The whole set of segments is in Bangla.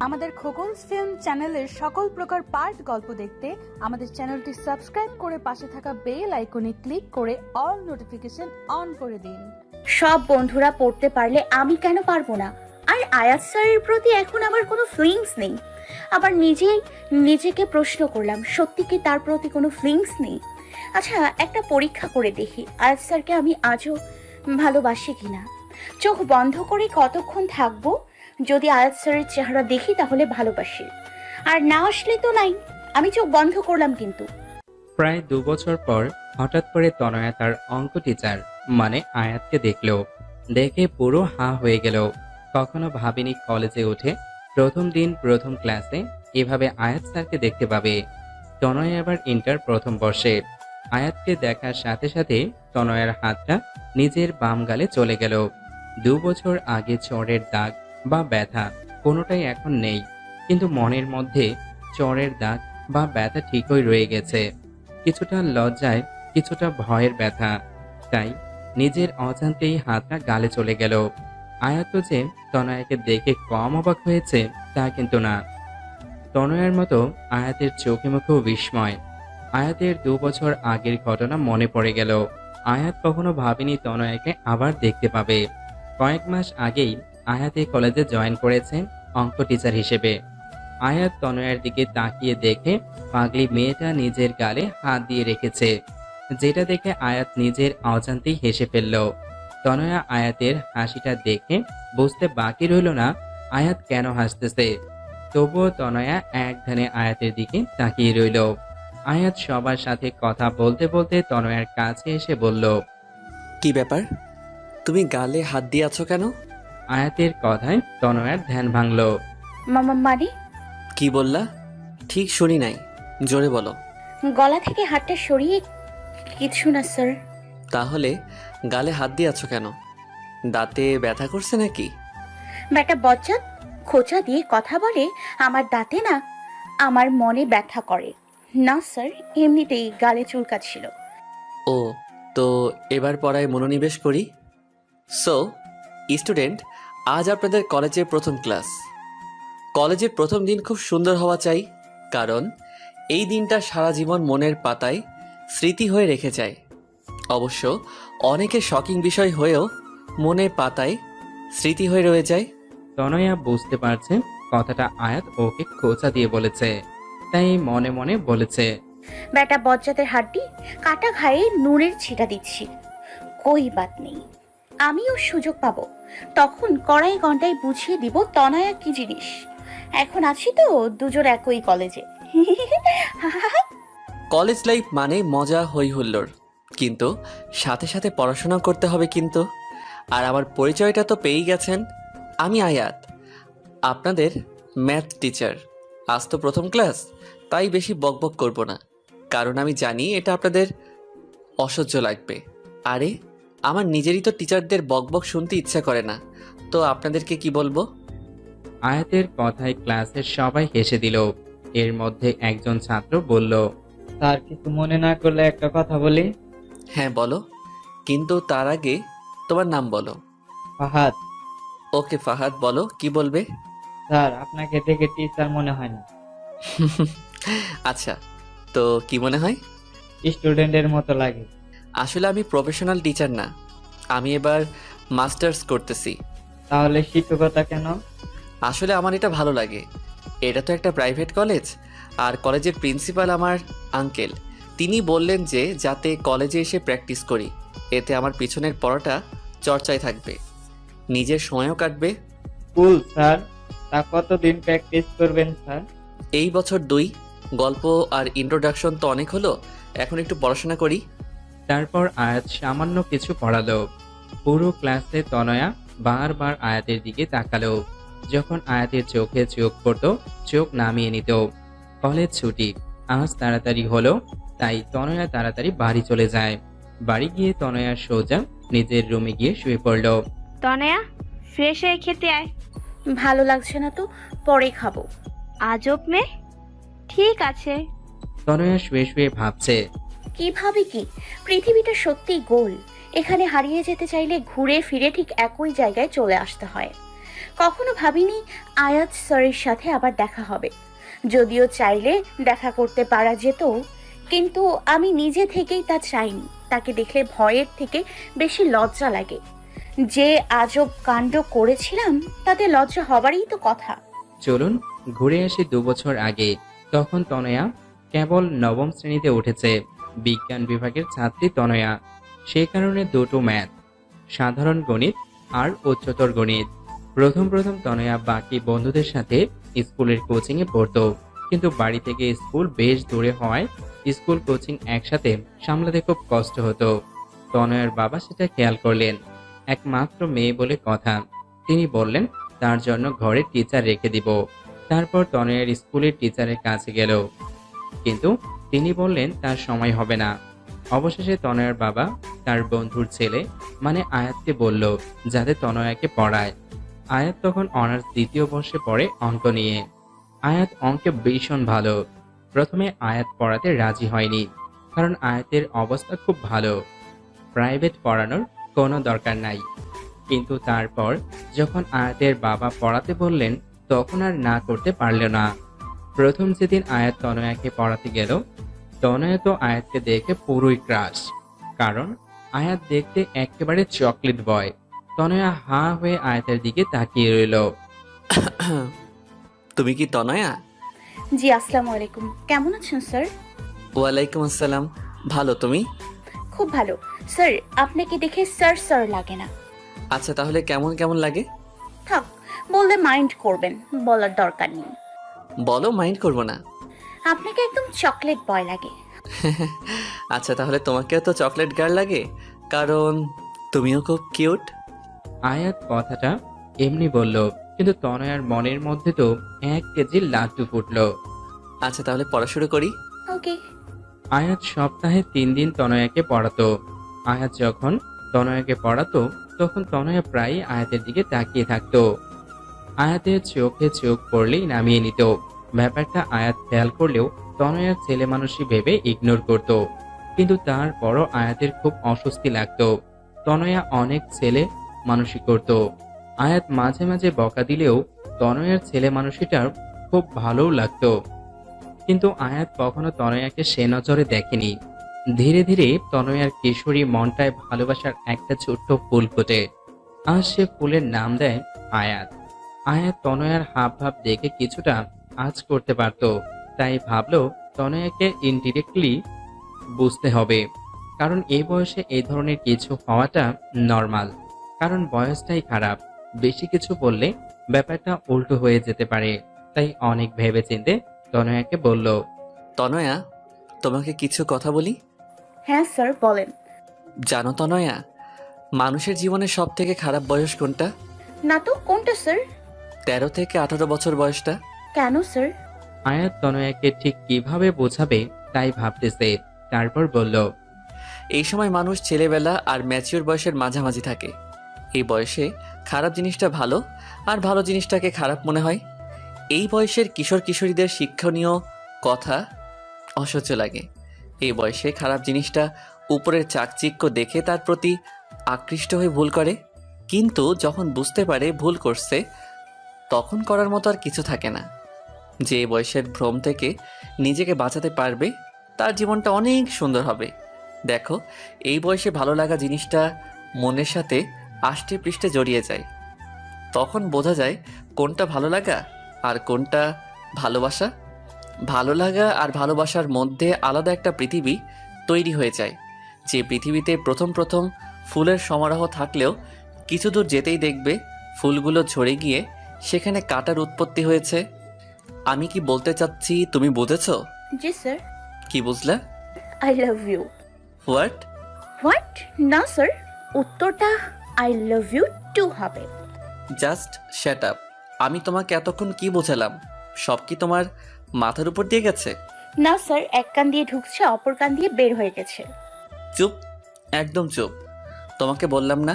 আমাদের খোকনস ফিল্ম চ্যানেলের সকল প্রকার পার্ট গল্প দেখতে আমাদের চ্যানেলটি সাবস্ক্রাইব করে পাশে থাকা বেল আইকনে ক্লিক করে অল নোটিফিকেশন অন করে দিন। সব বন্ধুরা পড়তে পারলে আমি কেন পারবো না? আর আয়াত স্যারের প্রতি এখন আমার কোনো ফিলিংস নেই। আবার নিজেকে প্রশ্ন করলাম, সত্যি কি তার প্রতি কোনো ফিলিংস নেই? আচ্ছা, একটা পরীক্ষা করে দেখি আয়াত স্যারকে আমি আজও ভালোবাসি কিনা। চোখ বন্ধ করে কতক্ষণ থাকবো? যদি আয়াত স্যারের চেহারা দেখি তাহলে ভালোবাসি, আর না আসলে তো নাই। আমি চোখ বন্ধ করলাম কিন্তু। প্রায় 2 বছর পর হঠাৎ করে তনয়া তার অঙ্ক টিচার মানে আয়াতকে দেখলো। দেখে পুরো হাঁ হয়ে গেল। কখনো ভাবিনি কলেজে উঠে প্রথম দিন প্রথম ক্লাসে এভাবে আয়াত স্যারকে দেখতে পাবে। তনয়া এবার ইন্টার প্রথম বর্ষে। আয়াতকে দেখার সাথে সাথে তনয়ার হাতটা নিজের বাম গালে চলে গেল। 2 বছর আগে চড়ের দাগ বা ব্যথা কোনোটাই এখন নেই, কিন্তু মনের মধ্যে চড়ের দাগ বা ব্যথা ঠিকই রয়ে গেছে। কিছুটা লজ্জায়, কিছুটা ভয়ের ব্যথা। তাই নিজের অজান্তেই হাতটা গালে চলে গেল। আয়াত যে তনয়াকে দেখে কম অবাক হয়েছে তা কিন্তু না। তনয়ার মতো আয়াতের চোখে মুখেও বিস্ময়। আয়াতের 2 বছর আগের ঘটনা মনে পড়ে গেল। আয়াত কখনো ভাবেনি তনয়াকে আবার দেখতে পাবে। কয়েক মাস আগেই আয়াত এই কলেজে জয়েন করেছে অঙ্ক টিচার হিসেবে। আয়াত তনয়ার দিকে তাকিয়ে দেখে পাগলি মেয়েটা নিজের গালে হাত দিয়ে রেখেছে, যেটা দেখে আয়াত নিজের অজান্তেই হেসে ফেলল। তনয়া আয়াতের হাসিটা দেখে বুঝতে বাকি রইল না আয়াত কেন হাসতেছে। তবুও তনয়া এক ধ্যানে আয়াতের দিকে তাকিয়ে রইল। আয়াত সবার সাথে কথা বলতে বলতে তনয়ার কাছে এসে বলল, কি ব্যাপার, তুমি গালে হাত দিয়ে আছো কেন? আয়াতের কথায় তনয়ার ধ্যান ভাঙল। মানে কি বললা? ঠিক শুনি নাই, জোরে বলো। গলা থেকে হাতটা সরিয়ে। কিছু না স্যার। তাহলে গালে হাত দিয়ে আছো কেন? দাঁতে ব্যথা করছে নাকি? ব্যাটা বজ্জাত খোঁচা দিয়ে কথা বলে। আমার দাঁতে না, আমার মনে ব্যথা করে। না স্যার, এমনিতেই গালে চুলকাচ্ছিল। ও, তো এবার পড়ায় মনোনিবেশ করি। সো স্টুডেন্ট, আজ আপনাদের কলেজের প্রথম ক্লাস। কলেজের প্রথম দিন খুব সুন্দর হওয়া চাই, কারণ এই দিনটা সারা জীবন মনের পাতায় স্মৃতি হয়ে রেখে যায়। অবশ্য অনেকের শকিং বিষয় হয়েও মনের পাতায় স্মৃতি হয়ে রয়ে যায়। তনয়া বুঝতে পারছে কথাটা আয়াত ওকে খোঁচা দিয়ে বলেছে, তাই মনে মনে বলেছে, ব্যাটা বজ্জাতের হাড্ডি কাটা ঘায়ে নুনের ছিটা দিচ্ছি। কই বাত নেই, আমিও সুযোগ পাবো, তখন কড়াই ঘন্টায় বুঝিয়ে দিব তনয়া কি জিনিস। এখন আছি তো দুজন একই কলেজে। কলেজ লাইফ মানে মজা হই হুল্লোড়, কিন্তু সাথে সাথে পড়াশোনা করতে হবে কিন্তু। আর আমার পরিচয়টা তো পেয়েই গেছেন, আমি আয়াত, আপনাদের ম্যাথ টিচার। আজ তো প্রথম ক্লাস, তাই বেশি বকবক করব না, কারণ আমি জানি এটা আপনাদের অসহ্য লাগবে। আরে আমার নিজেরই তো টিচারদের বকবক শুনতে ইচ্ছা করে না, তো আপনাদেরকে কি বলবো? আয়াতের কথায় ক্লাসের সবাই হেসে দিল। এর মধ্যে একজন ছাত্র বলল, স্যার কিছু মনে না করলে একটা কথা বলি। হ্যাঁ বলো, কিন্তু তার আগে তোমার নাম বলো। ফাহাদ। ওকে ফাহাদ, বলো কি বলবে। স্যার আপনাকে দেখে টিচার মনে হয় না, আচ্ছা, তো কি মনে হয়? স্টুডেন্টের মতো লাগে। আসলে আমি প্রফেশনাল টিচার না, আমি এবার মাস্টার্স করতেছি। তাহলে শিক্ষকতা কেন? আসলে আমার এটা ভালো লাগে। এটা তো একটা প্রাইভেট কলেজ, আর কলেজের প্রিন্সিপাল আমার আঙ্কেল। তিনি বললেন যে যাতে কলেজে এসে প্র্যাকটিস করি, এতে আমার পিছনের পড়াটা চর্চায় থাকবে, নিজের সময়ও কাটবে। কুল স্যার, তা কতদিন প্র্যাকটিস করবেন স্যার? এই বছর 2, গল্প আর ইন্ট্রোডাকশন তো অনেক হলো, এখন একটু পড়াশোনা করি। তারপর আয়াত সামান্য কিছু পড়ালো। পুরো ক্লাসে তনয়া বারবার আয়াতের দিকে তাকালো। যখন আয়াতের চোখে চোখ পড়তো চোখ নামিয়ে নিত। কলেজ ছুটি, আজ তাড়াতাড়ি হলো, তাই তনয়া তাড়াতাড়ি বাড়ি চলে যায়। বাড়ি গিয়ে তনয়া সোজা নিজের রুমে গিয়ে শুয়ে পড়ল। তনয়া, ফ্রেশ হয়ে খেতে আয়। ভালো লাগছে না তো, পরে খাবো। আজব মেয়ে। ঠিক আছে। তনয়া শুয়ে শুয়ে ভাবছে, কিভাবে কি পৃথিবীটা সত্যি গোল। এখানে হারিয়ে যেতে চাইলে ঘুরে ফিরে ঠিক একই জায়গায় চলে আসতে হয়। কখনো ভাবিনি আয়াত স্যারের সাথে আবার দেখা হবে। যদিও চাইলে দেখা করতে পারা যেত, কিন্তু আমি নিজে থেকেই তা চাইনি। তাকে দেখলে ভয়ের থেকে বেশি লজ্জা লাগে। যে আজব কাণ্ড করেছিলাম তাতে লজ্জা হবারই তো কথা। চলুন ঘুরে আসি 2 বছর আগে। তখন তনয়া কেবল নবম শ্রেণীতে উঠেছে। বিজ্ঞান বিভাগের ছাত্রী তনয়া, সেই কারণে দুটো ম্যাথ, সাধারণ গণিত আর উচ্চতর গণিত। প্রথম প্রথম তনয়া বাকি বন্ধুদের সাথে স্কুলের কোচিংয়ে পড়তো, কিন্তু বাড়ি থেকে স্কুল বেশ দূরে হওয়ায় স্কুল কোচিং একসাথে সামলাতে খুব কষ্ট হতো। তনয়ার বাবা সেটা খেয়াল করলেন। একমাত্র মেয়ে বলে কথা, তিনি বললেন তার জন্য ঘরে টিচার রেখে দিব। তারপর তনয়ার স্কুলের টিচারের কাছে গেল, কিন্তু তিনি বললেন তার সময় হবে না। অবশেষে তনয়ার বাবা তার বন্ধুর ছেলে মানে আয়াতকে বলল যাতে তনয়াকে পড়ায়। আয়াত তখন অনার্স 2য় বর্ষে পড়ে অঙ্ক নিয়ে। আয়াত অঙ্কে ভীষণ ভালো। প্রথমে আয়াত পড়াতে রাজি হয়নি, কারণ আয়াতের অবস্থা খুব ভালো, প্রাইভেট পড়ানোর কোনো দরকার নাই। কিন্তু তারপর যখন আয়াতের বাবা পড়াতে বললেন তখন আর না করতে পারল না। প্রথম যেদিন আয়াত তনয়াকে পড়াতে গেল, তনয়া তো আয়াতকে দেখে পুরোই ক্রাশ, কারণ আয়াত দেখতে একেবারে চকলেট বয়। তনয়া হা হয়ে আয়াতের দিকে তাকিয়ে রইল। তুমি কি তনয়া? জি, আসসালামু আলাইকুম। কেমন আছেন স্যার? ওয়ালাইকুম আসসালাম। ভালো, তুমি? খুব ভালো স্যার। আপনাকে দেখে স্যার স্যার লাগে না। আচ্ছা, তাহলে কেমন কেমন লাগে? থাক, বললে মাইন্ড করবেন, বলার দরকার নেই। বলো, মাইন্ড করবো না। আপনাকে একদম চকলেট বয় লাগে। আচ্ছা, তাহলে তোমাকেও তো চকলেট গার্ল লাগে, কারণ তুমিও খুব কিউট। আয়াত কথাটা এমনি বলল, কিন্তু তনয়ার মনের মধ্যে তো 1 কেজি লাড্ডু ফুটলো। আচ্ছা, তাহলে পড়া শুরু করি। ওকে। আয়াত সপ্তাহে 3 দিন তনয়াকে পড়াতো। আয়াত যখন তনয়াকে পড়াতো তখন তনয়া প্রায় আয়াতের দিকে তাকিয়ে থাকতো। আয়াতের চোখে চোখ পড়লেই নামিয়ে নিত। ব্যাপারটা আয়াত খেয়াল করলেও তনয়ার ছেলে মানুষই ভেবে ইগনোর করত। কিন্তু তারপরও আয়াতের খুব অস্বস্তি লাগতো। তনয়া অনেক ছেলে মানুষই করত। আয়াত মাঝে মাঝে বকা দিলেও তনয়ার ছেলে মানুষটার খুব ভালোও লাগতো। কিন্তু আয়াত কখনো তনয়াকে সে নজরে দেখেনি। ধীরে ধীরে তনয়ার কিশোরী মনটায় ভালোবাসার একটা ছোট্ট ফুল ফোটে, আর সে ফুলের নাম দেয় আয়াত। আয়াত তনয়ার হাব ভাব দেখে কিছুটা আঁচ করতে পারত, তাই ভাবলো তনয়াকে ইনডিরেক্টলি বুঝতে হবে, কারণ এই বয়সে এই ধরনের কিছু হওয়াটা নর্মাল। কারণ বয়সটাই খারাপ, বেশি কিছু বললে ব্যাপারটা উল্টো হয়ে যেতে পারে। তাই অনেক ভেবেচিন্তে তনয়াকে বলল, তনয়া, তোমাকে কিছু কথা বলি। হ্যাঁ স্যার, বলেন। জানো তনয়া, মানুষের জীবনে সব থেকে খারাপ বয়স কোনটা? না তো, কোনটা স্যার? 13 থেকে 18 বছর বয়সটা। কেন স্যার? আয়াত তনয়াকে ঠিক কিভাবে বোঝাবে তাই ভাবতেছে। তারপর বলল, এই সময় মানুষ ছেলেবেলা আর ম্যাচিওর বয়সের মাঝামাঝি থাকে। এই বয়সে খারাপ জিনিসটা ভালো আর ভালো জিনিসটাকে খারাপ মনে হয়। এই বয়সের কিশোর কিশোরীদের শিক্ষণীয় কথা অসহ্য লাগে। এই বয়সে খারাপ জিনিসটা উপরের চাকচিক্য দেখে তার প্রতি আকৃষ্ট হয়ে ভুল করে, কিন্তু যখন বুঝতে পারে ভুল করছে তখন করার মতো আর কিছু থাকে না। যে বয়সের ভ্রম থেকে নিজেকে বাঁচাতে পারবে তার জীবনটা অনেক সুন্দর হবে। দেখো, এই বয়সে ভালো লাগা জিনিসটা মনের সাথে আষ্টে পৃষ্ঠে জড়িয়ে যায়। তখন বোঝা যায় কোনটা ভালো লাগা আর কোনটা ভালোবাসা। ভালো লাগা আর ভালোবাসার মধ্যে আলাদা একটা পৃথিবী তৈরি হয়ে যায়, যে পৃথিবীতে প্রথম প্রথম ফুলের সমারোহ থাকলেও কিছু দূর যেতেই দেখবে ফুলগুলো ঝরে গিয়ে সেখানে কাঁটার উৎপত্তি হয়েছে। আমি কি বলতে চাচ্ছি তুমি বুঝেছো? জি স্যার। কি বুঝলা? I love you. What? What? না স্যার, উত্তরটা আই লাভ ইউ টু হবে। Just shut up. আমি তোমাকে এতক্ষণ কি বোঝালাম সব কি তোমার মাথার উপর দিয়ে গেছে? না স্যার, এক কান দিয়ে ঢুকছে, অপর কান দিয়ে বের হয়ে গেছে। চুপ, একদম চুপ। তোমাকে বললাম না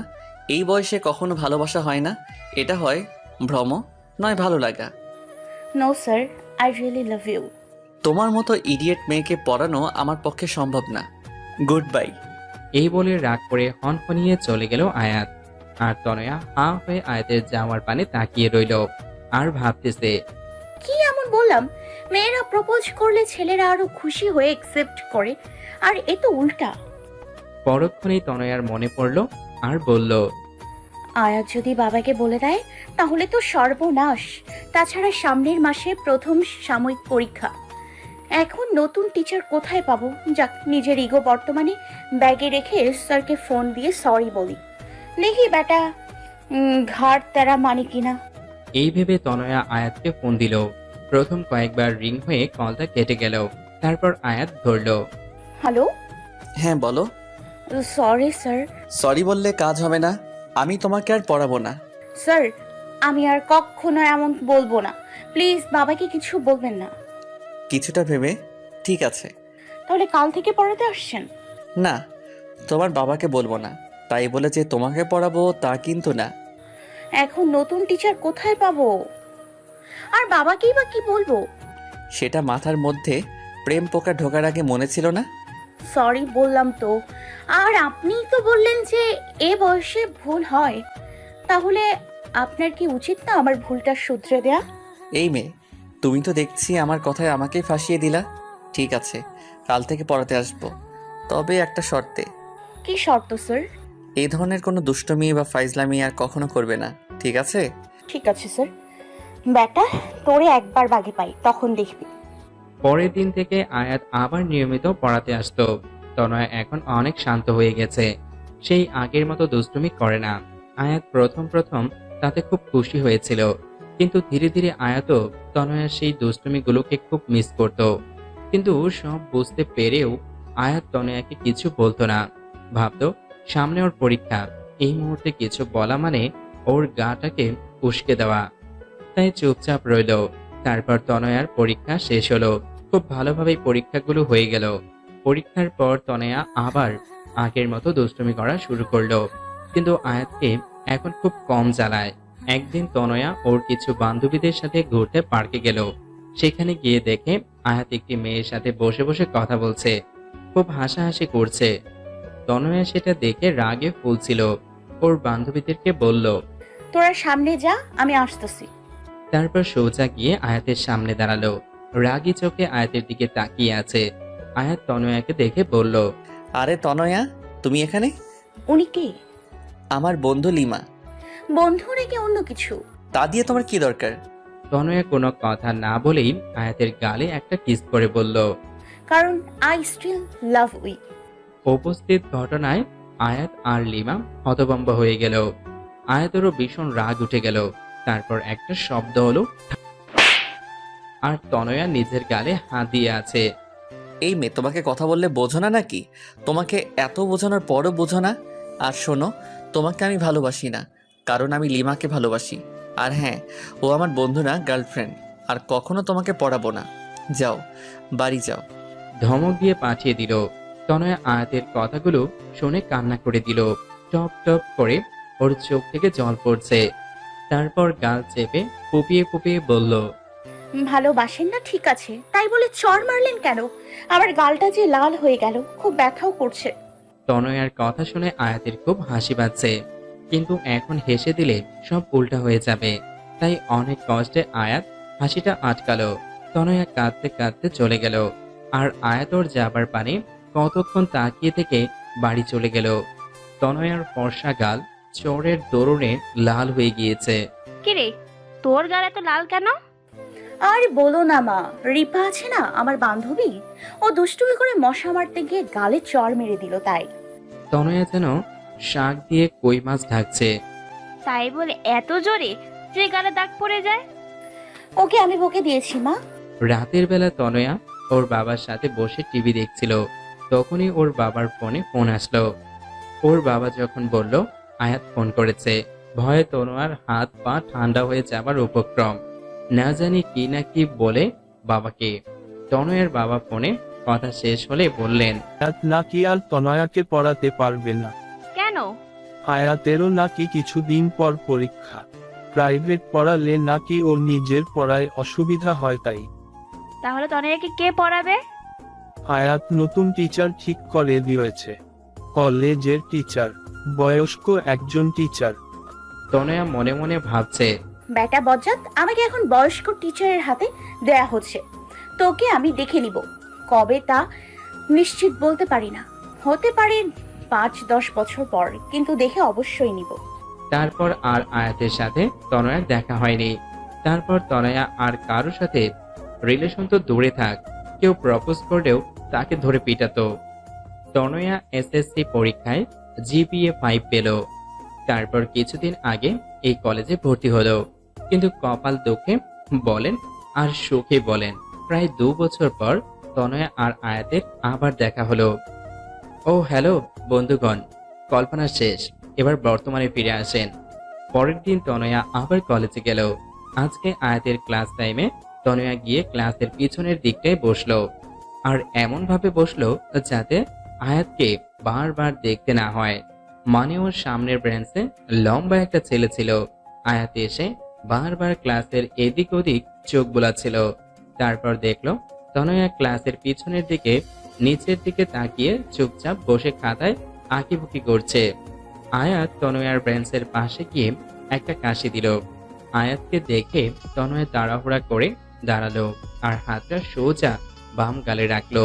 এই বয়সে কখনো ভালোবাসা হয় না, এটা হয় ভ্রম, নয় ভালো লাগা। No sir, I really love you. তোমার মতো ইডিয়েট মেয়েকে পড়ানো আমার পক্ষে সম্ভব না। Goodbye. এই বলে রাগ করে হনহনিয়ে চলে গেল আয়াত। আর তনয়া হা হয়ে আয়াতের যাওয়ার পানে তাকিয়ে রইল আর ভাবতেছে। কি এমন বললাম? মেয়েরা প্রপোজ করলে ছেলেরা আরো খুশি হয়ে একসেপ্ট করে, আর এ তো উল্টা। পরক্ষণেই তনয়ার মনে পড়ল আর বলল, আয়াত যদি বাবাকে বলে দেয় তাহলে তো সর্বনাশ। তাছাড়া সামনের মাসে প্রথম সাময়িক পরীক্ষা। এখন নতুন টিচার কোথায় পাবো? যাক, নিজের ইগো বর্তমানে ব্যাগে রেখে স্যারকে ফোন দিয়ে সরি বলি, দেখি বেটা ঘাড় তেরা মানে কিনা। এই ভেবে তনয়া আয়াতকে ফোন দিল। প্রথম কয়েকবার রিং হয়ে কলটা কেটে গেল। তারপর আয়াত ধরল। হ্যালো, হ্যাঁ বলো। Sorry sir. সরি বললে কাজ হবে না, আমি তোমাকে আর পড়াবো না। স্যার, আমি আর কখনো এমন বলবো না। প্লিজ বাবাকে কিছু বলবেন না। কিছুটা ভেবে ঠিক আছে। তাহলে কাল থেকে পড়াতে আসছেন? না, তোমার বাবাকে বলবো না, তাই বলে যে তোমাকে পড়াবো তা কিন্তু না। এখন নতুন টিচার কোথায় পাবো? আর বাবাকেই বা কি বলবো? সেটা মাথার মধ্যে প্রেম পোকা ঢোকার আগে মনে ছিল না? সরি বললাম তো। আর আপনিই তো বললেন যে এ বয়সে ভুল হয়। তাহলে আপনার কি উচিত না আমার ভুলটা শুধরে দেয়া? এই মেয়ে, তুমি তো দেখছি আমার কথায় আমাকেই ফাঁসিয়ে দিলা। ঠিক আছে, কাল থেকে পড়াতে আসবো, তবে একটা শর্তে। কি শর্ত স্যার? এই ধরনের কোনো দুষ্টমি বা ফাইজলামি আর কখনো করবে না, ঠিক আছে? ঠিক আছে স্যার। বেটা, তোরে একবার বাগে পাই, তখন দেখবি। পরের দিন থেকে আয়াত আবার নিয়মিত পড়াতে আসতো। তনয়া এখন অনেক শান্ত হয়ে গেছে। সেই আগের মতো দুষ্টুমি করে না। আয়াত প্রথম প্রথম তাতে খুব খুশি হয়েছিল, কিন্তু ধীরে ধীরে আয়াতও তনয়ার সেই দুষ্টুমিগুলোকে খুব মিস করত। কিন্তু সব বুঝতে পেরেও আয়াত তনয়াকে কিছু বলতো না। ভাবতো সামনে ওর পরীক্ষা, এই মুহূর্তে কিছু বলা মানে ওর গাটাকে উস্কে দেওয়া। তাই চুপচাপ রইল। তারপর তনয়ার পরীক্ষা শেষ হলো। খুব ভালোভাবেই পরীক্ষাগুলো হয়ে গেল। পরীক্ষার পর তনয়া আবার আগের মতো দুষ্টুমি করা শুরু করলো, কিন্তু আয়াতকে এখন খুব কম জ্বালায়। একদিন তনয়া ওর কিছু বান্ধবীদের সাথে ঘুরতে পার্কে গেল। সেখানে গিয়ে দেখে আয়াত একটি মেয়ের সাথে বসে বসে কথা বলছে, খুব হাসাহাসি করছে। তনয়া সেটা দেখে রাগে ফুলছিল। ওর বান্ধবীদেরকে বলল, তোরা সামনে যা, আমি আসতেছি। তারপর সোজা গিয়ে আয়াতের সামনে দাঁড়ালো। রাগী চোখে আয়াতের দিকে তাকিয়ে আছে। আয়াত তনয়াকে দেখে বলল, আরে তনয়া, তুমি এখানে? উনি কে? আমার বন্ধু লিমা। বন্ধু নাকি অন্য কিছু? তা দিয়ে তোমার কি দরকার? তনয়া কোনো কথা না বলেই আয়াতের গালে একটা কিস করে বলল। কারণ আই স্টিল লাভ উই। উপস্থিত ঘটনায় আয়াত আর লিমা হতভম্ব হয়ে গেল। আয়াতেরও ভীষণ রাগ উঠে গেল। তারপর একটা শব্দ হলো, আর তনয়া নিজের গালে হাত দিয়ে আছে। এই মেয়ে, তোমাকে কথা বললে বোঝো না নাকি? তোমাকে এত বোঝানোর পরও বোঝো না? আর শোনো, তোমাকে আমি ভালোবাসি না, কারণ আমি লিমাকে ভালোবাসি। আর হ্যাঁ, ও আমার বন্ধু না, গার্লফ্রেন্ড। আর কখনো তোমাকে পড়াবো না। যাও, বাড়ি যাও। ধমক দিয়ে পাঠিয়ে দিল। তনয়া আয়াতের কথাগুলো শুনে কান্না করে দিল। টপ টপ করে ওর চোখ থেকে জল পড়ছে। তারপর গাল চেপে ফুপিয়ে ফুপিয়ে বলল, ভালোবাসেন না ঠিক আছে, তাই বলে চড় মারলেন কেন? আমার গালটা যে লাল হয়ে গেল, খুব ব্যথাও করছে। তনয়ার কথা শুনে আয়াতের খুব হাসি পাচ্ছে, কিন্তু এখন হেসে দিলে সব উল্টা হয়ে যাবে। তাই অনেক কষ্টে আয়াত হাসিটা আটকালো। তনয়া কাঁদতে কাঁদতে চলে গেল। আর আয়াত ওর যাবার পানে কতক্ষণ তাকিয়ে থেকে বাড়ি চলে গেল। তনয়ার ফর্সা গাল চোরের দরুনে লাল হয়ে গিয়েছে। কিরে, তোর গাল এত লাল কেন? আর বলো না মা, রিপা আছে না আমার বান্ধবী, ও দুষ্টুমি করে মশা মারতে গিয়ে গালে চড় মেরে দিল তাই। তনয়া যেন শাক দিয়ে কই মাছ ঢাকছে। তাই বলে এত জোরে যে গালে দাগ পড়ে যায়? ওকে আমি বকে দিয়েছি মা। রাতের বেলা তনয়া ওর বাবার সাথে বসে টিভি দেখছিল। তখনই ওর বাবার ফোন আসলো। ওর বাবা যখন বলল আয়াত ফোন করেছে, ভয়ে তনোয়ার হাত পা ঠান্ডা হয়ে যাবার উপক্রম। না জানি কি না কি বলে বাবাকে। তনয়ের বাবা ফোনে কথা শেষ হলে বললেন, আয়াত নাকি আর তনয়াকে পড়াতে পারবে না। কেন? আয়াতেরও নাকি কিছুদিন পর পরীক্ষা। প্রাইভেট পড়ালে নাকি ওর নিজের পড়ায় অসুবিধা হয় তাই। তাহলে তনয়াকে কে পড়াবে? আয়াত নতুন টিচার ঠিক করে দিয়েছে, কলেজের টিচার, বয়স্ক একজন টিচার। তনয়া মনে মনে ভাবছে, ব্যাটা বজ্জাত, আমাকে এখন বয়স্ক টিচারের হাতে দেয়া হচ্ছে। তোকে আমি দেখে নিব, কবে তা নিশ্চিত বলতে পারি না, হতে পারে 5-10 বছর পর, কিন্তু দেখে অবশ্যই নিব। তারপর আর আয়াতের সাথে তনয়ার দেখা হয়নি। তারপর তনয়া আর কারোর সাথে রিলেশন তো দূরে থাক, কেউ প্রপোজ করলেও তাকে ধরে পিটাতো। তনয়া এসএসসি পরীক্ষায় জিপিএ 5 পেল। তারপর কিছুদিন আগে এই কলেজে ভর্তি হলো। কিন্তু কপাল দুঃখে বলেন আর সুখে বলেন, প্রায় 2 বছর পর তনয়া আর আয়াতের আবার দেখা হলো। ও হ্যালো বন্ধুগণ, কল্পনা শেষ, এবার বর্তমানে ফিরে আসেন। পরের দিন তনয়া আবার কলেজে গেল। আজকে আয়াতের ক্লাস টাইমে তনয়া গিয়ে ক্লাসের পিছনের দিকটায় বসলো, আর এমন ভাবে বসলো যাতে আয়াতকে বারবার দেখতে না হয়। মানে ওর সামনের ব্রেঞ্চে লম্বা একটা ছেলে ছিল। আয়াত এসে বারবার ক্লাসের এদিক ওদিক চোখ বোলাচ্ছিল। তারপর দেখলো তনয়া ক্লাসের পিছনের দিকে নিচের দিকে তাকিয়ে চুপচাপ বসে খাতায় আঁকিবুকি করছে। আয়াত তনয়ার ব্রেঞ্চের পাশে গিয়ে একটা কাশি দিল। আয়াতকে দেখে তনয়া তাড়াহুড়া করে দাঁড়ালো আর হাতটা সোজা বাম গালে রাখলো।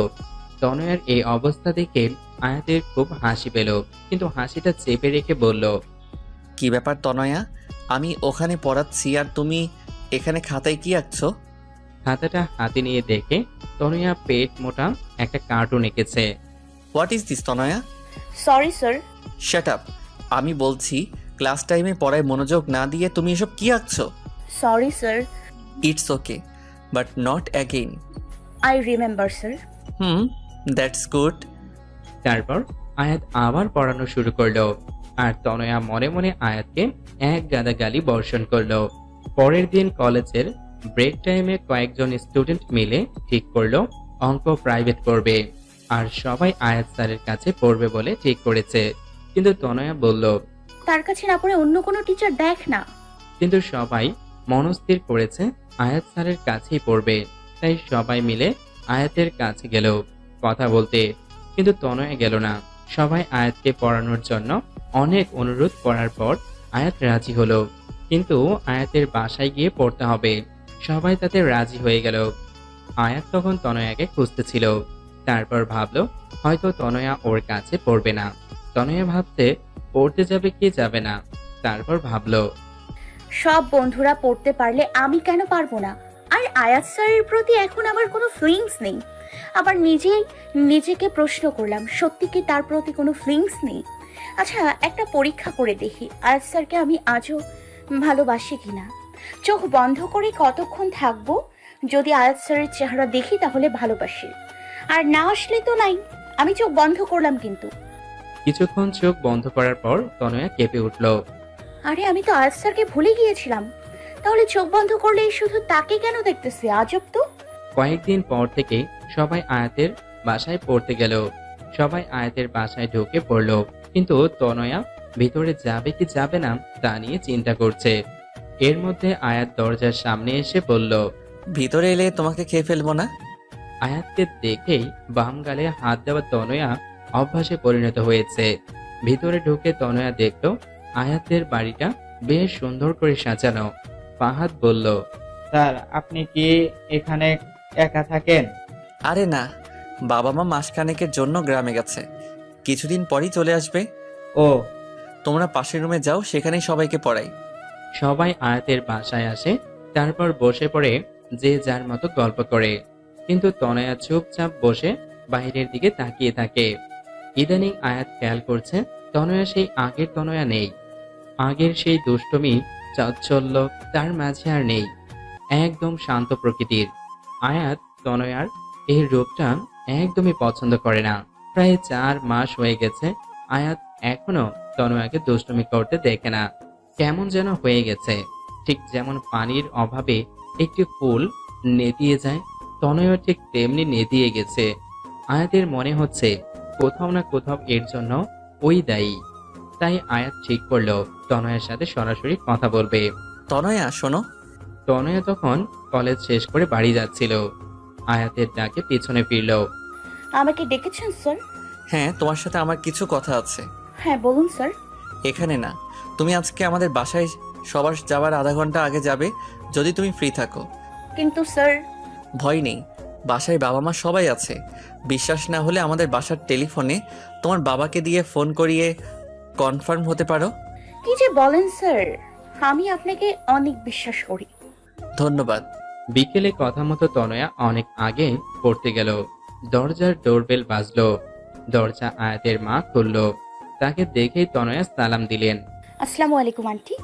তনয়ার এই অবস্থা দেখে আয়াতের খুব হাসি পেল, কিন্তু হাসিটা চেপে রেখে বলল, কি ব্যাপার তনয়া, আমি ওখানে পড়াচ্ছি আর তুমি এখানে খাতায় কি আঁকছো? খাতাটা হাতে নিয়ে দেখে তনয়া পেট মোটা একটা কার্টুন এঁকেছে। What is this Tanaya? Sorry sir. Shut up, আমি বলছি ক্লাস টাইমে পড়ায় মনোযোগ না দিয়ে তুমি এসব কি আঁকছো? Sorry sir. It's okay, but not again. I remember sir. That's good. তারপর আয়াত আবার পড়ানো শুরু করলো, আর তনয়া মনে মনে আয়াতকে এক গাদা গালি বর্ষণ করলো। পরের দিন কলেজের ব্রেক টাইমে কয়েকজন স্টুডেন্ট মিলে ঠিক করলো অঙ্ক প্রাইভেট করবে, আর সবাই আয়াত স্যারের কাছে পড়বে বলে ঠিক করেছে। কিন্তু তনয়া বলল, তার কাছে না পড়ে অন্য কোনো টিচার দেখ না। কিন্তু সবাই মনস্থির করেছে আয়াত স্যারের কাছেই পড়বে, তাই সবাই মিলে আয়াতের কাছে গেল কথা বলতে। কিন্তু তনয়া গেল না। সবাই আয়াতকে পড়ানোর জন্য অনেক অনুরোধ করার পর আয়াত রাজি হলো, কিন্তু আয়াতের বাসায় গিয়ে পড়তে হবে। সবাই তাতে রাজি হয়ে গেল। আয়াত তখন তনয়াকে খুঁজতেছিল। তারপর ভাবলো হয়তো তনয়া ওর কাছে পড়বে না। তনয়া ভাবতে পড়তে যাবে কি যাবে না। তারপর ভাবলো, সব বন্ধুরা পড়তে পারলে আমি কেন পারবো না? আর আয়াত স্যারের প্রতি এখন আমার কোনো ফিলিংস নেই। আবার নিজেকে প্রশ্ন করলাম, সত্যি কি তার প্রতি কোনো ফিলিংস নেই? আচ্ছা, একটা পরীক্ষা করে দেখি আয়াত স্যারকে আমি আজও ভালোবাসি কিনা। চোখ বন্ধ করে কতক্ষণ থাকবো? যদি আয়াত স্যারের চেহারা দেখি তাহলে ভালোবাসি, আর না আসলে তো নাই। আমি চোখ বন্ধ করলাম কিন্তু। কিছুক্ষণ চোখ বন্ধ করার পর তনয়া কেঁপে উঠল। আরে, আমি তো আয়াত স্যারকে ভুলে গিয়েছিলাম। তাহলে চোখ বন্ধ করলেই শুধু তাকে কেন দেখতেছি? আজব তো। কয়েকদিন পর থেকে সবাই আয়াতের বাসায় পড়তে গেল। সবাই আয়াতের বাসায় ঢুকে পড়ল, কিন্তু তনয়া ভিতরে যাবে কি যাবে না তা নিয়ে চিন্তা করছে। এর মধ্যে আয়াত দরজার সামনে এসে বলল, ভিতরে এলে তোমাকে খেয়ে ফেলবো না? আয়াতকে দেখেই বাম গালে হাত দেওয়া তনয়া অভ্যাসে পরিণত হয়েছে। ভিতরে ঢুকে তনয়া দেখল আয়াতের বাড়িটা বেশ সুন্দর করে সাজানো। ফাহাদ বলল, স্যার, আপনি কি এখানে একা থাকেন? আরে না, বাবা মা মাসখানেকের জন্য গ্রামে গেছে, কিছুদিন পরই চলে আসবে। ও, তোমরা পাশের রুমে যাও, সেখানেই সবাইকে পড়াই। সবাই আয়াতের বাসায় আসে। তারপর বসে পড়ে যে যার মতো গল্প করে, কিন্তু তনয়া চুপচাপ বসে বাইরের দিকে তাকিয়ে থাকে। ইদানিং আয়াত খেয়াল করছে তনয়া সেই আগের তনয়া নেই। আগের সেই দুষ্টমি চাঞ্চল্য তার মাঝে আর নেই। একদম শান্ত প্রকৃতির। আয়াত তনয়ার এই রূপটা একদমই পছন্দ করে না। প্রায় 4 মাস হয়ে গেছে আয়াত এখনো তনয়াকে দুষ্টমি করতে দেখে না। কেমন যেন হয়ে গেছে, ঠিক যেমন পানির অভাবে একটি ফুল নেতিয়ে যায়, তনয়া ঠিক তেমনি নেতিয়ে গেছে। আয়াতের মনে হচ্ছে কোথাও না কোথাও এর জন্য ওই দায়ী। তাই আয়াত ঠিক করলো তনয়ের সাথে সরাসরি কথা বলবে। তনয়া শোনো। তনয়া তখন কলেজ শেষ করে বাড়ি যাচ্ছিল। আয়াতের ডাকে পিছনে ফিরল। আমাকে ডেকেছেন স্যার? হ্যাঁ, তোমার সাথে আমার কিছু কথা আছে। হ্যাঁ, বলুন স্যার। এখানে না, তুমি আজকে আমাদের বাসায় সবার যাওয়ার আধা ঘন্টা আগে যাবে যদি তুমি ফ্রি থাকো। কিন্তু স্যার, ভয় নেই, বাসায় বাবা মা সবাই আছে। বিশ্বাস না হলে আমাদের বাসার টেলিফোনে তোমার বাবাকে দিয়ে ফোন করিয়ে কনফার্ম হতে পারো। কি যে বলেন স্যার, আমি আপনাকে অনেক বিশ্বাস করি। ধন্যবাদ। বিকেলে কথা মতো তনয়া অনেক আগে পড়তে গেল। দরজার ডোরবেল বাজলো। দরজা আয়াতের মা খুলল। তাকে দেখেই তনয়া সালাম দিলেন। আসসালামু আলাইকুম আন্টি।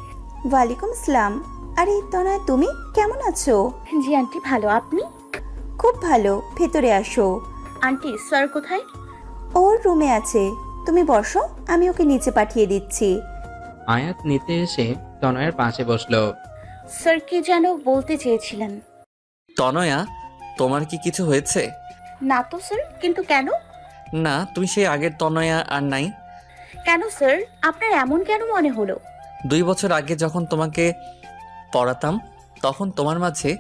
ওয়ালাইকুম আসসালাম। আরে তনয়, তুমি কেমন আছো? জি আন্টি, ভালো। আপনি? খুব ভালো, ভেতরে আসো। আন্টি, স্যার কোথায়? ওর রুমে আছে, তুমি বসো, আমি ওকে নিচে পাঠিয়ে দিচ্ছি। আয়াত নিতে এসে তনয়ার পাশে বসলো। স্যার কি যেন বলতে চেয়েছিলেন? তনয়া, তোমার কি কিছু হয়েছে? না তো স্যার, কিন্তু কেন? না, তুমি সেই আগের তনয়া আর নাই। কেন স্যার, আপনার এমন কেন মনে হলো? 2 বছর আগে যখন তোমাকে পড়াতাম তখন তোমার মাঝে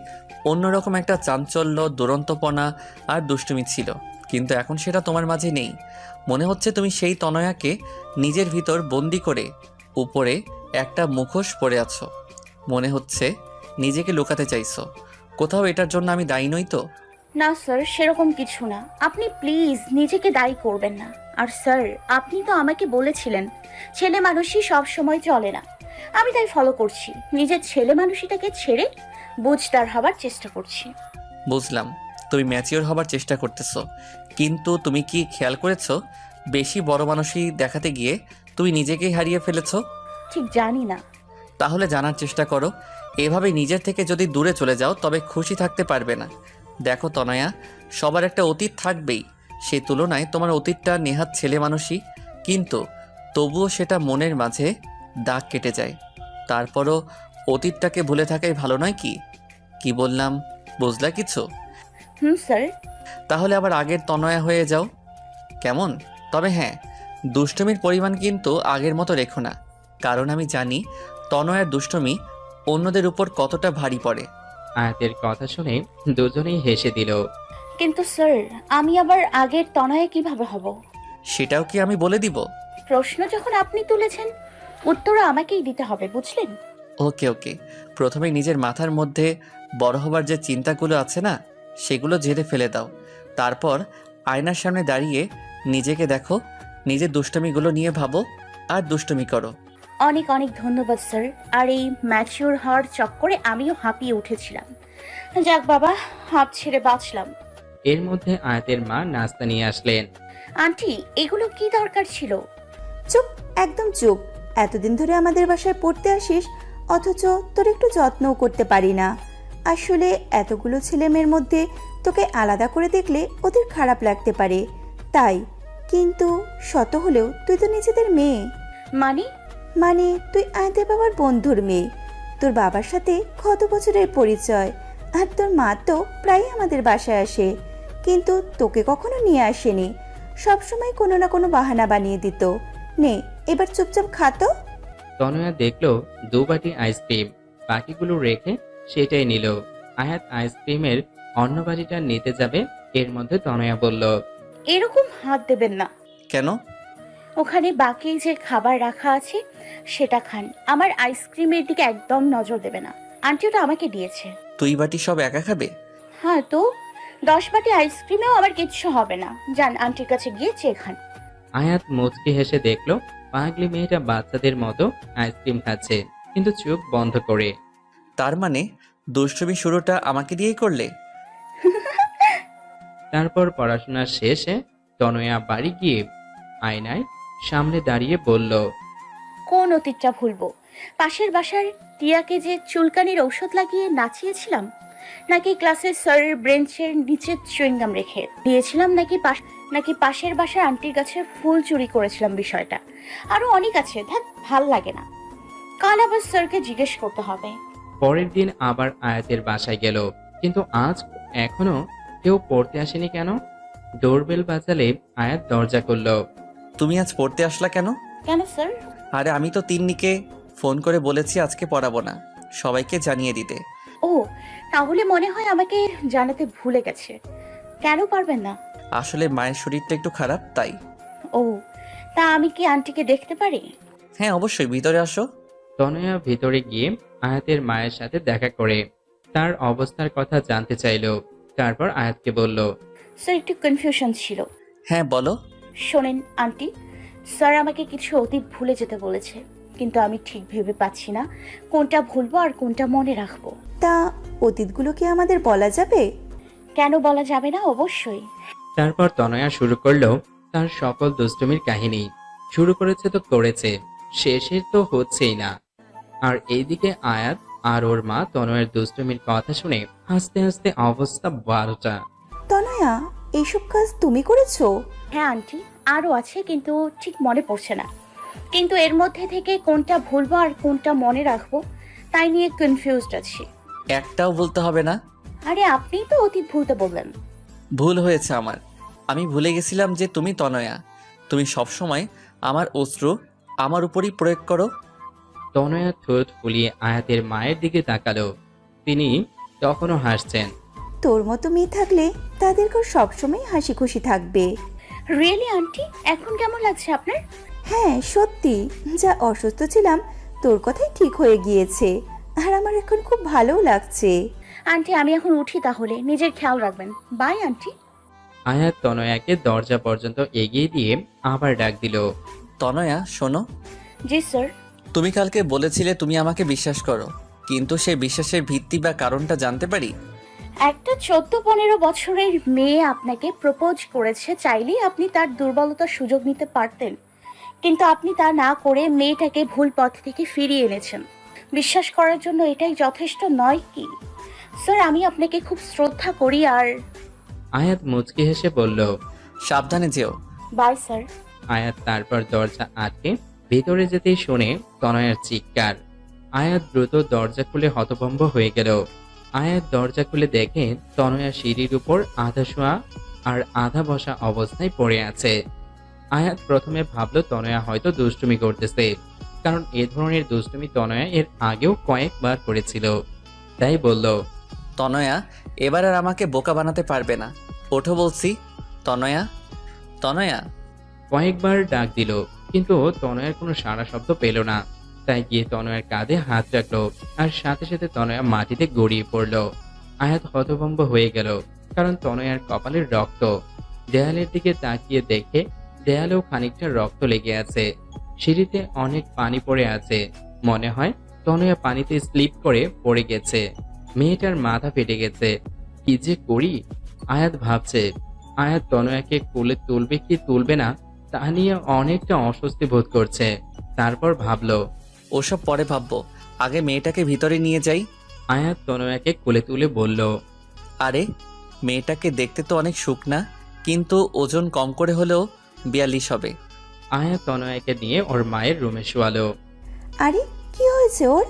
অন্যরকম একটা চাঞ্চল্য, দুরন্তপনা আর দুষ্টুমি ছিল, কিন্তু এখন সেটা তোমার মাঝে নেই। মনে হচ্ছে তুমি সেই তনয়াকে নিজের ভিতর বন্দি করে উপরে একটা মুখোশ পরে আছো। মনে হচ্ছে নিজেকে লুকাতে চাইছো কোথাও। এটার জন্য আমি দায়ী নই তো? না স্যার, সেরকম কিছু না। আপনি প্লিজ নিজেকে দায়ী করবেন না। আর স্যার, আপনি তো আমাকে বলেছিলেন ছেলে মানুষই সব সময় চলে না। আমি তাই ফলো করছি, নিজের ছেলে মানুষটাকে ছেড়ে বুঝদার হবার চেষ্টা করছি। বুঝলাম, তুমি ম্যাচিওর হবার চেষ্টা করতেছো, কিন্তু তুমি কি খেয়াল করেছো বেশি বড় মানুষই দেখাতে গিয়ে তুমি নিজেকেই হারিয়ে ফেলেছো? ঠিক জানি না। তাহলে জানার চেষ্টা করো। এভাবে নিজের থেকে যদি দূরে চলে যাও তবে খুশি থাকতে পারবে না। দেখো তনয়া, সবার একটা অতীত থাকবেই। সেই তুলনায় তোমার অতীতটা নেহাত ছেলে মানুষই, কিন্তু তবুও সেটা মনের মাঝে দাগ কেটে যায়। তারপরও অতীতটাকে ভুলে থাকাই ভালো নয় কি? কি বললাম, বুঝলা কিছু? স্যার। তাহলে আবার আগের তনয়া হয়ে যাও, কেমন? তবে হ্যাঁ, দুষ্টমির পরিমাণ কিন্তু আগের মতো রেখো না, কারণ আমি জানি তনয়ার দুষ্টমি অন্যদের উপর কতটা ভারী পড়ে। আয়াতের কথা শুনে দুজনেই হেসে দিল। কিন্তু স্যার, আমি আবার আগের তনয়ে কিভাবে হব? সেটাও কি আমি বলে দিব? প্রশ্ন যখন আপনি তুলেছেন, উত্তরও আমাকেই দিতে হবে, বুঝলেন? ওকে ওকে, প্রথমে নিজের মাথার মধ্যে বড় হবার যে চিন্তাগুলো আছে না, সেগুলো ঝেড়ে ফেলে দাও। তারপর আয়নার সামনে দাঁড়িয়ে নিজেকে দেখো, নিজের দুষ্টমিগুলো নিয়ে ভাবো আর দুষ্টমি করো। অনেক অনেক ধন্যবাদ স্যার। আর এই ম্যাচিওর হওয়ার চক্করে আমিও হাঁপিয়ে উঠেছিলাম। যাক বাবা, হাঁপ ছেড়ে বাঁচলাম। এর মধ্যে আয়াতের মা নাস্তা নিয়ে আসলেন। আন্টি, এগুলো কি দরকার ছিল? চুপ, একদম চুপ। এতদিন ধরে আমাদের বাসায় পড়তে আসিস, অথচ তোর একটু যত্নও করতে পারি না। আসলে এতগুলো ছেলে মেয়ের মধ্যে তোকে আলাদা করে দেখলে ওদের খারাপ লাগতে পারে, তাই। কিন্তু শত হলেও তুই তো নিজেদের মেয়ে। মানে? মানে তুই আয়াতের বাবার বন্ধুর মেয়ে। তোর বাবার সাথে কত বছরের পরিচয়, আর তোর মা তো প্রায় আমাদের বাসায় আসে, কিন্তু তোকে কখনো নিয়ে আসেনি। সবসময় কোনো না কোনো বাহানা বানিয়ে দিত। নে, এবার চুপচাপ খাতো। তনয়া দেখলো 2 বাটি আইসক্রিম, বাকিগুলো রেখে সেটাই নিল। আয়াত আইসক্রিমের অন্য বাটিটা নিতে যাবে, এর মধ্যে তনয়া বলল, এরকম হাত দেবেন না। কেন? ওখানে বাকি যে খাবার রাখা আছে সেটা খান, আমার আইসক্রিমের দিকে একদম নজর দেবে না। আন্টি ওটা আমাকে দিয়েছে। তুই বাটি সব একা খাবে? হ্যাঁ তো, 10 বাটি আইসক্রিমেও আবার কিচ্ছু হবে না। যান আন্টির কাছে গিয়ে চেয়ে খান। আয়াত মুচকি হেসে দেখলো পাগলি মেয়েটা বাচ্চাদের মতো আইসক্রিম খাচ্ছে, কিন্তু চোখ বন্ধ করে। তার মানে দুষ্টমি শুরুটা আমাকে দিয়েই করলে? তারপর পড়াশোনা শেষে তনয়া বাড়ি গিয়ে আয়নায় সামনে দাঁড়িয়ে বলল, কোন অতীতটা ভুলবো? পাশের বাসার টিয়াকে যে চুলকানির ঔষধ লাগিয়ে নাচিয়েছিলাম, নাকি ক্লাসের স্যারের বেঞ্চের নিচে চুইংগাম রেখে দিয়েছিলাম, নাকি পাশের বাসার আন্টির গাছের ফুল চুরি করেছিলাম, বিষয়টা আরো অনেক আছে। ধ্যাত, ভাল লাগে না। কাল আবার স্যারকে জিজ্ঞেস করতে হবে। পরের দিন আবার আয়াতের বাসায় গেল, কিন্তু আজ এখনো কেউ পড়তে আসেনি কেন? ডোরবেল বাজালে আয়াত দরজা খুলল। তুমি আজ পড়তে আসলা কেন? কেন স্যার? আরে আমি তো তিন্নিকে ফোন করে বলেছি আজকে পড়াবো না, সবাইকে জানিয়ে দিতে। ও, তাহলে মনে হয় আমাকে জানাতে ভুলে গেছে। কেন পারবেন না? আসলে মায়ের শরীরটা একটু খারাপ, তাই। ও, তা আমি কি আন্টিকে দেখতে পারি? হ্যাঁ অবশ্যই, ভিতরে আসো। তনয়া ভিতরে গিয়ে আয়াতের মায়ের সাথে দেখা করে তার অবস্থার কথা জানতে চাইলো। তারপর আয়াতকে বলল, স্যার একটু কনফিউশন ছিল। হ্যাঁ বলো। শোনেন আন্টি, স্যার আমাকে কিছু অতীত ভুলে যেতে বলেছে, কিন্তু আমি ঠিক ভেবে পাচ্ছি না কোনটা ভুলবো আর কোনটা মনে রাখবো। তা অতীতগুলো কি আমাদের বলা যাবে? কেন বলা যাবে না? অবশ্যই। তারপর তনয়া শুরু করলো তার সকল দুষ্টুমির কাহিনী। শুরু করেছে তো করেছে, শেষের তো হচ্ছেই না। আর এইদিকে আয়াত আর ওর মা তনয়ের দুষ্টুমির কথা শুনে হাসতে হাসতে অবস্থা 12টা। তনয়া, এইসব কাজ তুমি করেছো? হ্যাঁ আন্টি, আরও আছে কিন্তু ঠিক মনে পড়ছে না। কিন্তু এর মধ্যে থেকে কোনটা ভুলবো আর কোনটা মনে রাখবো তাই নিয়ে কনফিউজড আছি। একটাও বলতে হবে না। আরে আপনিই তো অতীত ভুলতে বললেন। ভুল হয়েছে আমার। আমি ভুলে গেছিলাম যে তুমি তনয়া। তুমি সবসময় আমার অস্ত্র আমার উপরই প্রয়োগ করো। তনয়া ঠোঁট ফুলিয়ে আয়াতের মায়ের দিকে তাকালো। তিনি তখনও হাসছেন। তোর মতো মেয়ে থাকলে তাদেরকে সবসময় হাসি খুশি থাকবে। রিয়েলি আন্টি, এখন কেমন লাগছে আপনার? হ্যাঁ সত্যি, যা অসুস্থ ছিলাম তোর কথাই ঠিক হয়ে গিয়েছে, আর আমার এখন খুব ভালোও লাগছে। আন্টি আমি এখন উঠি, তাহলে নিজের খেয়াল রাখবেন। By aunty. আয়াত তনয়াকে দরজা পর্যন্ত এগিয়ে দিয়ে আবার ডাক দিল। তনয়া শোনো, জি স্যার। তুমি কালকে বলেছিলে তুমি আমাকে বিশ্বাস করো, কিন্তু সেই বিশ্বাসের ভিত্তি বা কারণটা জানতে পারি? একটা 14-15 বছরের মেয়ে আপনাকে প্রপোজ করেছে, চাইলেই আপনি তার দুর্বলতার সুযোগ নিতে পারতেন, কিন্তু আপনি তা না করে মেয়েটাকে ভুল পথ থেকে ফিরিয়ে এনেছেন। বিশ্বাস করার জন্য এটাই যথেষ্ট নয় কি? স্যার আমি আপনাকে খুব শ্রদ্ধা করি। আর আয়াত মুচকি হেসে বলল, সাবধানে যেও। Bye sir. আয়াত তারপর দরজা আটকে ভিতরে যেতেই শুনে তনয়ার চিৎকার। আয়াত দ্রুত দরজা খুলে হতভম্ব হয়ে গেল। আয়াত দরজা খুলে দেখে তনয়া সিঁড়ির উপর আধা শোয়া আর আধা বসা অবস্থায় পড়ে আছে। আয়াত প্রথমে ভাবলো তনয়া হয়তো দুষ্টুমি করতেছে, কারণ এ ধরনের দুষ্টুমি তনয়া এর আগেও কয়েকবার করেছিল। তাই বলল, তনয়া এবার আর আমাকে বোকা বানাতে পারবে না। ওঠো বলছি। তনয়া, তনয়া। কয়েকবার ডাক দিল, কিন্তু তনয়ার কোনো সাড়া শব্দ পেল না। তাই গিয়ে তনয়ার কাঁধে হাত রাখলো, আর সাথে সাথে তনয়া মাটিতে গড়িয়ে পড়ল। আয়াত হতভম্ব হয়ে গেল, কারণ তনয়ার কপালের রক্ত। দেয়ালের দিকে তাকিয়ে দেখে দেয়ালেও খানিকটা রক্ত লেগে আছে। সিঁড়িতে অনেক পানি পড়ে আছে, মনে হয় তনয়া পানিতে স্লিপ করে পড়ে গেছে। মেয়েটার মাথা ফেটে গেছে। কি যে করি আয়াত ভাবছে। আয়াত তনয়াকে কোলে তুলবে কি তুলবে না তা নিয়ে অনেকটা অস্বস্তি বোধ করছে। তারপর ভাবলো, ওসব পরে ভাববো, আগে মেয়েটাকে ভিতরে নিয়ে যাই। আয়াত তনয়াকে কোলে তুলে বলল, আরে মেয়েটাকে দেখতে তো অনেক শুকনা, কিন্তু ওজন কম করে হলেও 42 হবে। আয়াত তনয়াকে নিয়ে ওর মায়ের রুমে শোয়ালো। আরে কি হয়েছে ওর?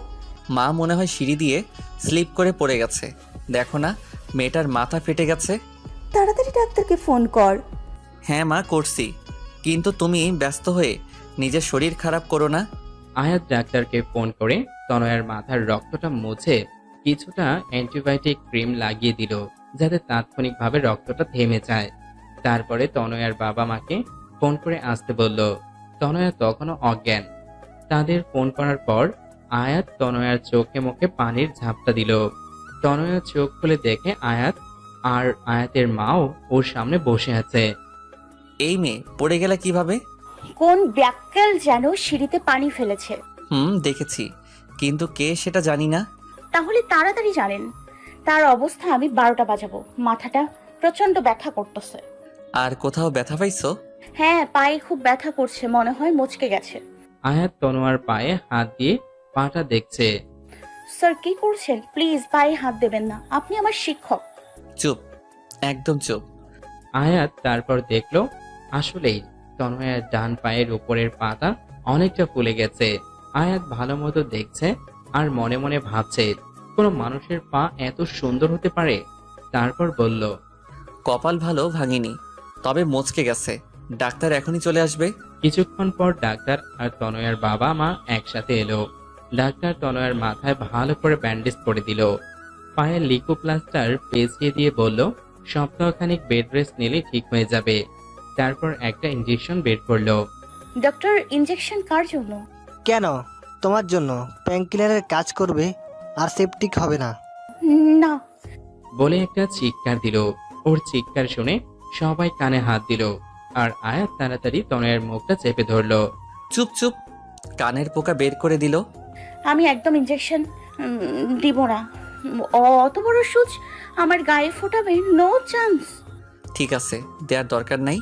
মা মনে হয় সিঁড়ি দিয়ে স্লিপ করে পড়ে গেছে। দেখো না, মেয়েটার মাথা ফেটে গেছে। তাড়াতাড়ি ডাক্তারকে ফোন কর। হ্যাঁ মা, করছি, কিন্তু তুমি ব্যস্ত হয়ে নিজের শরীর খারাপ করো না। আয়াত ডাক্তারকে ফোন করে তনয়ার মাথার রক্তটা মুছে কিছুটা অ্যান্টিবায়োটিক ক্রিম লাগিয়ে দিল, যাতে তাৎক্ষণিকভাবে রক্তটা থেমে যায়। তারপরে তনয়ার বাবা মাকে ফোন করে আসতে বলল। তনয়া তখনও অজ্ঞান। তাদের ফোন করার পর আয়াত তনয়ার চোখে মুখে পানির ঝাপটা দিল। তনয়া চোখ খুলে দেখে আয়াত আর আয়াতের মাও ওর সামনে বসে আছে। এই মেয়ে পড়ে গেলে কিভাবে? কোন ব্যাককেল যেন সিঁড়িতে পানি ফেলেছে। দেখেছি, কিন্তু কে সেটা জানি না। তাহলে তাড়াতাড়ি জানেন। তার অবস্থা আমি 12টা বাজাবো। মাথাটা প্রচন্ড ব্যথা করতেছে। আর কোথাও ব্যথা পাইছো? হ্যাঁ, পায়ে খুব ব্যথা করছে, মনে হয় মচকে গেছে। আয়াত তনোয়ার পায়ে হাত দিয়ে পাটা দেখছে। স্যার কি করছেন? প্লিজ পায়ে হাত দেবেন না, আপনি আমার শিক্ষক। চুপ, একদম চুপ। আয়াত তারপর দেখলো আসলেই তনয়ের ডান পায়ের উপরের পাতা অনেকটা ফুলে গেছে। আয়াত ভালো মতো দেখছে আর মনে মনে ভাবছে কোনো মানুষের পা এত সুন্দর হতে পারে। তারপর বলল, কপাল ভালো ভাঙিনি, তবে মচকে গেছে। ডাক্তার এখনই চলে আসবে। কিছুক্ষণ পর ডাক্তার আর তনয়ার বাবা মা একসাথে এলো। ডাক্তার তনয়ার মাথায় ভালো করে ব্যান্ডেজ করে দিল। পায়ের লিকো প্লাস্টার পেঁচিয়ে দিয়ে বলল, সপ্তাহখানিক বেড রেস্ট নিলে ঠিক হয়ে যাবে। তারপর একটা ইনজেকশন বের করলো। ডক্টর, ইনজেকশন কার জন্য? কেন, তোমার জন্য পেইনকিলারের কাজ করবে আর সেপটিক হবে না। না। বলে একটা চিৎকার দিল। ওর চিৎকার শুনে সবাই কানে হাত দিল, আর আয়াত তাড়াতাড়ি তনয়ের মুখটা চেপে ধরলো। চুপ চুপ, কানের পোকা বের করে দিল। আমি একদম ইঞ্জেকশন দিব না। অত বড় সুচ আমার গায়ে ফোটাবে? No chance. ঠিক আছে, দেওয়ার দরকার নাই।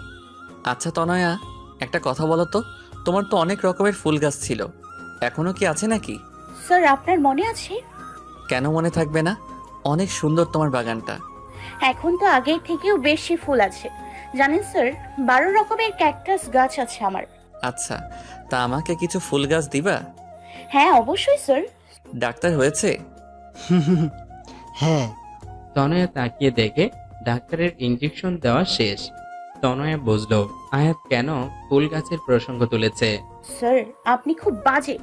আচ্ছা তনয়া, একটা কথা বলো তো, তোমার তো অনেক রকমের ফুল গাছ ছিল, এখনো কি আছে নাকি? স্যার আপনার মনে আছে? কেন মনে থাকবে না? অনেক সুন্দর তোমার বাগানটা। এখন তো আগের থেকেও বেশি ফুল আছে জানেন স্যার। 12 রকমের ক্যাকটাস গাছ আছে আমার। আচ্ছা, তা আমাকে কিছু ফুল গাছ দিবা? হ্যাঁ অবশ্যই স্যার। ডাক্তার হয়েছে? হ্যাঁ। তনয়া তাকিয়ে দেখে ডাক্তারের ইঞ্জেকশন দেওয়া শেষ। তনয়া বুঝলো আয়াত কেন ফুল গাছের প্রসঙ্গ তুলেছে। স্যার আপনি খুব বাজে।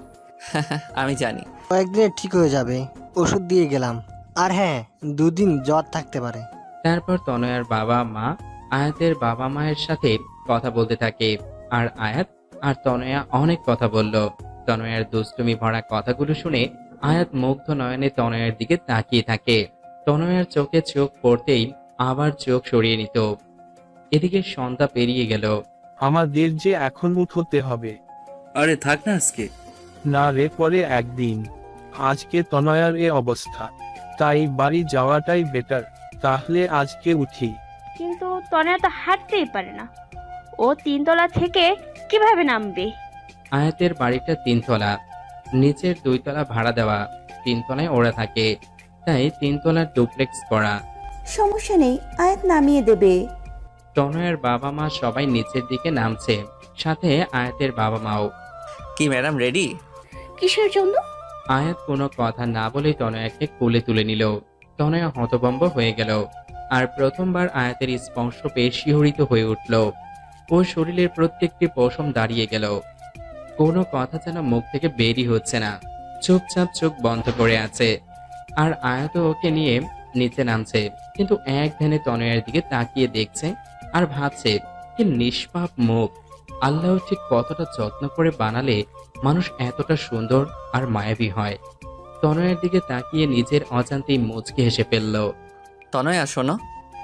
আমি জানি। কয়েকদিনে ঠিক হয়ে যাবে, ওষুধ দিয়ে গেলাম। আর হ্যাঁ, 2 দিন জ্বর থাকতে পারে। তারপর তনয়ার বাবা মা আয়াতের বাবা মায়ের সাথে কথা বলতে থাকে, আর আয়াত আর তনয়া অনেক কথা বলল। তনয়ার দুষ্টুমি ভরা কথাগুলো শুনে আয়াত মুগ্ধ নয়নে তনয়ার দিকে তাকিয়ে থাকে। তনয়ার চোখে চোখ পড়তেই আবার চোখ সরিয়ে নিত। এদিকে সন্ধ্যা পেরিয়ে গেল। আমাদের যে এখন উঠতে হবে। আরে থাক না আজকে। না রে, পরে একদিন। আজকে তনয়ার এ অবস্থা, তাই বাড়ি যাওয়াটাই বেটার। তাহলে আজকে উঠি। কিন্তু তনয়া তো হাঁটতেই পারে না, ও 3 তলা থেকে কিভাবে নামবে? আয়াতের বাড়িটা 3 তলা, নিচের 2 তলা ভাড়া দেওয়া, 3 তলায় ওরা থাকে, তাই 3 তলার ডুপ্লেক্স করা। সমস্যা নেই, আয়াত নামিয়ে দেবে। তনয়ের বাবা মা সবাই নিচের দিকে নামছে, সাথে আয়াতের বাবা মাও। কি ম্যাডাম রেডি? কিসের জন্য? আয়াত কোনো কথা না বলে তনয়াকে কোলে তুলে নিল। তনয়া হতভম্ব হয়ে গেল, আর প্রথমবার আয়াতের স্পর্শ পেয়ে শিহরিত হয়ে উঠল। ওর শরীরের প্রত্যেকটি পশম দাঁড়িয়ে গেল, কোনো কথা যেন মুখ থেকে বেরই হচ্ছে না, চুপচাপ চোখ বন্ধ করে আছে। আর আয়াত ওকে নিয়ে নিচে নামছে, কিন্তু এক ধ্যানে তনয়ার দিকে তাকিয়ে দেখছে আর ভাবছে কি নিষ্পাপ মুখ। আল্লাহ ঠিক কতটা যত্ন করে বানালে মানুষ এতটা সুন্দর আর মায়াবী হয়। তনয়ার দিকে তাকিয়ে নিজের অজান্তেই মুচকি হেসে ফেলল। তনয়া শোনো।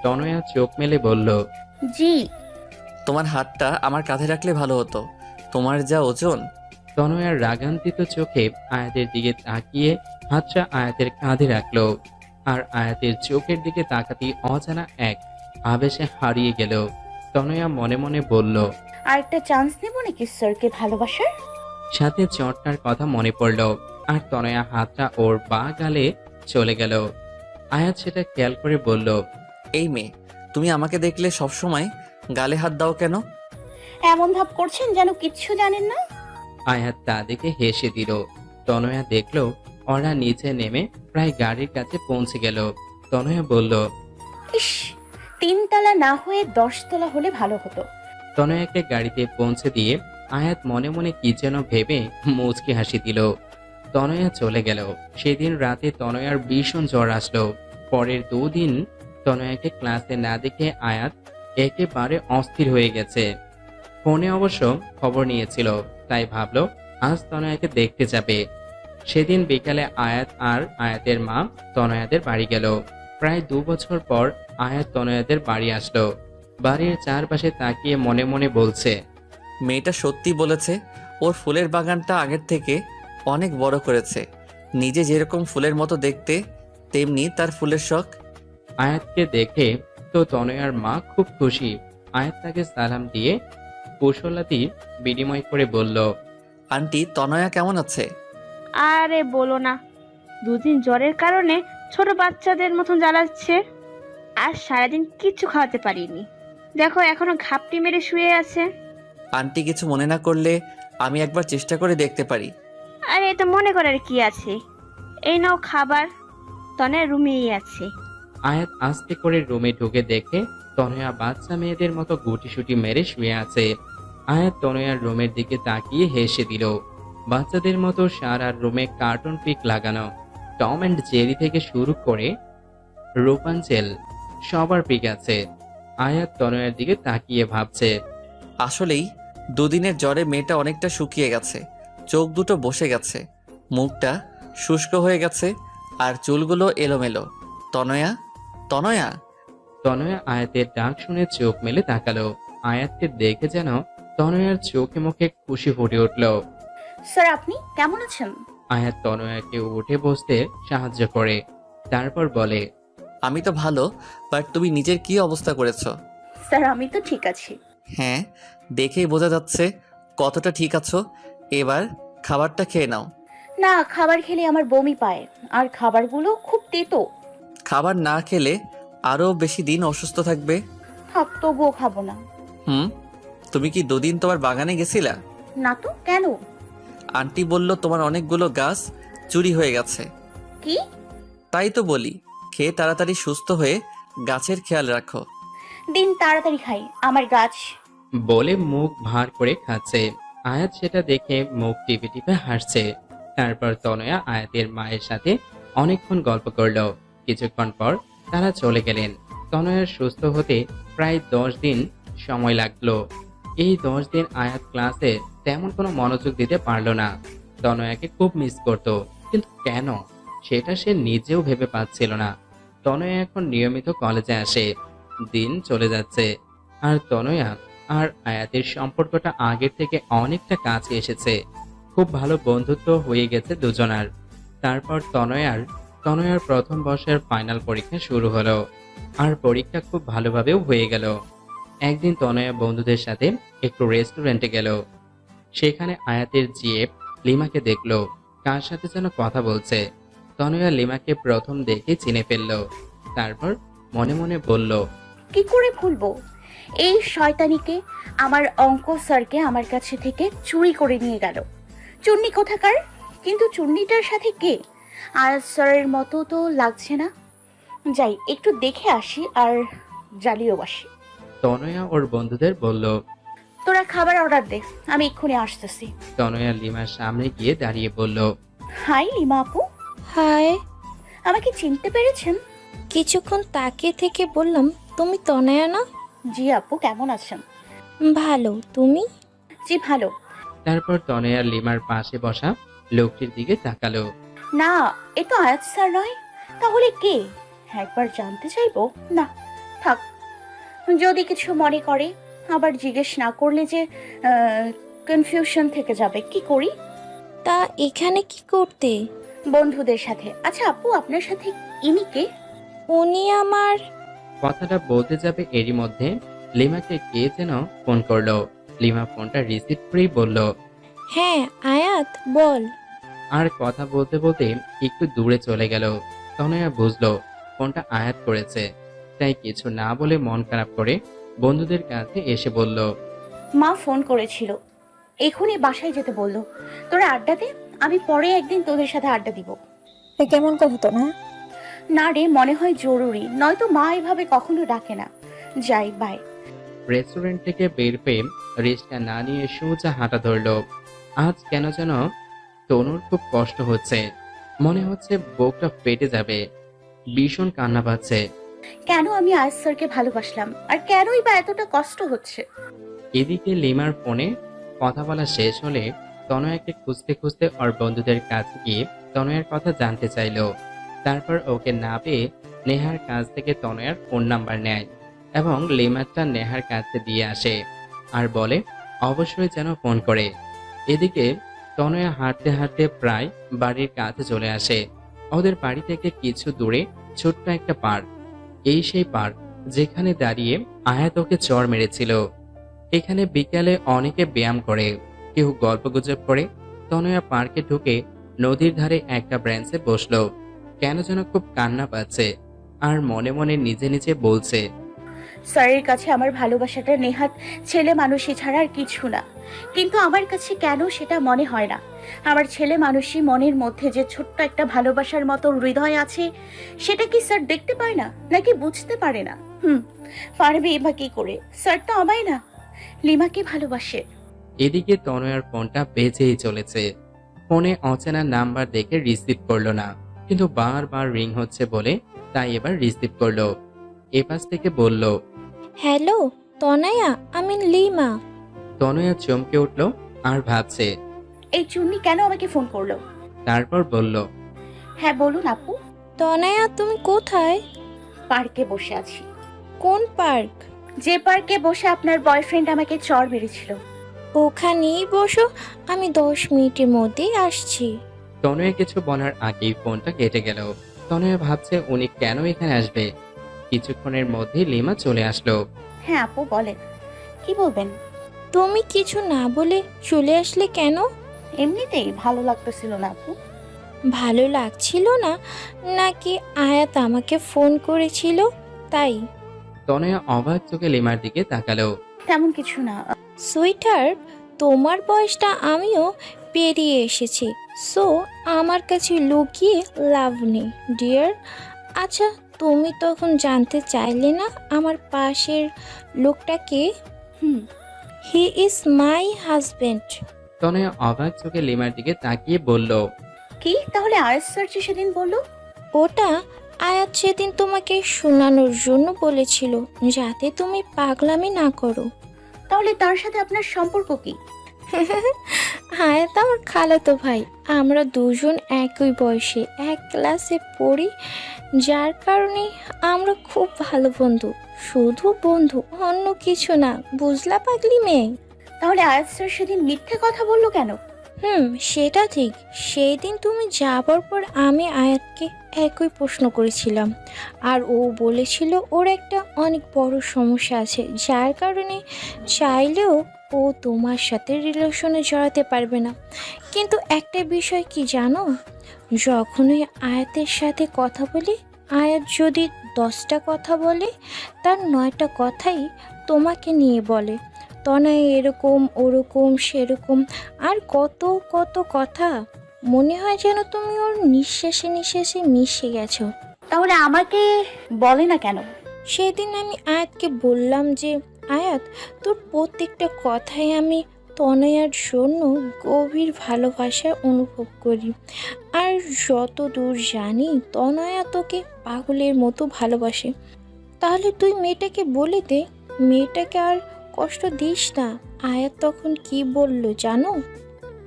তনয়া চোখ মেলে বলল, জি। তোমার হাতটা আমার কাঁধে রাখলে ভালো হতো, তোমার যা ওজন। তনয়ার রাগান্বিত চোখে আয়াতের দিকে তাকিয়ে হাতটা আয়াতের কাঁধে রাখলো, আর আয়াতের চোখের দিকে তাকাতেই অজানা এক আবেশে হারিয়ে গেল। তনয়া মনে মনে বলল, আর একটা চান্স নেব নাকি স্যারকে ভালোবাসার? সাথে চটটার কথা মনে পড়ল, আর তনয়া হাতটা ওর বা গালে চলে গেল। আয়াত সেটা খেয়াল করে বলল, এই মেয়ে, তুমি আমাকে দেখলে সবসময় গালে হাত দাও কেন? এমন ভাব করছেন যেন কিচ্ছু জানেন না। আয়াত তা দেখে হেসে দিল। তনয়া দেখলো ওরা নিচে নেমে প্রায় গাড়ির কাছে পৌঁছে গেল। তনয়া বলল, ইস, 3 তলা না হয়ে 10 তলা হলে ভালো হতো। তনয়াকে গাড়িতে পৌঁছে দিয়ে আয়াত মনে মনে কি যেন ভেবে মুচকি হাসি দিল। তনয়া চলে গেল। সেদিন রাতে তনয়ার ভীষণ জ্বর আসলো। পরের 2 দিন তনয়াকে ক্লাসে না দেখে আয়াত একেবারে অস্থির হয়ে গেছে। ফোনে অবশ্য খবর নিয়েছিল, তাই ভাবলো আজ তনয়াকে দেখতে যাবে। সেদিন বিকালে আয়াত আর আয়াতের মা তনয়াদের বাড়ি গেল। প্রায় 2 বছর পর আয়াত তনয়াদের বাড়ি আসলো। বাড়ির চারপাশে তাকিয়ে মনে মনে বলছে, মেয়েটা সত্যি বলেছে, ওর ফুলের বাগানটা আগের থেকে অনেক বড় করেছে। নিজে যেরকম ফুলের মতো দেখতে, তেমনি তার ফুলের শখ। আয়াতকে দেখে তো তনয়ার মা খুব খুশি। আয়াত তাকে সালাম দিয়ে কুশলাদি বিনিময় করে বলল, আন্টি, তনয়া কেমন আছে? আরে বলো না, 2 দিন জ্বরের কারণে ছোট বাচ্চাদের মতন জ্বালাচ্ছে। আর সারাদিন কিচ্ছু খাওয়াতে পারিনি, দেখো এখনো ঘাপটি মেরে শুয়ে আছে। আন্টি কিছু মনে না করলে আমি একবার চেষ্টা করে দেখতে পারি। আরে এটা মনে করার কি আছে, এই নাও খাবার, তনয়া রুমেই আছে। আয়াত আস্তে করে রুমে ঢুকে দেখে তনয়া বাচ্চা মেয়েদের মতো গুটিসুটি মেরে শুয়ে আছে। আয়াত তনয়ার রুমের দিকে তাকিয়ে হেসে দিল। বাচ্চাদের মতো সারা রুমে কার্টুন পিক লাগানো, টম অ্যান্ড জেরি থেকে শুরু করে রূপাঞ্চেল সবার পিক আছে। আয়াত তনয়ার দিকে তাকিয়ে ভাবছে, আসলেই 2 দিনের জ্বরে মেয়েটা অনেকটা শুকিয়ে গেছে, চোখ দুটো বসে গেছে, মুখটা শুষ্ক হয়ে গেছে আর চুলগুলো এলোমেলো। তনয়া, তনয়া। তনয়া আয়াতের ডাক শুনে চোখ মেলে তাকালো। আয়াতকে দেখে যেন তনয়ার চোখে মুখে খুশি ফুটে উঠল। স্যার আপনি কেমন আছেন? আয়াত তনয়াকে উঠে বসতে সাহায্য করে, তারপর বলে, আমি তো ভালো, বাট তুমি নিজের কি অবস্থা করেছো? স্যার আমি তো ঠিক আছি। হ্যাঁ, দেখেই বোঝা যাচ্ছে কতটা ঠিক আছো। এবার খাবারটা খেয়ে নাও। না, খাবার খেলে আমার বমি পায়, আর খাবারগুলো খুব তেতো। খাবার না খেলে আরো বেশি দিন অসুস্থ থাকবে। থাক, তবুও খাবো না। তুমি কি দুদিন তোমার বাগানে গেছিলা? না তো, কেন? আন্টি বলল তোমার অনেকগুলো গাছ চুরি হয়ে গেছে। কি? তাই তো বলি, খেয়ে তাড়াতাড়ি সুস্থ হয়ে গাছের খেয়াল রাখো। দিন তাড়াতাড়ি খাই, আমার গাছ। বলে মুখ ভার করে খাচ্ছে। আয়াত সেটা দেখে মুখ টিপে টিপে হাসছে। তারপর তনয়া আয়াতের মায়ের সাথে অনেকক্ষণ গল্প করলো। কিছুক্ষণ পর তারা চলে গেলেন। তনয়ার সুস্থ হতে প্রায় 10 দিন সময় লাগলো। এই 10 দিন আয়াত ক্লাসে তেমন কোনো মনোযোগ দিতে পারলো না। তনয়াকে খুব মিস করতো, কিন্তু কেন সেটা সে নিজেও ভেবে পাচ্ছিল না। তনয়া এখন নিয়মিত কলেজে আসে। দিন চলে যাচ্ছে আর তনয়া আর আয়াতের সম্পর্কটা আগের থেকে অনেকটা কাছে এসেছে। খুব ভালো বন্ধুত্ব হয়ে গেছে দুজনার। তারপর তনয়ার প্রথম বর্ষের ফাইনাল পরীক্ষা শুরু হলো, আর পরীক্ষা খুব ভালোভাবেও হয়ে গেল। একদিন তনয়া বন্ধুদের সাথে একটু রেস্টুরেন্টে গেল। সেখানে আয়াতের জিএফ লিমাকে দেখলো, কার সাথে যেন কথা বলছে। তনয়া লিমাকে প্রথম দেখে চিনে ফেলল। তারপর মনে মনে বলল, কি করে ভুলবো এই শয়তানিকে? আমার অঙ্ক স্যারকে আমার কাছে থেকে চুরি করে নিয়ে গেল। চুন্নি কোথাকার? কিন্তু চুন্নিটার সাথে কে? আয়াত স্যারের মতো তো লাগছে না। যাই একটু দেখে আসি আর জ্বালিয়েও আসি। তনয়া ওর বন্ধুদের বলল। তোরা খাবার অর্ডার দে, আমি এক্ষুনি আসতেছি। তনয়া লিমার সামনে গিয়ে দাঁড়িয়ে বলল, হাই লিমা আপু। হাই। আমাকে চিনতে পেরেছেন? কিছুক্ষণ তাকিয়ে থেকে বললাম, তুমি তনয়া না? জি আপু, কেমন আছেন? ভালো, তুমি? জি ভালো। তারপর তনয়া লিমার পাশে বসা লোকটির দিকে তাকালো। না, এ তো আয়াত স্যার নয়। তাহলে কে? একবার জানতে চাইবো। না থাক, যদি কিছু মনে করে আবার জিজ্ঞেস না করলে যে কনফিউশন থেকে যাবে। কি করি? তা এখানে কি করতে? বন্ধুদের সাথে। আচ্ছা আপু, আপনার সাথে ইনি কে? উনি আমার। কথাটা বলতে যাবে এরই মধ্যে লিমাকে কে যেন ফোন করলো। লিমা ফোনটা রিসিভ করেই বলল, হ্যাঁ আয়াত, বল। আর কথা বলতে বলতে একটু দূরে চলে গেল। তনয়া বুঝলো ফোনটা আয়াত করেছে, তাই কিছু না বলে মন খারাপ করে বন্ধুদের কাছে এসে বলল, মা ফোন করেছিল, এখনই বাসায় যেতে বললো। তোরা আড্ডা দে, আমি পরে একদিন তোদের সাথে আড্ডা দিব। কেমন কথা তো না? না রে, মনে হয় জরুরি, নয়তো মা এভাবে কখনো ডাকে না। যাই, বাই। রেস্টুরেন্ট থেকে বের হয়ে রিস্কা না নিয়ে সোজা হাঁটা ধরলো। আজ কেন যেন তনুর খুব কষ্ট হচ্ছে, মনে হচ্ছে বুকটা ফেটে যাবে। ভীষণ কান্না পাচ্ছে। কেন আমি আয়াত স্যারকে ভালোবাসলাম, আর কেনই বা এতটা কষ্ট হচ্ছে? এদিকে লিমার ফোনে কথা বলা শেষ হলে তনয়াকে খুঁজতে খুঁজতে ওর বন্ধুদের কাছে গিয়ে তনয়ার কথা জানতে চাইলো। তারপর ওকে না পেয়ে নেহার কাছ থেকে তনয়ার ফোন নাম্বার নেয় এবং লিমারটা নেহার কাছে দিয়ে আসে আর বলে অবশ্যই যেন ফোন করে। এদিকে তনয়া হাঁটতে হাঁটতে প্রায় বাড়ির কাছে চলে আসে। ওদের বাড়ি থেকে কিছু দূরে ছোট্ট একটা পার্ক। এই সেই পার্ক যেখানে দাঁড়িয়ে আয়াত ওকে চড় মেরেছিল। এখানে বিকালে অনেকে ব্যায়াম করে, কেউ গল্পগুজব করে। তনয়া পার্কে ঢুকে নদীর ধারে একটা ব্রেঞ্চে বসলো। কেন যেন খুব কান্না পাচ্ছে আর মনে মনে নিজে নিজে বলছে, স্যারের কাছে আমার ভালোবাসাটা নেহাত ছেলে মানুষই ছাড়া আর কিছু না, কিন্তু আমার কাছে কেন সেটা মনে হয় না। আমার ছেলে মানুষই মনের মধ্যে যে ছোট্ট একটা ভালোবাসার মতো হৃদয় আছে, সেটা কি স্যার দেখতে পায় না, নাকি বুঝতে পারে না? পারবে বা কি করে? স্যার তো আমায় না, লিমাকে ভালোবাসে। এদিকে তনয়ার ফোনটা বেজেই চলেছে। ফোনে অচেনা নাম্বার দেখে রিসিভ করলো না, কিন্তু বারবার রিং হচ্ছে বলে তাই এবার রিসিভ করলো। এপাশ থেকে বলল, হ্যালো তনয়া, আমি লিমা। তনয়া চমকে উঠলো আর ভাবছে, এই চুন্নি কেন আমাকে ফোন করলো? তারপর বলল, হ্যাঁ বলুন আপু। তনয়া তুমি কোথায়? পার্কে বসে আছি। কোন পার্ক? যে পার্কে বসে আপনার বয়ফ্রেন্ড আমাকে চড় মেরেছিল। ওখানেই বসো, আমি 10 মিনিটের মধ্যেই আসছি। তনয়া কিছু বলার আগেই ফোনটা কেটে গেল। তনয়া ভাবছে উনি কেন এখানে আসবে। কিছুক্ষণের মধ্যেই লিমা চলে আসলো। হ্যাঁ আপু বলেন, কি বলবেন? তুমি কিছু না বলে চলে আসলে কেন? এমনিতেই ভালো লাগতেছিল না আপু। ভালো লাগছিল না নাকি আয়াত আমাকে ফোন করেছিল তাই? তনয়া অবাক চোখে লিমার দিকে তাকালো। তেমন কিছু না। সুইটার, তোমার বয়সটা আমিও পেরিয়ে এসেছি, সো আমার কাছে লুকিয়ে লাভ নেই ডিয়ার। আচ্ছা, তুমি তখন জানতে চাইলে না আমার পাশের লোকটা কে? হুম। He is my husband. তনয়া অবাক চোখে লিমার দিকে তাকিয়ে বলল, কি তাহলে আয়াস স্যার যে সেদিন বললো? ওটা আয়াত সেদিন তোমাকে শোনানোর জন্য বলেছিল, যাতে তুমি পাগলামি না করো। তাহলে তার সাথে আপনার সম্পর্ক কি? আয়াত আমার খালাতো ভাই, আমরা দুজন একই বয়সে এক ক্লাসে পড়ি, যার কারণে আমরা খুব ভালো বন্ধু। শুধু বন্ধু, অন্য কিছু না, বুঝলা পাগলি মেয়ে? তাহলে আয়াস স্যার সেদিন মিথ্যে কথা বললো কেন? সেটা ঠিক। সেই দিন তুমি যাবার পর আমি আয়াতকে একই প্রশ্ন করেছিলাম, আর ও বলেছিল ওর একটা অনেক বড় সমস্যা আছে, যার কারণে চাইলেও ও তোমার সাথে রিলেশনে জড়াতে পারবে না। কিন্তু একটা বিষয় কি জানো, যখনই আয়াতের সাথে কথা বলি, আয়াত যদি 10টা কথা বলে, তার 9টা কথাই তোমাকে নিয়ে বলে। তনয় এরকম ওরকম সেরকম আর কত কত কথা। মনে হয় যেন তুমি ওর নিঃশ্বাসে নিঃশ্বাসে মিশে গেছো। তাহলে আমাকে বলে না কেন? সেদিন আমি আয়াতকে বললাম যে আয়াত, তোর প্রত্যেকটা কথাই আমি তনয়ার জন্য গভীর ভালোবাসা অনুভব করি, আর যত দূর জানি তনয়া তোকে পাগলের মতো ভালোবাসে। তাহলে তুই মেয়েটাকে বলে দে, মেয়েটাকে আর কষ্ট দিস না। আয়াত তখন কি বলল জানো?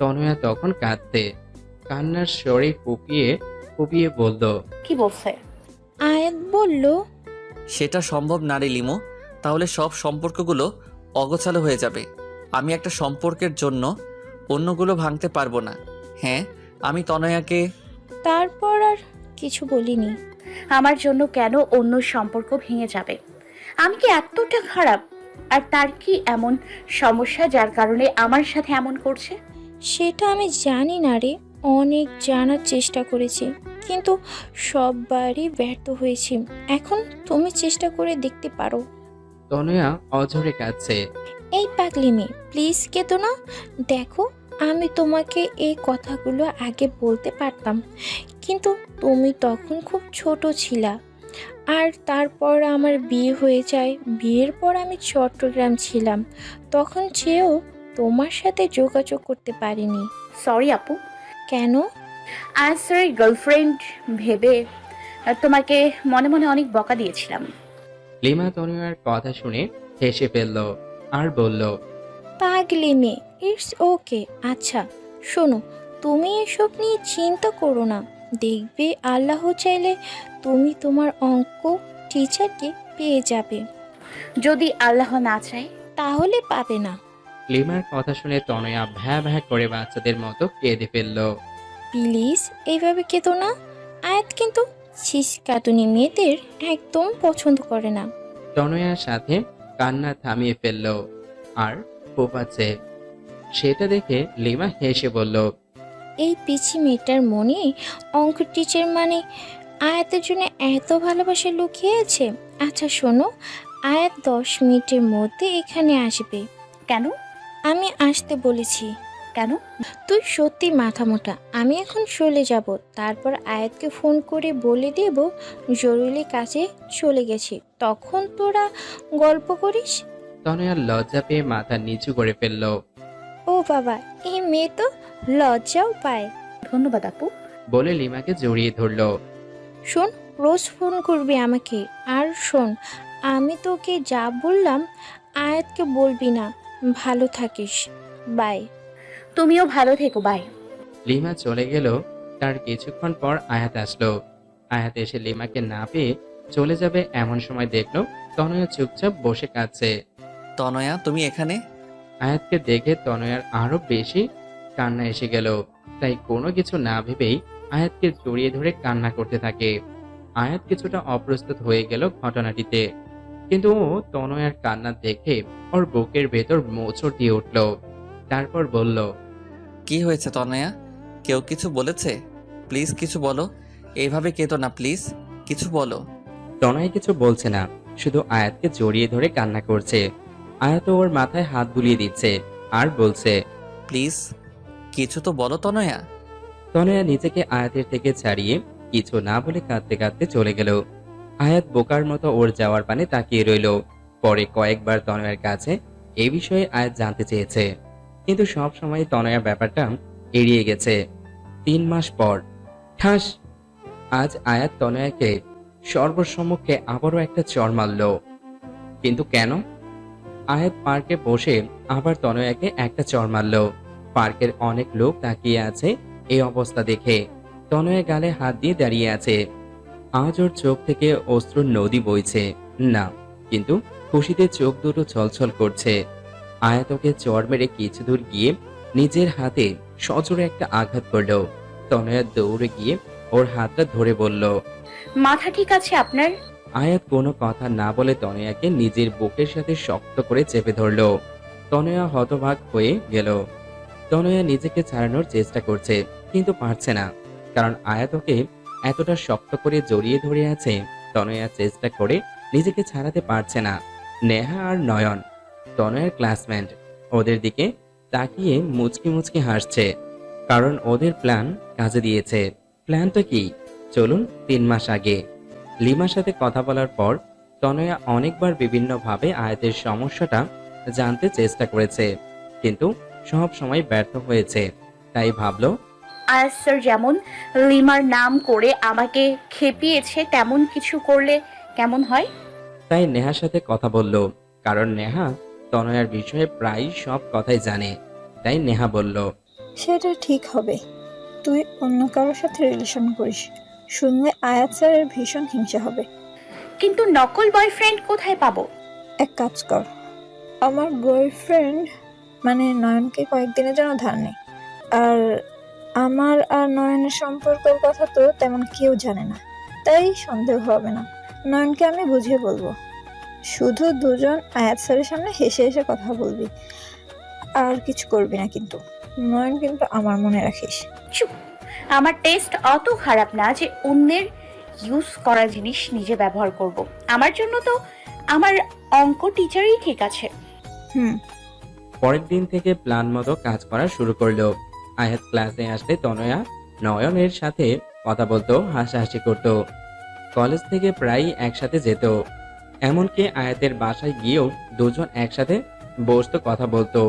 তনয়া তখন কাঁদতে কান্নার স্বরে ফুপিয়ে ফুপিয়ে বলল, কি বলছে? আয়াত বলল, সেটা সম্ভব না রে লিমো। তাহলে সব সম্পর্কগুলো অগোছালো হয়ে যাবে। আমি একটা সম্পর্কের জন্য অন্যগুলো ভাঙতে পারবো না। হ্যাঁ, আমি তনয়াকে। তারপর আর কিছু বলিনি। আমার জন্য কেন অন্য সম্পর্ক ভেঙে যাবে? আমি কি এতটা খারাপ? আর তার কি এমন সমস্যা যার কারণে আমার সাথে এমন করছে? সেটা আমি জানি না রে, অনেক জানার চেষ্টা করেছি, কিন্তু সববারই ব্যর্থ হয়েছি। এখন তুমি চেষ্টা করে দেখতে পারো। তনয়া অঝরে কাঁদছে। এই পাগলি মেয়ে, প্লিজ কেঁদো না। দেখো, আমি তোমাকে এই কথাগুলো আগে বলতে পারতাম, কিন্তু তুমি তখন খুব ছোট ছিলা। আর তারপর আমার বিয়ে হয়ে যায়। বিয়ের পর আমি চট্টগ্রাম ছিলাম, তখন চেয়েও তোমার সাথে যোগাযোগ করতে পারিনি। সরি আপু। কেন? আয়াস স্যারের গার্লফ্রেন্ড ভেবে তোমাকে মনে মনে অনেক বকা দিয়েছিলাম। লিমা তনয়ার কথা শুনে হেসে ফেলল আর বলল, পাগলি মেয়ে, ইটস ওকে। আচ্ছা শোনো, তুমি এসব নিয়ে চিন্তা করো না। দেখবে আল্লাহ চাইলে তুমি তোমার অঙ্ক টিচারকে পেয়ে যাবে। যদি আল্লাহ না চায়? তাহলে পাবে না। লিমার কথা শুনে তনয়া ভ্যা ভ্যা করে বাচ্চাদের মতো কেঁদে ফেলল। প্লিজ এইভাবে কেঁদো না। আয়াত কিন্তু ছিসকাতুনি মেয়েদের একদম পছন্দ করে না। তনয়ার সাথে কান্না থামিয়ে ফেলল আর ফোপাচ্ছে। সেটা দেখে লিমা হেসে বলল, এই পিচি মেয়েটার মনে অঙ্ক টিচার মানে আয়াতের জন্য এত ভালোবাসা লুকিয়ে আছে। আচ্ছা শোনো, আয়াত 10 মিনিটের মধ্যে এখানে আসবে। কেন? আমি আসতে বলেছি। কেন? তুই সত্যি মাথা মোটা। আমি এখন চলে যাব, তারপর আয়াতকে ফোন করে বলে দেব জরুরি কাজে চলে গেছি, তখন তোরা গল্প করিস। তনয়ার লজ্জা পেয়ে মাথা নিচু করে ফেলল। ও বাবা, এই মেয়ে তো লজ্জাও পায়। ধন্যবাদ আপু, বলে লিমাকে জড়িয়ে ধরল। শোন, রোজ ফোন করবি আমাকে। আর শোন, আমি তোকে যা বললাম আয়াতকে বলবি না। ভালো থাকিস, বাই। তুমিও ভালো থেকো, বাই। লিমা চলে গেল। তার কিছুক্ষণ পর আয়াত আসলো। আয়াত এসে লিমাকে না পেয়ে চলে যাবে এমন সময় দেখলো তনয়া চুপচাপ বসে কাঁদছে। তনয়া, তুমি এখানে? আয়াতকে দেখে তনয়ার আরো বেশি কান্না এসে গেল। তাই কোনো কিছু না ভেবেই আয়াতকে জড়িয়ে ধরে কান্না করতে থাকে। আয়াত কিছুটা অপ্রস্তুত হয়ে গেল ঘটনাটিতে, কিন্তু ও তনয়ার কান্না দেখে ওর বুকের ভেতর মোচড় দিয়ে উঠল। তারপর বলল, কি হয়েছে তনয়া? কেউ কিছু বলেছে? প্লিজ কিছু বলো। এইভাবে কেঁদো না, প্লিজ কিছু বলো। তনয় কিছু বলছে না, শুধু আয়াতকে জড়িয়ে ধরে কান্না করছে। আয়াত ওর মাথায় হাত বুলিয়ে দিচ্ছে আর বলছে, প্লিজ কিছু তো বলো তনয়া। তনয়া নিজেকে আয়াতের থেকে ছাড়িয়ে কিছু না বলে কাঁদতে কাঁদতে চলে গেল। আয়াত বোকার মতো ওর যাওয়ার পানে তাকিয়ে রইল। পরে কয়েকবার তনয়ার কাছে এই বিষয়ে আয়াত জানতে চেয়েছে, কিন্তু সব সময় তনয়া ব্যাপারটা এড়িয়ে গেছে। 3 মাস পর ঠাস, আজ আয়াত তনয়াকে সর্বসম্মুখে আবারও একটা চড় মারল। কিন্তু কেন? আয়াত পার্কে বসে আবার তনয়াকে একটা চড় মারল। পার্কের অনেক লোক তাকিয়ে আছে এই অবস্থা দেখে। তনয়া গালে হাত দিয়ে দাঁড়িয়ে আছে। আজ ওর চোখ থেকে অশ্রুর নদী বইছে না, কিন্তু খুশিতে চোখ দুটো ছলছল করছে। আয়াত ওকে চড় মেরে কিছু দূর গিয়ে নিজের হাতে সজোরে একটা আঘাত করল। তনয়া দৌড়ে গিয়ে ওর হাতটা ধরে বলল, মাথা ঠিক আছে আপনার? আয়াত কোনো কথা না বলে তনয়াকে নিজের বুকের সাথে শক্ত করে চেপে ধরল। তনয়া হতবাক হয়ে গেল। তনয়া নিজেকে ছাড়ানোর চেষ্টা করছে, কিন্তু পারছে না, কারণ আয়াত ওকে এতটা শক্ত করে জড়িয়ে ধরে আছে। তনয়া চেষ্টা করে নিজেকে ছাড়াতে পারছে না। নেহা আর নয়ন, তনয়ার ক্লাসমেট, ওদের দিকে তাকিয়ে মুচকি মুচকি হাসছে, কারণ ওদের প্ল্যান কাজে দিয়েছে। প্ল্যানটা কি? চলুন 3 মাস আগে। লিমার সাথে কথা বলার পর তনয়া অনেকবার বিভিন্নভাবে আয়াতের সমস্যাটা জানতে চেষ্টা করেছে, কিন্তু সব সময় ব্যর্থ হয়েছে। তাই ভাবলো, আয়াত স্যার যেমন লিমার নাম করে আমাকে খেপিয়েছে, তেমন কিছু করলে কেমন হয়? তাই নেহার সাথে কথা বলল, কারণ নেহা তনয়ার বিষয়ে প্রায় সব কথাই জানে। তাই নেহা বলল, সেটা ঠিক হবে, তুই অন্য কারোর সাথে রিলেশন করিস, শুনলে আয়াত স্যারের ভীষণ হিংসা হবে। কিন্তু নকল বয়ফ্রেন্ড কোথায় পাবো? এক কাজ কর, আমার বয়ফ্রেন্ড মানে নয়নকে কয়েকদিনের জন্য ধার নেই। আর আমার আর নয়নের সম্পর্কের কথা তো তেমন কেউ জানে না, তাই সন্দেহ হবে না। নয়নকে আমি বুঝিয়ে বলবো, শুধু দুজন আয়াত স্যারের সামনে হেসে হেসে কথা বলবি, আর কিছু করবি না। কিন্তু নয়ন কিন্তু আমার মনে রাখিস। চুপ, আমার টেস্ট অত খারাপ না যে অন্যের ইউজ করা জিনিস নিজে ব্যবহার করব। আমার জন্য তো আমার অঙ্ক টিচারই ঠিক আছে। পরের দিন থেকে প্ল্যান মতো কাজ করা শুরু করলো। আয়াত ক্লাসে আসলে তনয়া নয়নের সাথে কথা বলতো, হাসাহাসি করত। কলেজ থেকে প্রায় একসাথে যেত, এমনকি আয়াতের বাসায় গিয়েও দুজন একসাথে বসতো, কথা বলতো।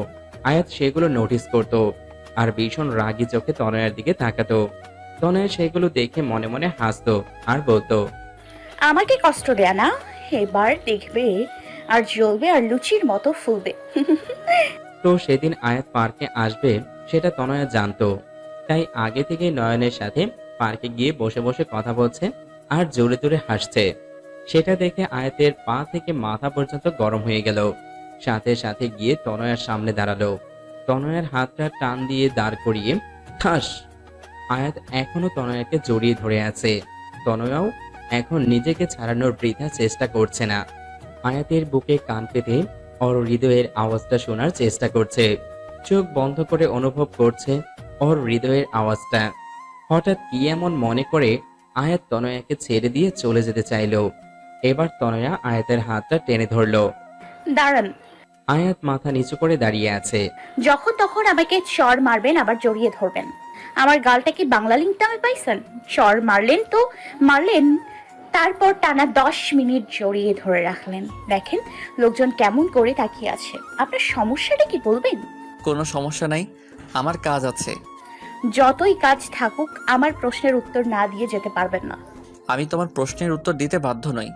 আয়াত সেগুলো নোটিস করত আর ভীষণ রাগী চোখে তনয়ার দিকে তাকাতো। তনয়া সেগুলো দেখে মনে মনে হাসতো আর বলতো, আমাকে কষ্ট দেয়া না, এবার দেখবে আর জ্বলবে আর লুচির মতো ফুলবে। তো সেদিন আয়াত পার্কে আসবে সেটা তনয়া জানতো, তাই আগে থেকে নয়নের সাথে পার্কে গিয়ে বসে বসে কথা বলছে আর জোরে জোরে হাসছে। সেটা দেখে আয়াতের পা থেকে মাথা পর্যন্ত গরম হয়ে গেল। সাথে সাথে গিয়ে তনয়ার সামনে দাঁড়ালো। তনয়ার হাতটা টান দিয়ে দাঁড় করিয়ে ঠাস। আয়াত এখনো তনয়াকে জড়িয়ে ধরে আছে। তনয়াও এখন নিজেকে ছাড়ানোর বৃথা চেষ্টা করছে না। আয়াতের বুকে কান পেতে ওর হৃদয়ের আওয়াজটা শোনার চেষ্টা করছে। চোখ বন্ধ করে অনুভব করছে ওর হৃদয়ের আওয়াজটা। হঠাৎ কি এমন মনে করে আয়াত তনয়াকে ছেড়ে দিয়ে চলে যেতে চাইল। এবার তনয়া আয়াতের হাতটা টেনে ধরলো। দাঁড়ান। আয়াত মাথা নিচু করে দাঁড়িয়ে আছে। যখন তখন আমাকে চর মারবেন, আবার জড়িয়ে ধরবেন। আমার গালটা কি বাংলা লিঙ্ক নামে পাইছেন? চর মারলেন তো মারলেন, তারপর টানা 10 মিনিট জড়িয়ে ধরে রাখলেন। দেখেন লোকজন কেমন করে তাকিয়ে আছে। আপনার সমস্যাটা কি বলবেন? কোনো সমস্যা নাই, আমার কাজ আছে। যতই কাজ থাকুক, আমার প্রশ্নের উত্তর না দিয়ে যেতে পারবেন না। আমি তোমার প্রশ্নের উত্তর দিতে বাধ্য নই।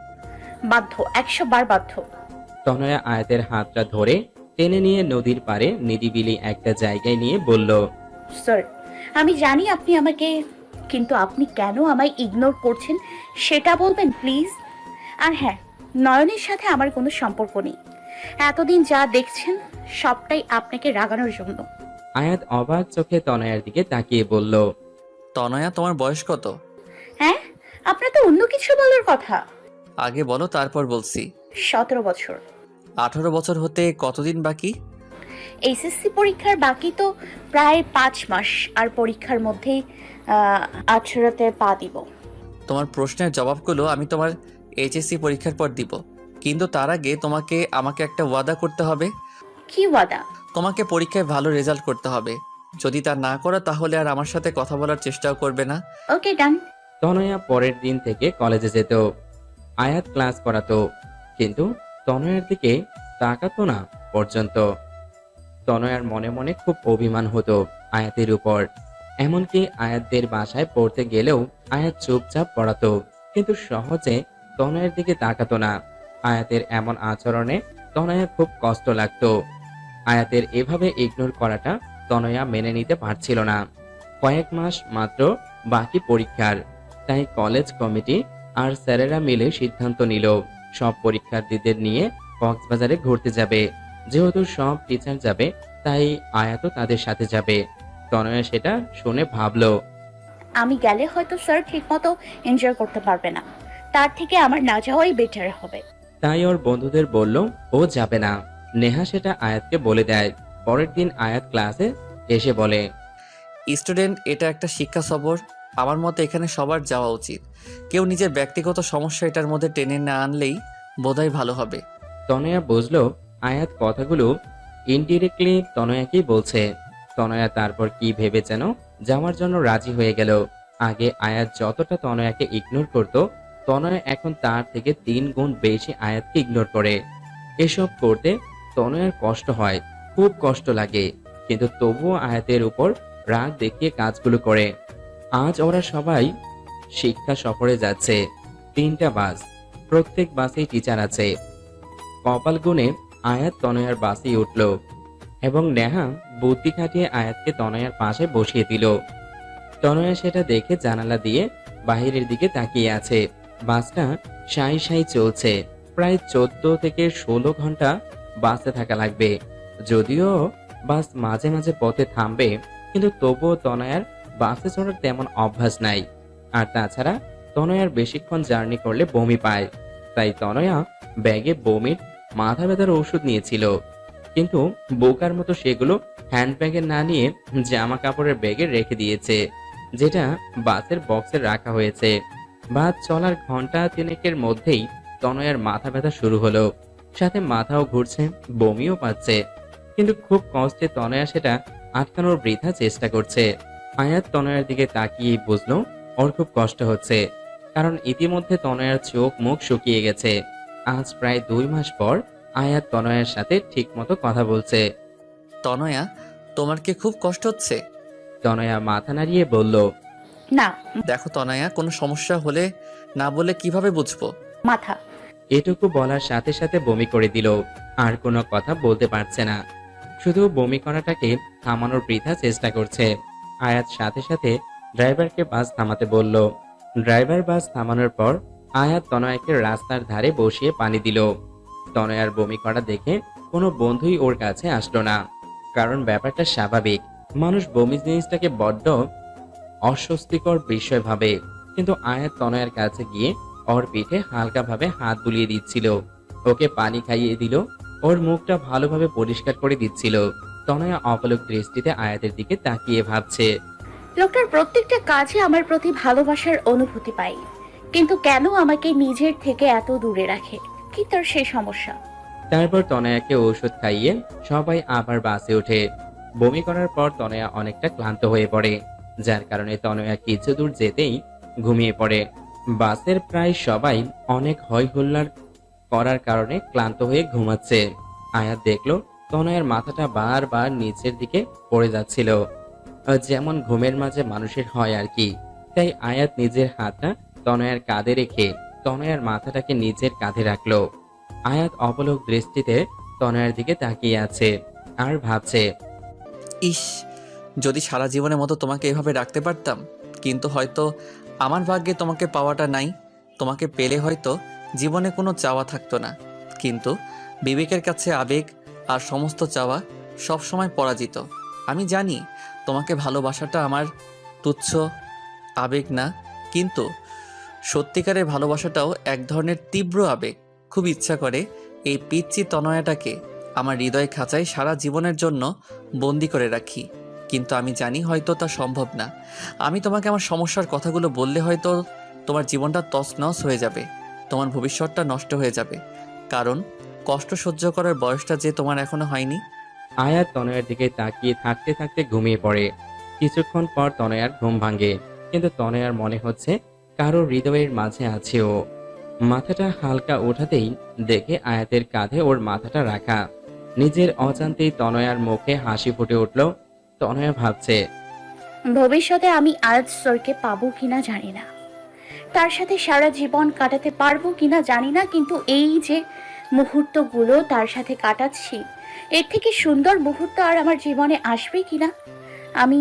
বাধ্য, 100 বার বাধ্য। তনয়া আয়াতের হাতটা ধরে টেনে নিয়ে নদীর পাড়ে নিরিবিলি একটা জায়গায় নিয়ে বলল, স্যার, আমি জানি আপনি আমাকে কিন্তু আপনি কেন আমায় ইগনোর করছেন সেটা বলবেন প্লিজ। আর হ্যাঁ, নয়নের সাথে আমার কোনো সম্পর্ক নেই। এতদিন যা দেখছেন সবটাই আপনাকে রাগানোর জন্য। আয়াত অবাক চোখে তনয়ার দিকে তাকিয়ে বলল, তনয়া, তোমার বয়স কত? হ্যাঁ, আপনার তো অন্য কিছু বলার কথা। আগে বলো, তারপর বলছি। 17 বছর। 18 বছর হতে কতদিন বাকি? এইচএসসি পরীক্ষার বাকি তো প্রায় 5 মাস, আর পরীক্ষার মধ্যেই 18তে পা দিব। তোমার প্রশ্নের জবাবগুলো আমি তোমার এইচএসসি পরীক্ষার পর দিব, কিন্তু তার আগে আমাকে একটা ওয়াদা করতে হবে। কি ওয়াদা? তোমাকে পরীক্ষায় ভালো রেজাল্ট করতে হবে। যদি তা না করো তাহলে আর আমার সাথে কথা বলার চেষ্টাও করবে না। ওকে, ডান। তনয়া পরের দিন থেকে কলেজে যেত। আয়াত ক্লাস করাতো, কিন্তু তনয়ার দিকে তাকাতো না পর্যন্ত। তনয়ার মনে মনে খুব অভিমান হতো আয়াতের উপর। এমনকি আয়াতদের বাসায় পড়তে গেলেও আয়াত চুপচাপ পড়াতো, কিন্তু সহজে তনয়ের দিকে তাকাতো না। আয়াতের এমন আচরণে তনয়া খুব কষ্ট লাগতো। আয়াতের এভাবে ইগনোর করাটা তনয়া মেনে নিতে পারছিল না। কয়েক মাস মাত্র বাকি পরীক্ষার, তাই কলেজ কমিটি আর স্যারেরা মিলে সিদ্ধান্ত নিল সব পরীক্ষার্থীদের নিয়ে কক্সবাজারে ঘুরতে যাবে। যেহেতু সব টিচার যাবে তাই আয়াতও তাদের সাথে যাবে। তনয়া সেটা শুনে ভাবলো, আমি গেলে হয়তো স্যার ঠিকমতো এনজয় করতে পারবে না, তার থেকে আমার না যাওয়াই বেটার হবে। তাই ওর বন্ধুদের বলল ও যাবে না। নেহা সেটা আয়াতকে বলে দেয়। পরের দিন আয়াত ক্লাসে এসে বলে, স্টুডেন্ট, এটা একটা শিক্ষা সফর। আমার মতে এখানে সবার যাওয়া উচিত। কেউ নিজের ব্যক্তিগত সমস্যা এটার মধ্যে টেনে না আনলেই বোধহয় ভালো হবে। তনয়া বুঝলো আয়াত কথাগুলো ইনডিরেক্টলি তনয়াকেই বলছে। তনয়া তারপর কি ভেবে যেন যাওয়ার জন্য রাজি হয়ে গেল। আগে আয়াত যতটা তনয়াকে ইগনোর করত, তনয়া এখন তার থেকে 3 গুণ বেশি আয়াতকে ইগনোর করে। এসব করতে তনয়ার কষ্ট হয়, খুব কষ্ট লাগে, কিন্তু তবুও আয়াতের উপর রাগ দেখিয়ে কাজগুলো করে। আজ ওরা সবাই শিক্ষা সফরে যাচ্ছে। 3টা বাস, প্রত্যেক বাসেই টিচার আছে। কপাল গুনে আয়াত তনয়ার বাসেই উঠল এবং নেহা বুদ্ধি খাটিয়ে আয়াতকে তনয়ার পাশে বসিয়ে দিল। তনয়া সেটা দেখে জানালা দিয়ে বাহিরের দিকে তাকিয়ে আছে। বাসটা সাই সাই চলছে। প্রায় 14 থেকে 16 ঘন্টা বাসে থাকা লাগবে। যদিও বাস মাঝে মাঝে পথে থামবে, কিন্তু তবুও তনয়ার বাসে চড়ার তেমন অভ্যাস নাই। আর তাছাড়া তনয়ার বেশিক্ষণ জার্নি করলে বমি পায়, তাই তনয়া ব্যাগে বমির মাথা ব্যথার ওষুধ নিয়েছিল। কিন্তু বোকার মতো সেগুলো হ্যান্ডব্যাগে না নিয়ে জামা কাপড়ের ব্যাগে রেখে দিয়েছে, যেটা বাসের বক্সে রাখা হয়েছে। বাস চলার ঘন্টা 3 মধ্যেই তনয়ার মাথা ব্যথা শুরু হলো, সাথে মাথাও ঘুরছে, বমিও পাচ্ছে। কিন্তু খুব কষ্টে তনয়া সেটা আটকানোর বৃথা চেষ্টা করছে। আয়াত তনয়ার দিকে তাকিয়ে বুঝলো ওর খুব কষ্ট হচ্ছে, কারণ ইতিমধ্যে তনয়ার চোখ মুখ শুকিয়ে গেছে। আজ প্রায় 2 মাস পর আয়াত তনয়ার সাথে ঠিক মতো কথা বলছে। তনয়া, তোমার কি খুব কষ্ট হচ্ছে? তনয়া মাথা নাড়িয়ে বলল, না। দেখো তনয়া, কোনো সমস্যা হলে না বলে কিভাবে বুঝবো? মাথা। এটুকু বলার সাথে সাথে বমি করে দিল। আর কোনো কথা বলতে পারছে না, শুধু বমি করাটাকে থামানোর বৃথা চেষ্টা করছে। আয়াত সাথে সাথে ড্রাইভারকে বাস থামাতে বলল। ড্রাইভার বাস থামানোর পর আয়াত তনয়াকে রাস্তার ধারে বসিয়ে পানি দিল। তনয়ার বমি করা দেখে কোনো বন্ধুই ওর কাছে আসলো না, কারণ ব্যাপারটা স্বাভাবিক। মানুষ বমি জিনিসটাকে বড্ড অস্বস্তিকর বিষয় ভাবে। কিন্তু আয়াত তনয়ার কাছে গিয়ে ওর পিঠে হালকাভাবে হাত বুলিয়ে দিচ্ছিল, ওকে পানি খাইয়ে দিল, ওর মুখটা ভালোভাবে পরিষ্কার করে দিচ্ছিল। তনয়া অপলক দৃষ্টিতে আয়াতের দিকে তাকিয়ে ভাবছে, লোকটার প্রত্যেকটা কাজে আমার প্রতি ভালোবাসার অনুভূতি পাই, কিন্তু কেন আমাকে নিজের থেকে এত দূরে রাখে? কি তার সেই সমস্যা? তারপর তনয়াকে ঔষধ খাইয়ে সবাই আবার বাসে ওঠে। বমি করার পর তনয়া অনেকটা ক্লান্ত হয়ে পড়ে, যার কারণে তনয়া কিছু দূর যেতেই ঘুমিয়ে পড়ে। বাসের প্রায় সবাই অনেক হই হুল্লার করার কারণে ক্লান্ত হয়ে ঘুমাচ্ছে। আয়াত দেখলো তনয়ার মাথাটা বারবার নিচের দিকে পড়ে যাচ্ছিল, যেমন ঘুমের মাঝে মানুষের হয় আর কি। তাই আয়াত নিজের হাতটা তনয়ার কাঁধে রেখে তনয়ার মাথাটাকে নিজের কাঁধে রাখলো। আয়াত অপলক দৃষ্টিতে তনয়ার দিকে তাকিয়ে আছে আর ভাবছে, ইস, যদি সারা জীবনের মতো তোমাকে এভাবে রাখতে পারতাম কিন্তু হয়তো আমার ভাগ্যে তোমাকে পাওয়াটা নাই। তোমাকে পেলে হয়তো জীবনে কোনো চাওয়া থাকতো না, কিন্তু বিবেকের কাছে আবেগ আর সমস্ত চাওয়া সবসময় পরাজিত। আমি জানি তোমাকে ভালোবাসাটা আমার তুচ্ছ আবেগ না, কিন্তু সত্যিকারের ভালোবাসাটাও এক ধরনের তীব্র আবেগ। খুব ইচ্ছা করে এই পিচ্চি তনয়াটাকে আমার হৃদয় খাঁচায় সারা জীবনের জন্য বন্দি করে রাখি, কিন্তু আমি জানি হয়তো তা সম্ভব না। আমি তোমাকে আমার সমস্যার কথাগুলো বললে হয়তো তোমার জীবনটা তছনছ হয়ে যাবে, তোমার ভবিষ্যৎটা নষ্ট হয়ে যাবে, কারণ কষ্ট সহ্য করার বয়সটা যে তোমার এখনো হয়নি। আয়াত তনয়ার দিকে তাকিয়ে থাকতে থাকতে ঘুমিয়ে পড়ে। কিছুক্ষণ পর তনয়ার ঘুম ভাঙে, কিন্তু তনয়ার মনে হচ্ছে কারো হৃদয়ের মাঝে আছে ও। মাথাটা হালকা ওঠাতেই দেখে আয়াতের কাঁধে ওর মাথাটা রাখা। নিজের অজান্তেই তনয়ার মুখে হাসি ফুটে উঠল। তনয়া ভাবছে, ভবিষ্যতে আমি আয়াত স্যারকে পাবো কিনা জানি না, তার সাথে সারা জীবন কাটাতে পারবো কিনা জানি না, কিন্তু এই যে মুহূর্তগুলো তার সাথে কাটাচ্ছি, এর থেকে সুন্দর মুহূর্ত আর আমার জীবনে আসবে কিনা আমি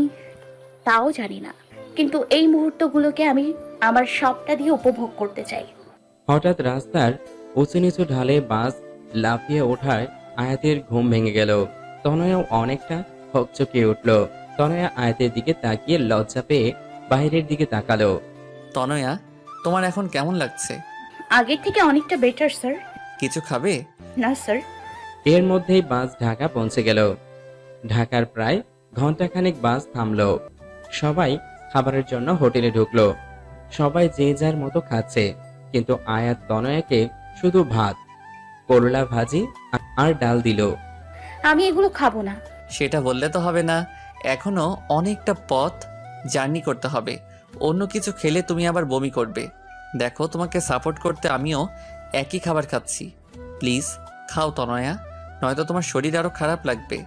তাও জানি না, কিন্তু এই মুহূর্তগুলোকে আমি আমার সবটা দিয়ে উপভোগ করতে চাই। হঠাৎ রাস্তার উঁচু নিচু ঢালে বাস লাফিয়ে ওঠায় আয়াতের ঘুম ভেঙে গেল। তনয়াও অনেকটা হকচকিয়ে উঠল। তনয়া আয়াতের দিকে তাকিয়ে লজ্জা পেয়ে বাইরের দিকে তাকালো। তনয়া, তোমার এখন কেমন লাগছে? আগের থেকে অনেকটা বেটার স্যার। কিছু খাবে? না স্যার। এর মধ্যেই বাস ঢাকা পৌঁছে গেল। ঢাকার প্রায় ঘন্টাখানেক বাস থামলো। সবাই খাবারের জন্য হোটেলে ঢুকলো। সবাই যে যার মতো খাচ্ছে, কিন্তু আয়াত তনয়াকে শুধু ভাত, করলা ভাজি আর ডাল দিল। আমি এগুলো খাবো না। সেটা বললে তো হবে না, এখনো অনেকটা পথ জার্নি করতে হবে। অন্য কিছু খেলে তুমি আবার বমি করবে। দেখো, তোমাকে সাপোর্ট করতে আমিও একই খাবার খাচ্ছি। প্লিজ খাও তনয়া, নয়তো তোমার শরীর আরো খারাপ লাগবে।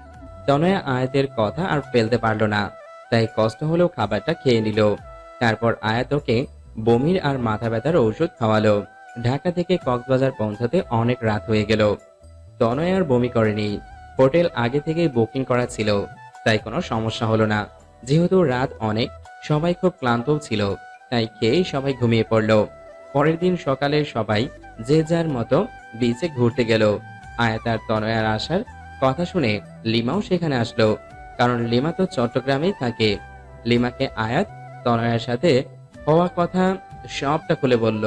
তনয়া আয়াতের কথা আর ফেলতে পারল না, তাই কষ্ট হলেও খাবারটা খেয়ে নিল। তারপর আয়াত ওকে বমির আর মাথা ব্যথার ঔষধ খাওয়ালো। ঢাকা থেকে কক্সবাজার পৌঁছাতে অনেক রাত হয়ে গেল। তনয়া আর বমি করেনি। হোটেল আগে থেকেই বুকিং করা ছিল, তাই কোনো সমস্যা হলো না। যেহেতু রাত অনেক, সবাই খুব ক্লান্তও ছিল, তাই খেয়েই সবাই ঘুমিয়ে পড়ল। পরের দিন সকালে সবাই যে যার মতো বিচে ঘুরতে গেল। আয়াত আর তনয়ার আসার কথা শুনে লিমাও সেখানে আসলো, কারণ লিমা তো চট্টগ্রামেই থাকে। লিমাকে আয়াত তনয়ার সাথে হওয়া কথা সবটা খুলে বলল।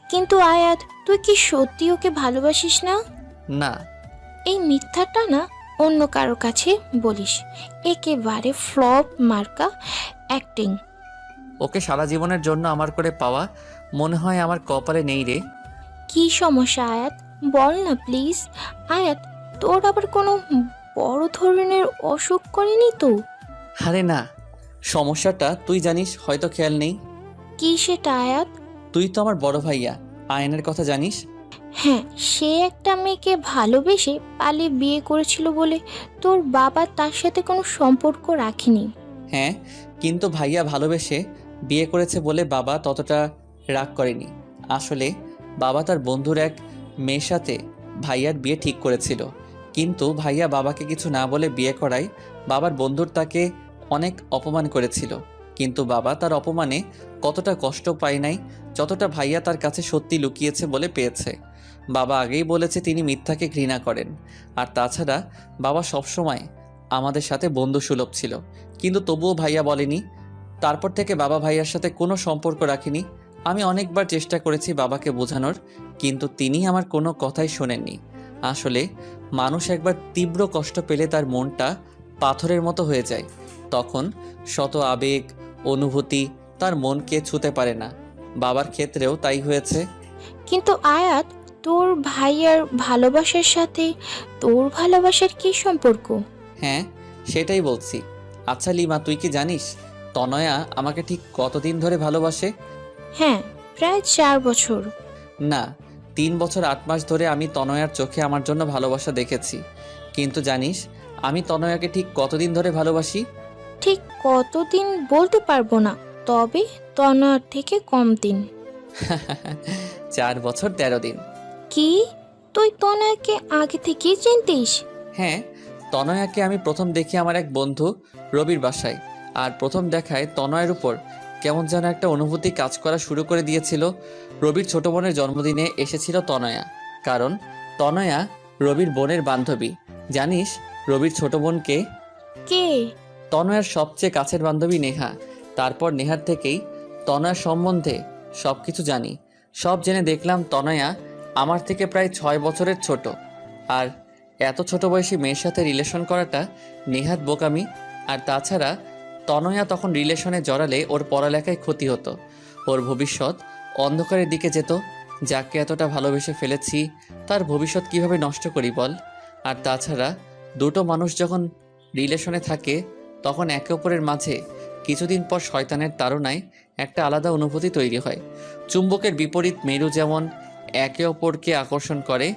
কিন্তু আয়াত, তুই কি সত্যি ওকে ভালোবাসিস না? না। এই মিথ্যাটা না অন্য কারো কাছে বলিস, একেবারে ফ্লপ মার্কা অ্যাক্টিং। ওকে সারা জীবনের জন্য আমার করে পাওয়া মনে হয় আমার কপালে নেই রে। কি সমস্যা আয়াত, বল না প্লিজ। আয়াত, তোর আবার কোনো বড় ধরনের অসুখ করেনি তো? আরে না, সমস্যাটা তুই জানিস, হয়তো খেয়াল নেই। কি সেটা আয়াত? তুই তো আমার বড় ভাইয়া আয়নের কথা জানিস? হ্যাঁ, সে একটা মেয়েকে ভালোবেসে পালিয়ে বিয়ে করেছিল বলে তোর বাবা তার সাথে কোনো সম্পর্ক রাখেনি। হ্যাঁ, কিন্তু ভাইয়া ভালোবেসে বিয়ে করেছে বলে বাবা ততটা রাগ করেনি। আসলে বাবা তার বন্ধুর এক মেয়ের সাথে ভাইয়ার বিয়ে ঠিক করেছিল, কিন্তু ভাইয়া বাবাকে কিছু না বলে বিয়ে করায় বাবার বন্ধুর তাকে অনেক অপমান করেছিল। কিন্তু বাবা তার অপমানে কতটা কষ্ট পায় নাই যতটা ভাইয়া তার কাছে সত্যি লুকিয়েছে বলে পেয়েছে। বাবা আগেই বলেছে তিনি মিথ্যাকে ঘৃণা করেন, আর তাছাড়া বাবা সবসময় আমাদের সাথে বন্ধুসুলভ ছিল, কিন্তু তবুও ভাইয়া বলেনি। তারপর থেকে বাবা ভাইয়ার সাথে কোনো সম্পর্ক রাখেনি। আমি অনেকবার চেষ্টা করেছি বাবাকে বোঝানোর, কিন্তু তিনি আমার কোনো কথাই শোনেননি। আসলে মানুষ একবার তীব্র কষ্ট পেলে তার মনটা পাথরের মতো হয়ে যায়, তখন শত আবেগ অনুভূতি তার মনকে ছুঁতে পারে না। বাবার ক্ষেত্রেও তাই হয়েছে। কিন্তু আয়াত, তোর ভাইয়ার ভালোবাসার সাথে তোর ভালোবাসার কি সম্পর্ক? হ্যাঁ, সেটাই বলছি। আচ্ছা লিমা, তুই কি জানিস তনয়া আমাকে ঠিক কতদিন ধরে ভালোবাসে? হ্যাঁ, প্রায় 4 বছর। না, 3 বছর 8 মাস ধরে আমি তনয়ার চোখে আমার জন্য ভালোবাসা দেখেছি। কিন্তু জানিস আমি তনয়াকে ঠিক কতদিন ধরে ভালোবাসি? ঠিক কতদিন বলতে পারবো না, তবে তনয়ার থেকে কম দিন। 4 বছর 13 দিন। কি, তুই তনয়াকে আগে থেকেই চিনতিস? হ্যাঁ, তনয়াকে আমি প্রথম দেখি আমার এক বন্ধু রবির বাসায়, আর প্রথম দেখায় তনয়ের উপর কেমন যেন একটা অনুভূতি কাজ করা শুরু করে দিয়েছিল। রবির ছোট বোনের জন্মদিনে এসেছিল তনয়া, কারণ তনয়া রবির বোনের বান্ধবী। জানিস রবির ছোট বোনকে? কে? তনয়ার সবচেয়ে কাছের বান্ধবী নেহা। তারপর নেহার থেকেই তনয়ার সম্বন্ধে সব কিছু জানি। সব জেনে দেখলাম তনয়া আমার থেকে প্রায় 6 বছরের ছোট। আর এত ছোট বয়সী মেয়ের সাথে রিলেশন করাটা নেহাত বোকামি। আর তাছাড়া তনয়া তখন রিলেশনে জড়ালে ওর পড়ালেখায় ক্ষতি হতো, ওর ভবিষ্যৎ অন্ধকারের দিকে যেত। যাকে এতটা ভালোবেসে ফেলেছি তার ভবিষ্যৎ কিভাবে নষ্ট করি বল? আর তাছাড়া দুটো মানুষ যখন রিলেশনে থাকে তখন একে অপরের মাঝে কিছুদিন পর শয়তানের তাড়নায় একটা আলাদা অনুভূতি তৈরি হয়। চুম্বকের বিপরীত মেরু যেমন একে অপরকে আকর্ষণ করে,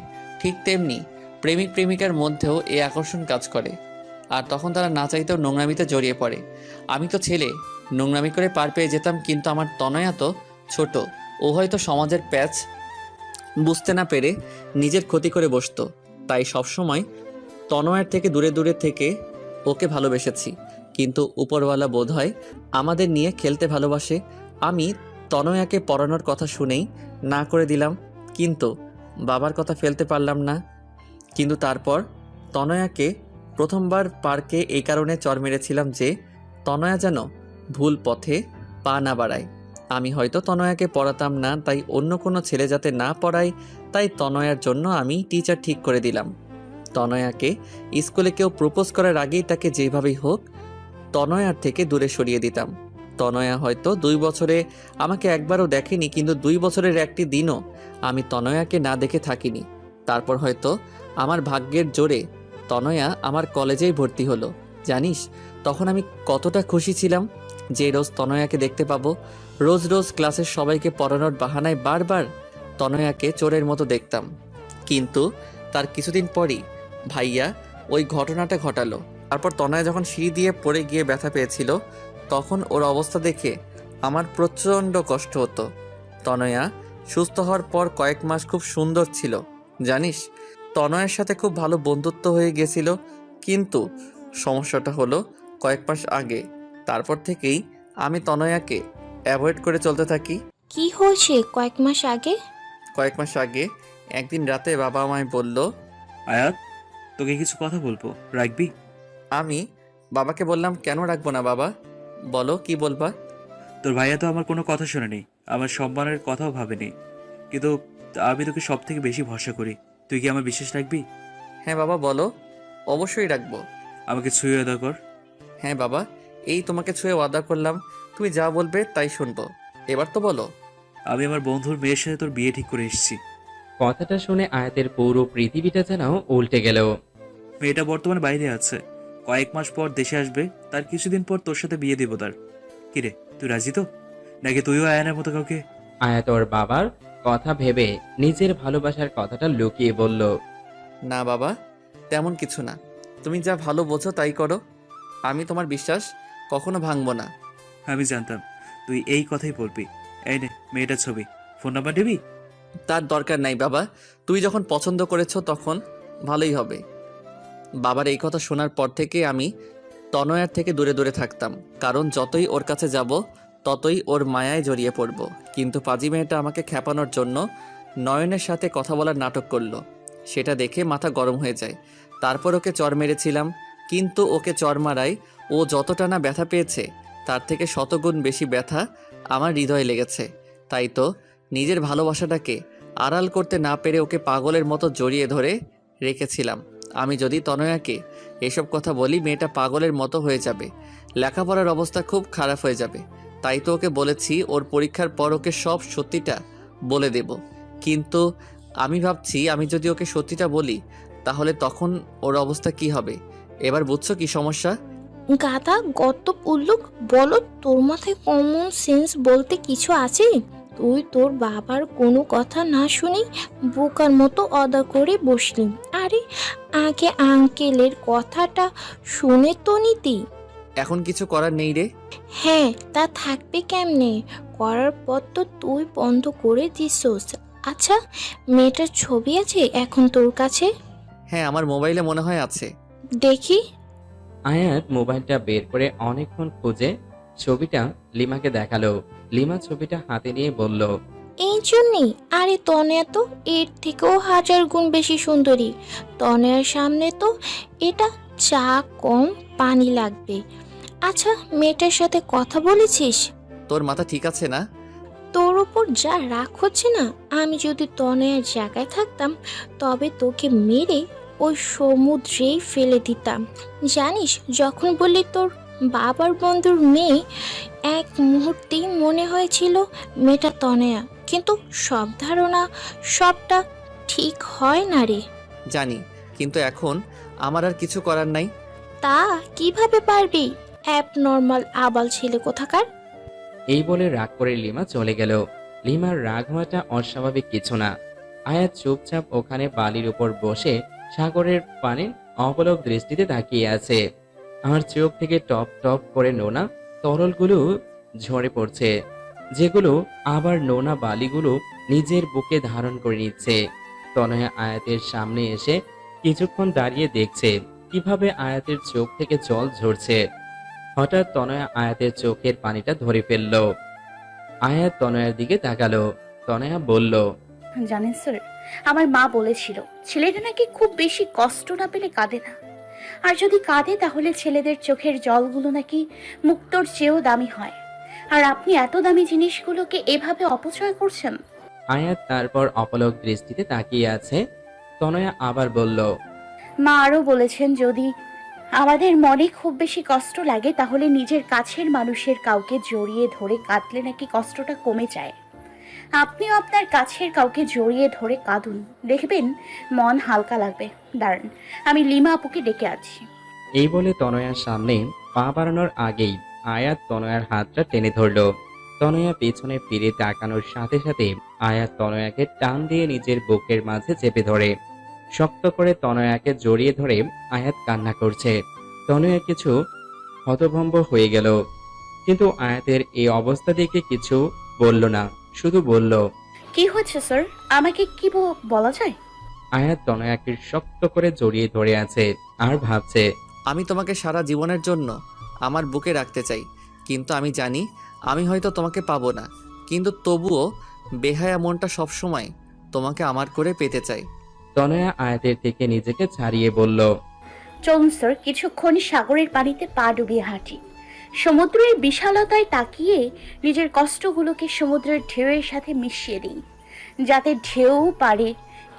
ঠিক তেমনি প্রেমিক প্রেমিকার মধ্যেও এই আকর্ষণ কাজ করে। আর তখন তারা না চাইতেও নোংরামিতে জড়িয়ে পড়ে। আমি তো ছেলে, নোংরামি করে পার পেয়ে যেতাম, কিন্তু আমার তনয়া তো ছোট, ও হয়তো সমাজের প্যাচ বুঝতে না পেরে নিজের ক্ষতি করে বসতো। তাই সবসময় তনয়ার থেকে দূরে দূরে থেকে ওকে ভালোবেসেছি। কিন্তু উপরওয়ালা বোধহয় আমাদের নিয়ে খেলতে ভালোবাসে। আমি তনয়াকে পড়ানোর কথা শুনেই না করে দিলাম, কিন্তু বাবার কথা ফেলতে পারলাম না। কিন্তু তারপর তনয়াকে প্রথমবার পার্কে এই কারণে চর মেরেছিলাম যে তনয়া যেন ভুল পথে পা না বাড়ায়। আমি হয়তো তনয়াকে পড়াতাম না, তাই অন্য কোনো ছেলে যাতে না পড়ায়, তাই তনয়ার জন্য আমি টিচার ঠিক করে দিলাম। তনয়াকে স্কুলে কেউ প্রপোজ করার আগেই তাকে যেভাবেই হোক তনয়ার থেকে দূরে সরিয়ে দিতাম। তনয়া হয়তো 2 বছরে আমাকে একবারও দেখেনি, কিন্তু 2 বছরের একটি দিনও আমি তনয়াকে না দেখে থাকিনি। তারপর হয়তো আমার ভাগ্যের জোরে তনয়া আমার কলেজেই ভর্তি হলো। জানিস তখন আমি কতটা খুশি ছিলাম যে রোজ তনয়াকে দেখতে পাবো। রোজ রোজ ক্লাসের সবাইকে পড়ানোর বাহানায় বারবার তনয়াকে চোরের মতো দেখতাম। কিন্তু তার কিছুদিন পরই ভাইয়া ওই ঘটনাটা ঘটালো। তারপর তনয়া যখন সিঁড়ি দিয়ে পড়ে গিয়ে ব্যথা পেয়েছিল, তখন ওর অবস্থা দেখে আমার প্রচণ্ড কষ্ট হতো। তনয়া সুস্থ হওয়ার পর কয়েক মাস খুব সুন্দর ছিল। জানিস তনয়ার সাথে খুব ভালো বন্ধুত্ব হয়ে গেছিল, কিন্তু সমস্যাটা হলো কয়েক মাস আগে। তারপর থেকেই আমি তনয়াকে অ্যাভয়েড করে চলতে থাকি। কি হয়েছে কয়েক মাস আগে? কয়েক মাস আগে একদিন রাতে বাবা আমায় বলল, আয়াত, তোকে কিছু কথা বলবো, রাখবি? আমি বাবাকে বললাম, কেন রাখবো না বাবা, বলো কি বলবা। তোর ভাইয়া তো আমার কোনো কথা শোনেনি, আমার সম্মানের কথাও ভাবেনি, কিন্তু আমি তোকে সব থেকে বেশি ভরসা করি। তুই কি আমার বিশ্বাস রাখবি? হ্যাঁ বাবা বলো। অবশ্যই রাখবো। আমাকে ছুঁয়ে ওয়াদা কর। হ্যাঁ বাবা, এই তোমাকে ছুঁয়ে ওয়াদা করলাম, তুমি যা বলবে তাই শুনবো। এবার তো বলো। আমি আমার বন্ধুর মেয়ের সাথে তোর বিয়ে ঠিক করে এসেছি। কথাটা শুনে আয়াতের পুরো পৃথিবীটা যেন উল্টে গেল। মেয়েটা বর্তমানে বাইরে আছে, কয়েক মাস পর দেশে আসবে, তার কিছুদিন পর তোর সাথে বিয়ে দিব তার। কিরে, তুই রাজি তো? নাকি তুইও আয়ানের মতো কাউকে? আয়াত ওর বাবার কথা ভেবে নিজের ভালোবাসার কথাটা লুকিয়ে বলল, না বাবা, তেমন কিছু না, তুমি যা ভালো বোঝো তাই করো। আমি তোমার বিশ্বাস কখনো ভাঙবো না। আমি জানতাম তুই এই কথাই বলবি। এই নে মেয়েটার ছবি, ফোন নাম্বার দিবি? তার দরকার নাই বাবা, তুই যখন পছন্দ করেছো তখন ভালোই হবে। বাবার এই কথা শোনার পর থেকে আমি তনয়ার থেকে দূরে দূরে থাকতাম, কারণ যতই ওর কাছে যাব ততই ওর মায়ায় জড়িয়ে পড়ব। কিন্তু পাজি মেয়েটা আমাকে খ্যাপানোর জন্য নয়নের সাথে কথা বলার নাটক করলো। সেটা দেখে মাথা গরম হয়ে যায়। তারপর ওকে চর মেরেছিলাম, কিন্তু ওকে চর মারায় ও যতটা না ব্যথা পেয়েছে তার থেকে শতগুণ বেশি ব্যথা আমার হৃদয়ে লেগেছে। তাই তো নিজের ভালোবাসাটাকে আড়াল করতে না পেরে ওকে পাগলের মতো জড়িয়ে ধরে রেখেছিলাম। আমি যদি তনয়াকে এসব কথা বলি মেয়েটা পাগলের মতো হয়ে যাবে, লেখাপড়ার অবস্থা খুব খারাপ হয়ে যাবে। তাই তো ওকে বলেছি ওর পরীক্ষার পর ওকে সব সত্যিটা বলে দেব। কিন্তু আমি ভাবছি আমি যদি ওকে সত্যিটা বলি তাহলে তখন ওর অবস্থা কি হবে। এবার বুঝছো কি সমস্যা? গাদা গত উল্লুক, বলো তোর মাথায় কমন সেন্স বলতে কিছু আছে? তুই তোর বাবার কোনো কথা না শুনেই বোকার মতো অদা করে বসলি। আরে আগে আঙ্কেলের কথাটা শুনে তো নিতি। এখন কিছু করার নেই রে। হ্যাঁ, তা থাকবে কেমনে? করার পর তো তুই বন্ধ করে দিছস। আচ্ছা, মেয়েটার ছবি আছে এখন তোর কাছে? হ্যাঁ, আমার মোবাইলে মনে হয় আছে। দেখি। আয়াত মোবাইলটা বের করে অনেকক্ষণ খুঁজে ছবিটা লিমাকে দেখালো। লিমা ছবিটা হাতে নিয়ে বলল, এই জন্যই। আরে তনয়া তো এর থেকেও 1000 গুণ বেশি সুন্দরী। তনয়ার সামনে তো এটা চা কম পানি লাগবে। আচ্ছা, মেয়েটার সাথে কথা বলেছিস? তোর মাথা ঠিক আছে না? তোর ওপর যা রাগ হচ্ছে না, আমি যদি তনয়ার জায়গায় থাকতাম তবে তোকে মেরে ওই সমুদ্রেই ফেলে দিতাম। জানিস, যখন বললি তোর বাবার বন্ধুর মেয়ে, এক মুহূর্তেই মনে হয়েছিল মেয়েটা তনয়া। কিন্তু সব ধারণা সবটা ঠিক হয় না রে। জানি, কিন্তু এখন আমার আর কিছু করার নাই। তা কিভাবে পারবি, অ্যাবনর্মাল আবাল ছেলে কোথাকার। এই বলে রাগ করে লিমা চলে গেল। লিমার রাগ হওয়াটা অস্বাভাবিক কিছু না। আয়াত চুপচাপ ওখানে বালির উপর বসে সাগরের পানে অপলক দৃষ্টিতে তাকিয়ে আছে। আর চোখ থেকে টপ টপ করে নোনা তরলগুলো ঝরে পড়ছে, যেগুলো আবার নোনা বালিগুলো নিজের বুকে ধারণ করে নিচ্ছে। তনয়া আয়াতের সামনে এসে কিছুক্ষণ দাঁড়িয়ে দেখছে কিভাবে আয়াতের চোখ থেকে জল ঝরছে। হঠাৎ তনয়া আয়াতের চোখের পানিটা ধরে ফেলল। আয়াত তনয়ার দিকে তাকালো। তনয়া বলল, জানেন স্যার, আমার মা বলেছিল ছেলেটা নাকি খুব বেশি কষ্ট না পেলে কাঁদে না, আর যদি কাঁদে তাহলে ছেলেদের চোখের জলগুলো নাকি মুক্তোর চেয়েও দামি হয়। আর আপনি এত দামি জিনিসগুলোকে এভাবে অপচয় করছেন। আয়াত তারপর অপলক দৃষ্টিতে তাকিয়ে আছে। তনয়া আবার বলল, মা আরও বলেছেন যদি আমাদের মনে খুব বেশি কষ্ট লাগে তাহলে নিজের কাছের মানুষের কাউকে জড়িয়ে ধরে কাঁদলে নাকি কষ্টটা কমে যায়। আপনিও আপনার কাছের কাউকে জড়িয়ে ধরে কাঁদুন, দেখবেন মন হালকা লাগবে। দাঁড়ান, আমি লিমা আপুকে ডেকে আছি। এই বলে তনয়ার সামনে পা বাড়ানোর আগেই আয়াত তনয়ার হাতটা টেনে ধরল। তনয়া পেছনে ফিরে তাকানোর সাথে সাথে আয়াত তনয়াকে টান দিয়ে নিজের বুকের মাঝে চেপে ধরে। শক্ত করে তনয়াকে জড়িয়ে ধরে আয়াত কান্না করছে। তনয়া কিছু হতভম্ব হয়ে গেল, কিন্তু আয়াতের এই অবস্থা দেখে কিছু বলল না, শুধু বলল, কি হয়েছে স্যার, আমাকে কি বলা যায়? আয়াত তনয়াকে শক্ত করে জড়িয়ে ধরে আছে আর ভাবছে, আমি তোমাকে সারা জীবনের জন্য আমার বুকে রাখতে চাই, কিন্তু আমি জানি আমি হয়তো তোমাকে পাবো না, কিন্তু তবুও বেহায়া মনটা সবসময় তোমাকে আমার করে পেতে চাই। তনয়া আয়াতের থেকে নিজেকে ছাড়িয়ে বলল, চলুন স্যার, কিছুক্ষণ সাগরের পানিতে পা ডুবিয়ে হাঁটি। সমুদ্রের বিশালতায় তাকিয়ে নিজের কষ্টগুলোকে সমুদ্রের ঢেউয়ের সাথে মিশিয়ে দিই, যাতে ঢেউ পারে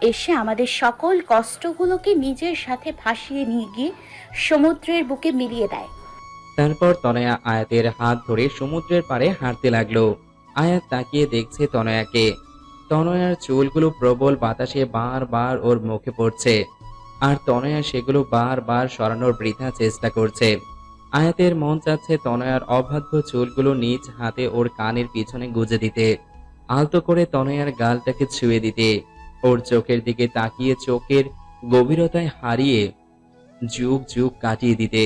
এসে আমাদের সকল কষ্টগুলোকে নিজের সাথে ভাসিয়ে নিয়ে গিয়ে সমুদ্রের বুকে মিলিয়ে দেয়। তারপর তনয়া আয়াতের হাত ধরে সমুদ্রের পাড়ে হাঁটতে লাগলো। আয়াত তাকিয়ে দেখছে তনয়াকে। তনয়ার চুলগুলো প্রবল বাতাসে বারবার ওর মুখে পড়ছে, আর তনয়া সেগুলো বারবার সরানোর বৃথা চেষ্টা করছে। আয়াতের মন চাচ্ছে তনয়ার অবাধ্য চুলগুলো নিজ হাতে ওর কানের পিছনে গুজে দিতে, আলতো করে তনয়ার গালটাকে ছুঁয়ে দিতে, ওর চোখের দিকে তাকিয়ে চোখের গভীরতায় হারিয়ে যুগ যুগ কাটিয়ে দিতে,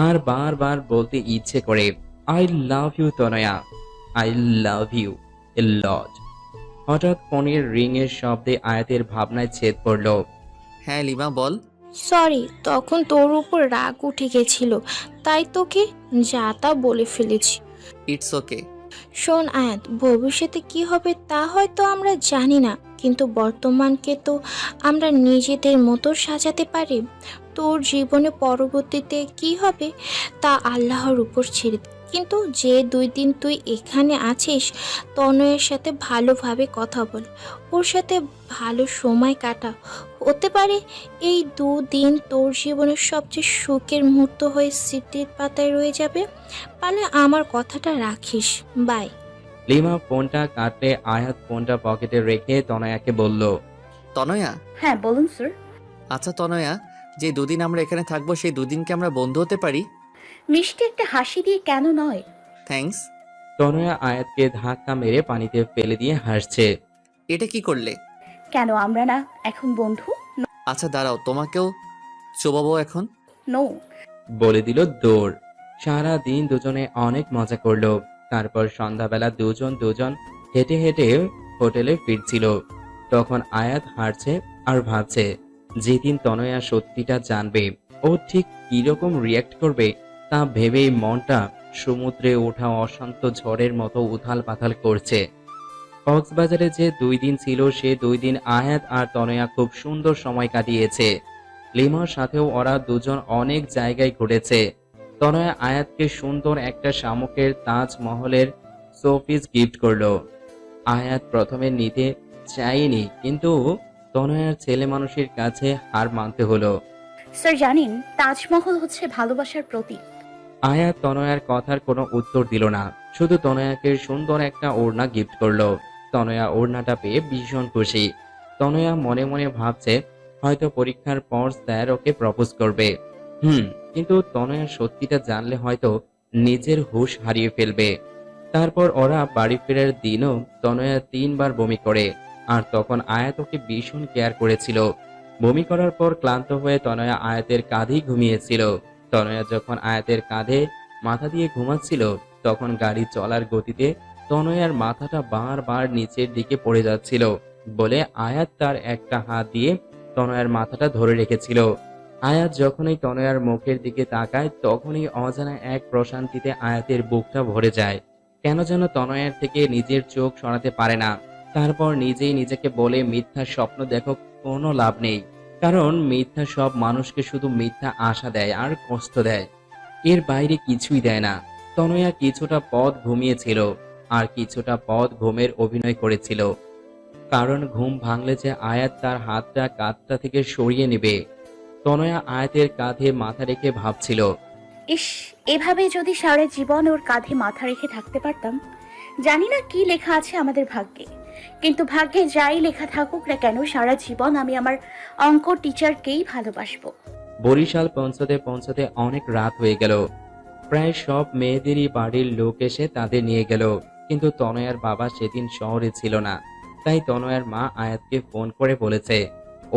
আর বারবার বলতে ইচ্ছে করে, I love you Tanaya, I love you a lot. হঠাৎ ফোনের রিং এর শব্দে আয়াতের ভাবনায় ছেদ পড়ল। হ্যাঁ লিমা, বল। সরি, তখন তোর উপর রাগ উঠে গেছিল, তাই তোকে যা তা বলে ফেলেছি। It's okay. শোন আয়াত, ভবিষ্যতে কি হবে তা হয়তো আমরা জানি না, কিন্তু বর্তমানকে তো আমরা নিজেদের মতো সাজাতে পারি। তোর জীবনে পরবর্তীতে কি হবে তা আল্লাহর উপর ছেড়ে দে। কিন্তু যে 2 দিন তুই এখানে আছিস, তনয়ের সাথে ভালোভাবে কথা বল, ওর সাথে ভালো সময় কাটা। হতে পারে এই 2 দিন তোর জীবনের সবচেয়ে সুখের মুহূর্ত হয়ে স্মৃতির পাতায় রয়ে যাবে। পারলে আমার কথাটা রাখিস। বাই। লিমা ফোনটা কাটলে আয়াত ফোনটা পকেটে রেখে তনয়াকে বলল, তনয়া। হ্যাঁ বলুন স্যার। আচ্ছা তনয়া, যে 2 দিন আমরা এখানে থাকবো সেই 2 দিনকে আমরা বন্ধু হতে পারি? মিষ্টি একটা হাসি দিয়ে কেন নয়? থ্যাঙ্কস। তনয়া আয়াতকে ধাক্কা মেরে পানিতে ফেলে দিয়ে হাসছে। এটা কি করলে? কেন আমরা না এখন বন্ধু? আচ্ছা দাঁড়াও, তোমাকেও চোবাবো এখন। নো। বলে দিল দৌড়। সারা দিন দুজনে অনেক মজা করলো। তারপর সন্ধ্যাবেলা দুজন হেঁটে হেঁটে হোটেলে ফিরছিল। তখন আয়াত হাঁটছে আর ভাবছে, যেদিন তনয়া সত্যিটা জানবে ও ঠিক কিরকম রিয়াক্ট করবে তা ভেবেই মনটা সমুদ্রে ওঠা অশান্ত ঝড়ের মতো উথাল পাথাল করছে। কক্সবাজারে যে 2 দিন ছিল সে 2 দিন আয়াত আর তনয়া খুব সুন্দর সময় কাটিয়েছে। লিমার সাথেও ওরা দুজন অনেক জায়গায় ঘুরেছে। তনয়া আয়াতকে সুন্দর একটা শামুকের তাজমহলের শোপিস গিফট করলো। আয়াত প্রথমে নিতে চাইনি, কিন্তু তনয়ার ছেলে মানুষের কাছে হার মানতে হলো। স্যার জানেন, তাজমহল হচ্ছে ভালোবাসার প্রতীক। আয়াত তনয়ার কথার কোনো উত্তর দিল না, শুধু তনয়াকে সুন্দর একটা ওড়না গিফট করলো। তনয়া ওড়নাটা পেয়ে ভীষণ খুশি। তনয়া মনে মনে ভাবছে হয়তো পরীক্ষার পর স্যার ওকে প্রপোজ করবে। কিন্তু তনয়া সত্যিটা জানলে হয়তো নিজের হুঁশ হারিয়ে ফেলবে। তারপর ওরা বাড়ি ফেরার দিনও তনয়া 3 বার বমি করে, আর তখন আয়াত ওকে ভীষণ কেয়ার করেছিল। বমি করার পর ক্লান্ত হয়ে তনয়া আয়াতের কাঁধেই ঘুমিয়েছিল। তনয়া যখন আয়াতের কাঁধে মাথা দিয়ে ঘুমাচ্ছিল, তখন গাড়ি চলার গতিতে তনয়ার মাথাটা বারবার নিচের দিকে পড়ে যাচ্ছিল বলে আয়াত তার একটা হাত দিয়ে তনয়ার মাথাটা ধরে রেখেছিল। আয়াত যখনই তনয়ার মুখের দিকে তাকায়, তখনই অজানা এক প্রশান্তিতে আয়াতের বুকটা ভরে যায়। কেন যেন তনয়ার থেকে নিজের চোখ সরাতে পারে না। তারপর নিজেই নিজেকে বলে, মিথ্যা স্বপ্ন দেখো, কোনো লাভ নেই, কারণ মিথ্যা সব মানুষকে শুধু মিথ্যা আশা দেয় আর কষ্ট দেয়, এর বাইরে কিছুই দেয় না। তনয়া কিছুটা পথ ঘুমিয়েছিল আর কিছুটা পথ ঘুমের অভিনয় করেছিল, কারণ ঘুম ভাঙলে যে আয়াত তার হাতটা কাঁধটা থেকে সরিয়ে নেবে। তনয়া আয়াতের কাঁধে মাথা রেখে ভাবছিল, ইস, এভাবে যদি সারা জীবন ওর কাঁধে মাথা রেখে থাকতে পারতাম। জানি না কি লেখা আছে আমাদের ভাগ্যে, কিন্তু ভাগ্যে যাই লেখা থাকুক না কেন, সারা জীবন আমি আমার অঙ্ক টিচারকেই ভালোবাসবো। বরিশাল পৌঁছতে পৌঁছতে অনেক রাত হয়ে গেল। প্রায় সব মেয়েদেরই বাড়ির লোক এসে তাদের নিয়ে গেল, কিন্তু তনয়ার বাবা সেদিন শহরে ছিল না। তাই তনয়ার মা আয়াতকে ফোন করে বলেছে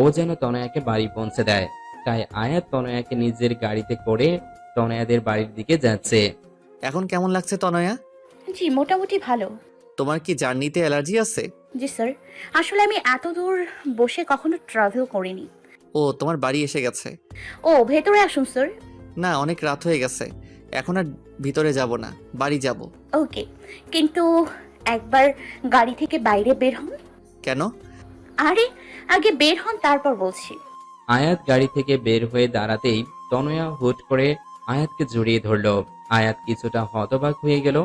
ও যেন তনয়াকে বাড়ি পৌঁছে দেয়। তাই আয়াত তনয়াকে নিজের গাড়িতে করে তনয়াদের বাড়ির দিকে যাচ্ছে। এখন কেমন লাগছে তনয়া? জি, মোটামুটি ভালো। তোমার কি জার্নিতে অ্যালার্জি আছে? জি স্যার, আসলে আমি এত দূর বসে কখনো ট্রাভেল করিনি। ও, তোমার বাড়ি এসে গেছে? ও, ভেতরে আসুন স্যার। না, অনেক রাত হয়ে গেছে, এখন আর ভিতরে যাব না, বাড়ি যাব। ওকে, কিন্তু একবার গাড়ি থেকে বাইরে বের হন। কেন? আরে আগে বের হন, তারপর বলছি। আয়াত গাড়ি থেকে বের হয়ে দাঁড়াতেই তনয়া হুট করে আয়াতকে জড়িয়ে ধরলো। আয়াত কিছুটা হতবাক হয়ে গেল।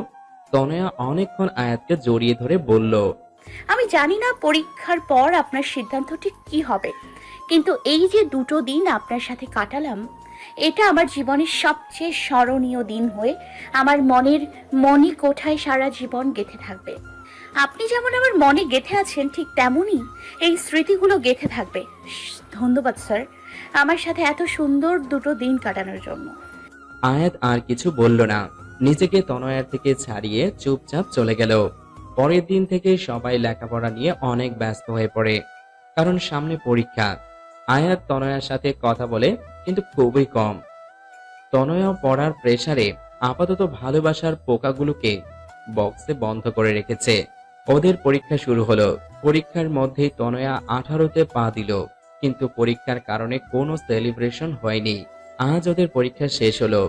তনয়া অনেকক্ষণ আয়াতকে জড়িয়ে ধরে বলল, আমি জানি না পরীক্ষার পর আপনার সিদ্ধান্তটি কি হবে, কিন্তু এই যে 2 দিন আপনার সাথে কাটালাম, এটা আমার জীবনের সবচেয়ে স্মরণীয় দিন হয়ে আমার মনের মণিকোঠায় সারা জীবন গেঁথে থাকবে। আপনি যেমন আমার মনে গেঁথে আছেন, ঠিক তেমনই এই স্মৃতিগুলো গেঁথে থাকবে। ধন্যবাদ স্যার, আমার সাথে এত সুন্দর 2 দিন কাটানোর জন্য। আয়াত আর কিছু বলল না, নিজেকে তনয়ার থেকে ছাড়িয়ে চুপচাপ চলে গেল। পরের দিন থেকে সবাই লেখাপড়া নিয়ে অনেক ব্যস্ত হয়ে পড়ে, কারণ সামনে পরীক্ষা। আয়াত তনয়ার সাথে কথা বলে, কিন্তু খুবই কম। তনয়া পড়ার প্রেসারে আপাতত ভালোবাসার পোকাগুলোকে বক্সে বন্ধ করে রেখেছে। ওদের পরীক্ষা শুরু হলো। পরীক্ষার মধ্যেই তনয়া 18তে পা দিল, কিন্তু পরীক্ষার কারণে কোনো সেলিব্রেশন হয়নি। আজ ওদের পরীক্ষা শেষ হলো।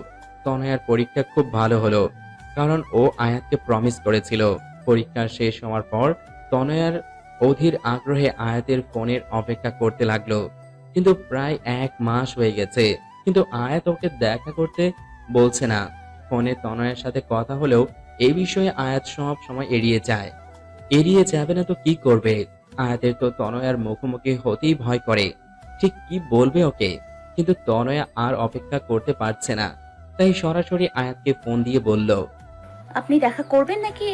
তনয়ার পরীক্ষা খুব ভালো হলো, কারণ ও আয়াতকে প্রমিস করেছিল। পরীক্ষা শেষ হওয়ার পর তনয়ার অধীর আগ্রহে আয়াতের ফোনের অপেক্ষা করতে লাগলো, কিন্তু প্রায় 1 মাস হয়ে গেছে, কিন্তু আয়াত ওকে দেখা করতে বলছে না। ফোনে তনয়ার সাথে কথা হলেও এই বিষয়ে আয়াত সব সময় এড়িয়ে যায়। এড়িয়ে যাবে না তো কি করবে? আয়াতের তো তনয়ার মুখোমুখি হতেই ভয় করে, ঠিক কি বলবে ওকে। কিন্তু তনয়া আর অপেক্ষা করতে পারছে না, তাই সরাসরি আয়াতকে ফোন দিয়ে বলল, আপনি দেখা করবেন নাকি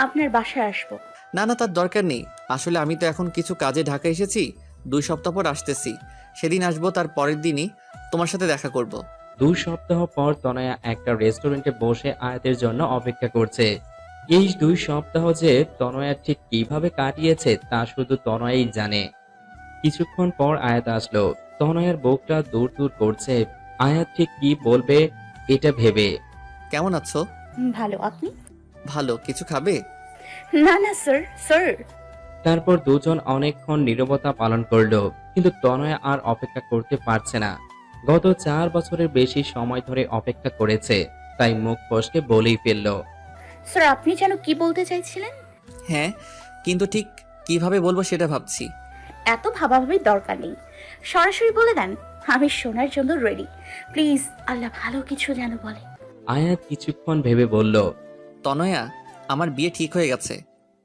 আপনার বাসায় আসবো? না না, তার দরকার নেই। আসলে আমি তো এখন কিছু কাজে ঢাকা এসেছি, 2 সপ্তাহ পর আসতেছি। সেদিন আসবো, তার পরের দিনই তোমার সাথে দেখা করব। 2 সপ্তাহ পর তনয়া একটা রেস্টুরেন্টে বসে আয়াতের জন্য অপেক্ষা করছে। এই 2 সপ্তাহ যে তনয়া ঠিক কিভাবে কাটিয়েছে তা শুধু তনয়াই জানে। কিছুক্ষণ পর আয়াত আসলো। তনয়ার বুকটা দূর দূর করছে, আয়াত ঠিক কি বলবে এটা ভেবে। কেমন আছো? ভালো, আপনি? ভালো। কিছু খাবে? না না স্যার, স্যার। তারপর দুজন অনেকক্ষণ নীরবতা পালন করলো, কিন্তু তনয়া আর অপেক্ষা করতে পারছে না। গত 4 বছরের বেশি সময় ধরে অপেক্ষা করেছে, তাই মুখ ফসকে বলেই ফেলল। স্যার আপনি যেন কি বলতে চাইছিলেন? হ্যাঁ, কিন্তু ঠিক কিভাবে বলবো সেটা ভাবছি। এত ভাবাভাবির দরকার নেই, সরাসরি বলে দেন। আমি শোনার জন্য রেডি। প্লিজ, আল্লাহ ভালো কিছু যেন বলে। আয়াত কিছুক্ষণ ভেবে বলল, তনয়া, আমার বিয়ে ঠিক হয়ে গেছে।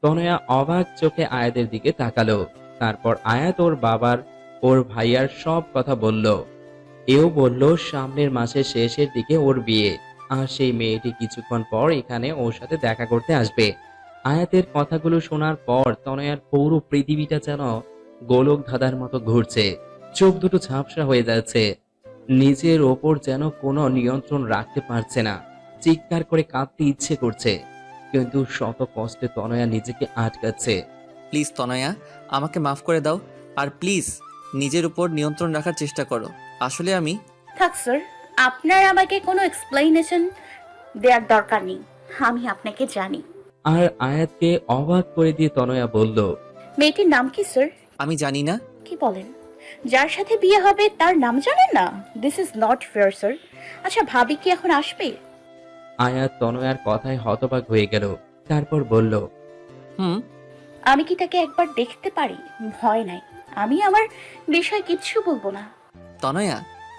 তনয়া অবাক চোখে আয়াতের দিকে তাকালো। তারপর আয়াত ওর বাবার, ওর ভাইয়ার সব কথা বলল। এও বলল সামনের মাসের শেষের দিকে ওর বিয়ে, আর সেই মেয়েটি কিছুক্ষণ পর এখানে ওর সাথে দেখা করতে আসবে। আয়াতের কথাগুলো শোনার পর তনয়ার পুরো পৃথিবীটা যেন গোলক ধাঁধার মতো ঘুরছে, চোখ দুটো ঝাপসা হয়ে যাচ্ছে, নিজের ওপর যেন কোনো নিয়ন্ত্রণ রাখতে পারছে না। চিৎকার করে কাঁদতে ইচ্ছে করছে, কিন্তু শত কষ্টে তনয়া নিজেকে আটকাচ্ছে। প্লিজ তনয়া, আমাকে মাফ করে দাও, আর প্লিজ নিজের উপর নিয়ন্ত্রণ রাখার চেষ্টা করো। আসলে আমি থাক স্যার, আপনার আমাকে কোনো এক্সপ্লেনেশন দেওয়ার দরকার নেই, আমি আপনাকে জানি। আর আয়াতকে অবাক করে দিয়ে তনয়া বলল, মেয়েটির নাম কি স্যার? আমি জানি না। কি বলেন? যার সাথে বিয়ে হবে তার নাম জানেন না? This is not fair sir. আচ্ছা, ভাবি কি এখন আসবে? আয়াত তনয়ার কথায় হতবাক হয়ে গেল। তারপর বলল, আমি কি তাকে একবার দেখতে পারি? ভয় নাই, আমি আমার বিষয় কিচ্ছু বলবো না। তনয়া,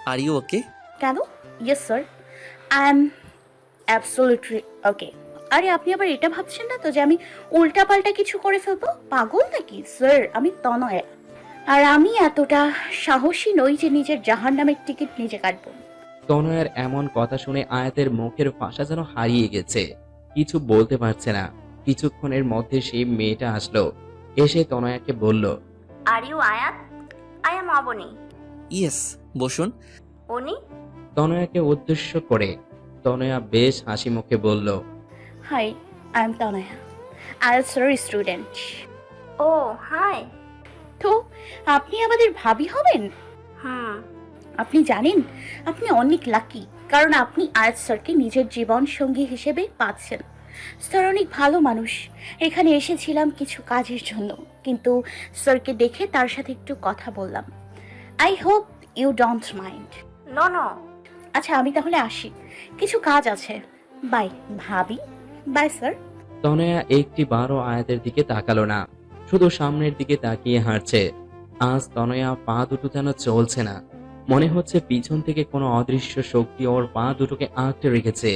আর ইউ ওকে? কেন? Yes sir, I am absolutely ওকে। আরে আপনি আবার এটা ভাবছেন না তো যে আমি উল্টাপাল্টা কিছু করে ফেলবো? পাগল নাকি স্যার? আমি তনয়া, আর আমি এতটা সাহসী নই যে নিজের জাহান্নামের টিকিট নিজে কাটবো। তনয়ার এমন কথা শুনে আয়াতের মুখের ভাষা যেন হারিয়ে গেছে, কিছু বলতে পারছে না। কিছুক্ষণের মধ্যে সেই মেয়েটা আসলো, এসে তনয়াকে বলল, are you Ayat? I am Abani. Yes, বসুন। উনি? তনয়াকে উদ্দেশ্য করে তনয়া বেশ হাসি মুখে বলল, hi, I am Tanaya, IELTS student. ও হাই। তো আপনি আমাদের ভাবি হবেন? হুম। আপনি জানেন আপনি অনেক লাকি, কারণ আপনি আয়াত স্যারকে নিজের জীবন সঙ্গী হিসেবে পাচ্ছেন। স্যার অনেক ভালো মানুষ। এখানে এসেছিলাম কিছু কাজের জন্য, কিন্তু স্যারকে দেখে তার সাথে একটু কথা বললাম। I hope you don't mind. No no. আচ্ছা, আমি তাহলে আসি, কিছু কাজ আছে। বাই ভাবি। By sir. তনয়া একটি বারও আয়াতের দিকে তাকালো না, শুধু সামনের দিকে তাকিয়ে হাঁটছে। আজ তনয়া পা দুটো যেন চলছে না, মনে হচ্ছে পিছন থেকে কোনো অদৃশ্য শক্তি ওর পা দুটোকে আঁকড়ে রেখেছে।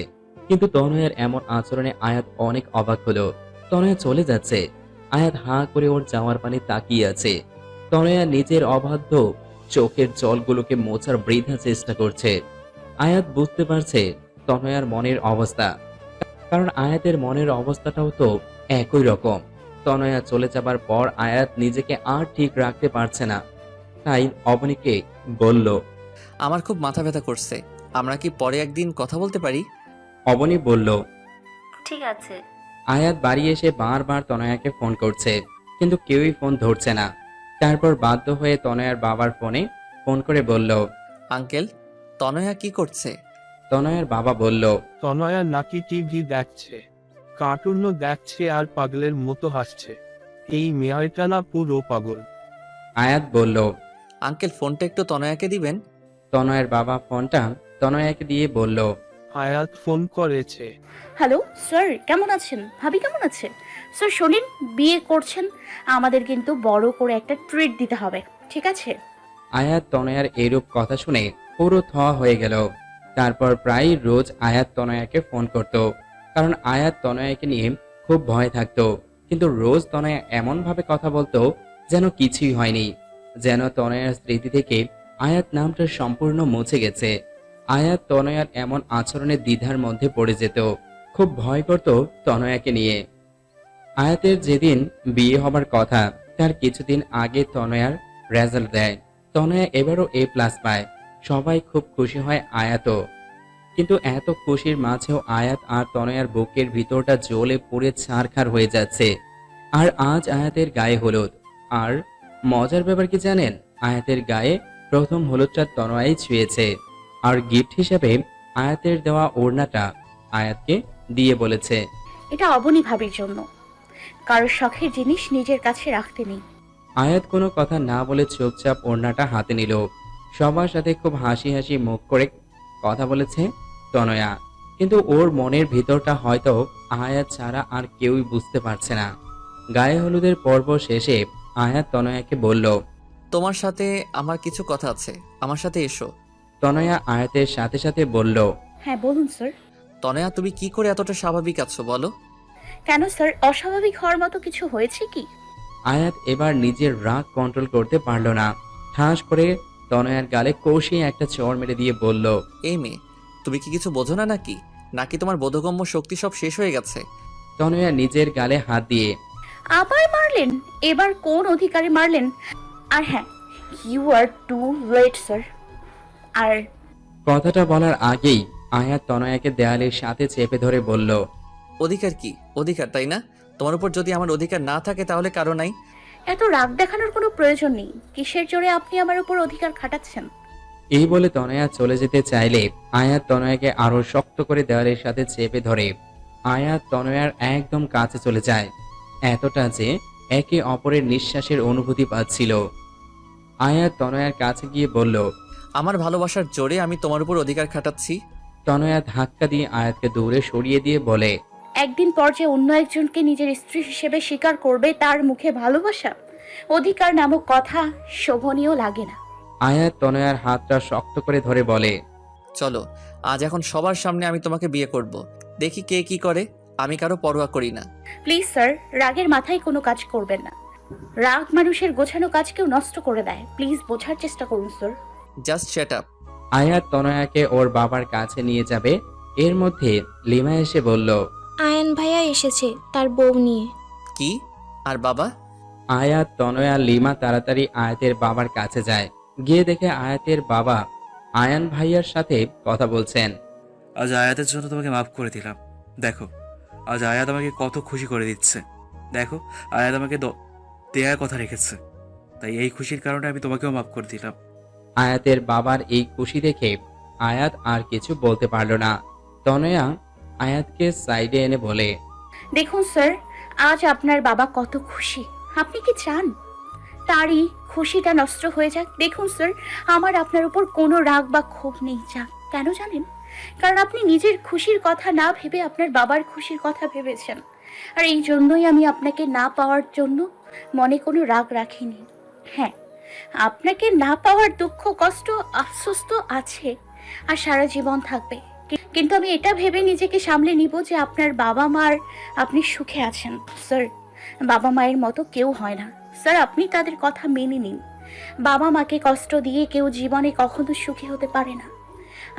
কিন্তু তনয়ার এমন আচরণে আয়াত অনেক অবাক হলো। তনয়া চলে যাচ্ছে, আয়াত হাঁ করে ওর যাওয়ার পানে তাকিয়ে আছে। তনয়া নিজের অবাধ্য চোখের জলগুলোকে মোছার বৃথা চেষ্টা করছে। আয়াত বুঝতে পারছে তনয়ার মনের অবস্থা, কারণ আয়াতের মনের অবস্থাটাও তো একই রকম। তনয়া চলে যাবার পর আয়াত নিজেকে আর ঠিক রাখতে পারছে না, তাই অবনীকে বলল, আমার খুব মাথা ব্যথা করছে, আমরা কি পরে একদিন কথা বলতে পারি? অবনী বলল, ঠিক আছে। আয়াত বাড়ি এসে বারবার তনয়াকে ফোন করছে, কিন্তু কেউই ফোন ধরছে না। তারপর বাধ্য হয়ে তনয়ার বাবার ফোনে ফোন করে বলল, আঙ্কেল, তনয়া কি করছে? তনয়ার বাবা বলল, তনয়া নাকি টিভি দেখছে, কার্টুনও দেখছে আর পাগলের মতো হাসছে। এই মেয়েটা না পুরো পাগল। আয়াত বলল, আঙ্কেল, ফোনটা একটু তনয়াকে দিবেন। তনয়ের বাবা ফোনটা তনয়াকে দিয়ে বলল, আয়াত ফোন করেছে। হ্যালো স্যার, কেমন আছেন? ভাবি কেমন আছে? স্যার শোনেন, বিয়ে করছেন, আমাদের কিন্তু বড় করে একটা ট্রিট দিতে হবে, ঠিক আছে? আয়াত তনয়ার এরূপ কথা শুনে পুরো থ হয়ে গেল। তারপর প্রায় রোজ আয়াত তনয়াকে ফোন করত, কারণ আয়াত তনয়াকে নিয়ে খুব ভয় থাকতো। কিন্তু রোজ তনয়া এমন ভাবে কথা বলতো যেন কিছুই হয়নি, যেন তনয়ার স্মৃতি থেকে আয়াত নামটা সম্পূর্ণ মুছে গেছে। আয়াত তনয়ার এমন আচরণের দ্বিধার মধ্যে পড়ে যেত, খুব ভয় করত তনয়াকে নিয়ে। আয়াতের যেদিন বিয়ে হবার কথা তার কিছুদিন আগে তনয়ার রেজাল্ট দেয়। তনয়া এবারও A+ পায়। সবাই খুব খুশি হয় আয়াতও। কিন্তু এত খুশির মাঝেও আয়াত আর তনয়ার বুকের ভিতরটা জ্বলে পুড়ে ছারখার হয়ে যাচ্ছে। আর আজ আয়াতের গায়ে হলুদ। আর মজার ব্যাপার কি জানেন, আয়াতের গায়ে প্রথম হলুদটা তনয়াই ছুঁয়েছে। আর গিফট হিসেবে আয়াতের দেওয়া ওড়নাটা আয়াতকে দিয়ে বলেছে, এটা অবনী ভাবির জন্য। কারোর শখের জিনিস নিজের কাছে রাখতে নেই। আয়াত কোনো কথা না বলে চুপচাপ ওড়নাটা হাতে নিল। সবার সাথে খুব হাসি হাসি মুখ করে কথা বলেছে তনয়া। কিন্তু ওর মনের ভিতরটা হয়তো আয়াত ছাড়া আর কেউই বুঝতে পারছে না। গায়ে হলুদের পর্ব শেষে আয়াত তনয়াকে বলল, তোমার সাথে আমার কিছু কথা আছে, আমার সাথে এসো। তনয়া আয়াতের সাথে সাথে বলল, হ্যাঁ বলুন স্যার। তনয়া, তুমি কি করে এতটা স্বাভাবিক আছো বলো? কেন স্যার, অস্বাভাবিক হওয়ার মতো কিছু হয়েছে কি? আয়াত এবার নিজের রাগ কন্ট্রোল করতে পারল না। ঠাস করে তনয়ার গালে কষিয়ে একটা চড় মেরে দিয়ে বলল, এই মেয়ে, তুমি কি কিছু বোঝো না নাকি? নাকি তোমার বোধগম্য শক্তি সব শেষ হয়ে গেছে? তনয়া নিজের গালে হাত দিয়ে, আবার মারলেন? এবার কোন অধিকারে মারলেন? আর হ্যাঁ, you are too late sir. আর কথাটা বলার আগেই আয়াত তনয়াকে দেয়ালের সাথে চেপে ধরে বলল, অধিকার কি? অধিকার, তাই না? তোমার উপর যদি আমার অধিকার না থাকে তাহলে কারো নাই। এত রাগ দেখানোর কোনো প্রয়োজন নেই। কিসের জোরে আপনি আমার উপর অধিকার খাটাচ্ছেন? এই বলে তনয়া চলে যেতে চাইলে আয়াত তনয়াকে আরো শক্ত করে দেওয়ালের সাথে চেপে ধরে। আয়াত তনয়ার একদম কাছে চলে যায়, এতটা যে একে অপরের নিঃশ্বাসের অনুভূতি পাচ্ছিল। আয়াত তনয়ার কাছে গিয়ে বলল, আমার ভালোবাসার জোরে আমি তোমার উপর অধিকার খাটাচ্ছি। তনয়া ধাক্কা দিয়ে আয়াতকে দূরে সরিয়ে দিয়ে বলে, একদিন পর যে অন্য একজনকে নিজের স্ত্রী হিসেবে স্বীকার করবে, তার মুখে ভালোবাসা, অধিকার নামক কথা শোভনীয় লাগে না। আয়াত তনয়ার হাতটা শক্ত করে ধরে বলে, চলো, আজ এখন সবার সামনে আমি তোমাকে বিয়ে করব। দেখি কে কি করে। আমি কারো পরোয়া করি না। প্লিজ স্যার, রাগের মাথায় কোনো কাজ করবেন না। রাগ মানুষের গোছানো কাজকেও নষ্ট করে দেয়। প্লিজ বোঝার চেষ্টা করুন স্যার। Just shut up. আয়াত তনয়াকে ওর বাবার কাছে নিয়ে যাবে, এর মধ্যে লিমা এসে বলল, আয়ান ভাইয়া এসেছে তার বউ নিয়ে। কি? আর বাবা? আয়াত তনয়া লিমা তাড়াতাড়ি আয়াতের বাবার কাছে যায়। গিয়ে দেখে আয়াতের বাবা আয়ান ভাইয়ার সাথে কথা বলছেন। আজ আয়াতের জন্য তোমাকে মাফ করে দিলাম। দেখো, আজ আয়াত আমাকে কত খুশি করে দিচ্ছে। দেখো, আয়াত আমাকে দেয়ার কথা রেখেছে, তাই এই খুশির কারণে আমি তোমাকেও মাফ করে দিলাম। আয়াতের বাবার এই খুশি দেখে আয়াত আর কিছু বলতে পারল না। তনয়া আয়াতকে সাইডে এনে বলে, দেখুন স্যার, আজ আপনার বাবা কত খুশি। আপনি কি চান তারই খুশিটা নষ্ট হয়ে যাক? দেখুন স্যার, আমার আপনার উপর কোনো রাগ বা ক্ষোভ নেই। যা, কেন জানেন? কারণ আপনি নিজের খুশির কথা না ভেবে আপনার বাবার খুশির কথা ভেবেছেন। আর এই জন্যই আমি আপনাকে না পাওয়ার জন্য মনে কোনো রাগ রাখিনি। হ্যাঁ, আপনাকে না পাওয়ার দুঃখ, কষ্ট, আফসোস তো আছে, আর সারা জীবন থাকবে। কিন্তু আমি এটা ভেবে নিজেকে সামলে নিব যে আপনার বাবা মার আপনি সুখে আছেন। স্যার, বাবা মায়ের মতো কেউ হয় না। স্যার, আপনি তাদের কথা মেনে নিন। বাবা মাকে কষ্ট দিয়ে কেউ জীবনে কখনো সুখী হতে পারে না।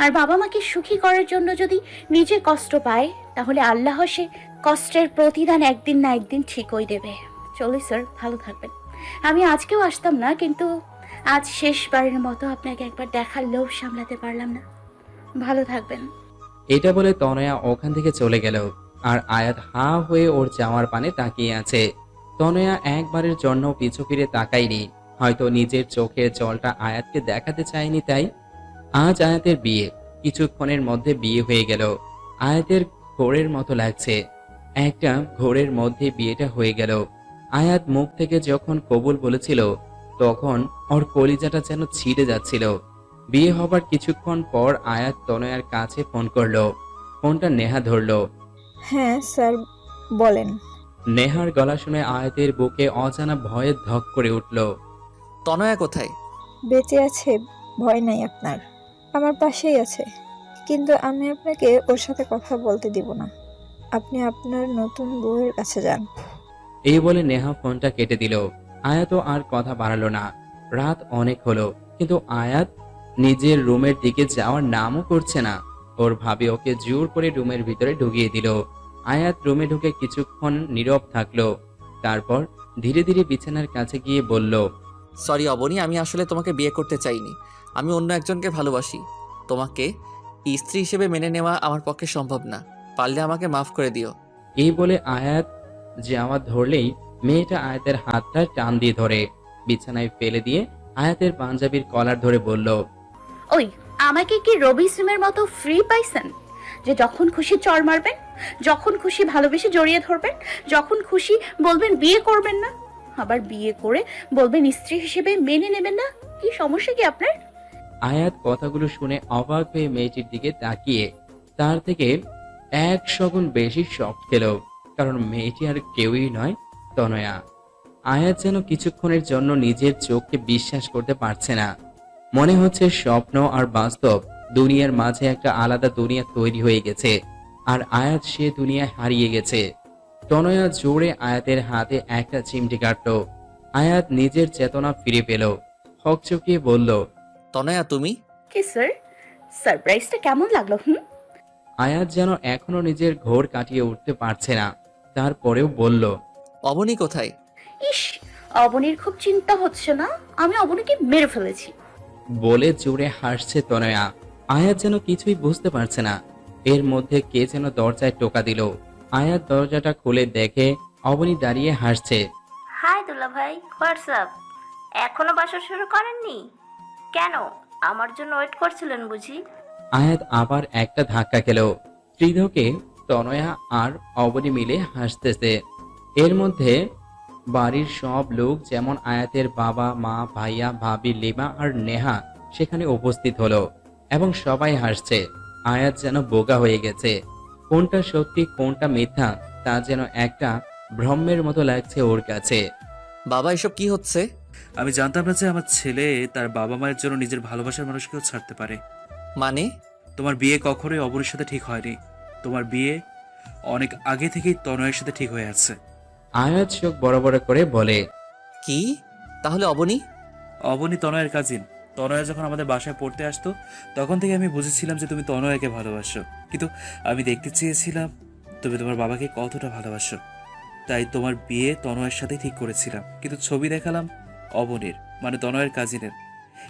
আর বাবা মাকে সুখী করার জন্য যদি নিজে কষ্ট পায়, তাহলে আল্লাহ সে কষ্টের প্রতিদান একদিন না একদিন ঠিকই দেবে। চলি স্যার, ভালো থাকবেন। আমি আজকেও আসতাম না, কিন্তু আজ শেষবারের মতো আপনাকে একবার দেখার লোভ সামলাতে পারলাম না। ভালো থাকবেন। এটা বলে তনয়া ওখান থেকে চলে গেল। আর আয়াত হা হয়ে ওর যাওয়ার পানে তাকিয়ে আছে। তনয়া একবারের জন্য পিছু ফিরে তাকায়নি, হয়তো নিজের চোখের জলটা আয়াতকে দেখাতে চায়নি। তাই আজ আয়াতের বিয়ে, কিছুক্ষণের মধ্যে বিয়ে হয়ে গেল। আয়াতের ঘোরের মতো লাগছে, একটা ঘোরের মধ্যে বিয়েটা হয়ে গেল। আয়াত মুখ থেকে যখন কবুল বলেছিল, তখন ওর কলিজাটা যেন ছিঁড়ে যাচ্ছিল। বিয়ে হবার কিছুক্ষণ পর আয়াত তনয়ার কাছে ফোন করলো। ফোনটা নেহা ধরলো। হ্যাঁ স্যার, বলেন। নেহার গলা শুনে আয়াতের বুকে অজানা ভয়ে ধক করে উঠল। তনয়া কোথায়? বেঁচে আছে, ভয় নাই আপনার, আমার পাশেই আছে। কিন্তু আমি আপনাকে ওর সাথে কথা বলতে দিব না। আপনি আপনার নতুন বউয়ের কাছে যান। এই বলে নেহা ফোনটা কেটে দিল। আয়াতও আর কথা বাড়ালো না। রাত অনেক হলো, কিন্তু আয়াত নিজের রুমের দিকে যাওয়ার নামও করছে না। ওর ভাবি ওকে জোর করে রুমের ভিতরে ঢুকিয়ে দিল। আয়াত রুমে ঢুকে কিছুক্ষণ নীরব থাকলো, তারপর ধীরে ধীরে বিছানার কাছে গিয়ে বলল, সরি অবনী, আমি আসলে তোমাকে বিয়ে করতে চাইনি। আমি অন্য একজনকে ভালোবাসি। তোমাকে স্ত্রী হিসেবে মেনে নেওয়া আমার পক্ষে সম্ভব না। পারলে আমাকে মাফ করে দিও। এই বলে আয়াত যাওয়া ধরলেই মেয়েটা আয়াতের হাতটা টান দিয়ে ধরে বিছানায় ফেলে দিয়ে আয়াতের পাঞ্জাবির কলার ধরে বলল, ওই, আমাকে কি রবি সিমের মতো ফ্রি পাইছেন যে যখন খুশি চড় মারবেন, যখন খুশি ভালোবেসে জড়িয়ে ধরবেন, যখন খুশি বলবেন বিয়ে করবেন না, আবার বিয়ে করে বলবেন স্ত্রী হিসেবে মেনে নেবেন না? কি সমস্যা কি আপনার? আয়াত কথাগুলো শুনে অবাক হয়ে মেয়েটির দিকে তাকিয়ে তার থেকে 100 গুণ বেশি শক খেল, কারণ মেয়েটি আর কেউই নয়, তনয়া। আয়াত যেন কিছুক্ষণের জন্য নিজের চোখকে বিশ্বাস করতে পারছে না। মনে হচ্ছে স্বপ্ন আর বাস্তব দুনিয়ার মাঝে একটা আলাদা দুনিয়া তৈরি হয়ে গেছে, আর আয়াত সে দুনিয়ায় হারিয়ে গেছে। তনয়া জোরে আয়াতের হাতে একটা চিমটি কাটল। আয়াত নিজের চেতনা ফিরে পেল, হকচকিয়ে বলল, তনয়া তুমি? কি স্যার, সারপ্রাইজটা কেমন লাগলো? আয়াত যেন এখনো নিজের ঘোর কাটিয়ে উঠতে পারছে না, তারপরেও বলল, অবনী কোথায়? ইস, অবনীর খুব চিন্তা হচ্ছে না? আমি অবনীকে মেরে ফেলেছি। বলে জোরে হাসছে তনয়া। আয়াত যেন কিছুই বুঝতে পারছে না। এর মধ্যে কে যেন দরজায় টোকা দিল। আয়াত দরজাটা খুলে দেখে অবনী দাঁড়িয়ে হাসছে। হাই দুলা ভাই, হোয়াটসঅ্যাপ? এখনো বাসা শুরু করেননি কেন? আমার জন্য ওয়েট করছিলেন বুঝি? আয়াত আবার একটা ধাক্কা খেল। ত্রিধকে তনয়া আর অবনী মিলে হাসতেছে। এর মধ্যে বাড়ির সব লোক, যেমন আয়াতের বাবা, মা, ভাইয়া, ভাবি, লিমা আর নেহা সেখানে উপস্থিত হলো এবং সবাই হাসছে। আয়াত যেন বোকা হয়ে গেছে। কোনটা সত্যি কোনটা মিথ্যা তা যেন একটা ভ্রমের মতো লাগছে ওর কাছে। বাবা, এসব কি হচ্ছে? আমি জানতাম না যে আমার ছেলে তার বাবা মায়ের জন্য নিজের ভালোবাসার মানুষকেও ছাড়তে পারে। মানে? তোমার বিয়ে কখনোই অবনীর সাথে ঠিক হয়নি। তোমার বিয়ে অনেক আগে থেকেই তনয়ের সাথে ঠিক হয়ে আছে। আয়াত চোখ বড় বড় করে বলে, কি? তাহলে অবনী? অবনী তনয়ের কাজিন। তনয়া যখন আমাদের বাসায় পড়তে আসতো তখন থেকে আমি বুঝেছিলাম যে তুমি তনয়াকে ভালোবাসো, কিন্তু আমি দেখতে চেয়েছিলাম তুমি তোমার বাবাকে কতটা ভালোবাসো। তাই তোমার বিয়ে তনয়ের সাথেই ঠিক করেছিলাম, কিন্তু ছবি দেখালাম অবনীর, মানে তনয়ের কাজিনের।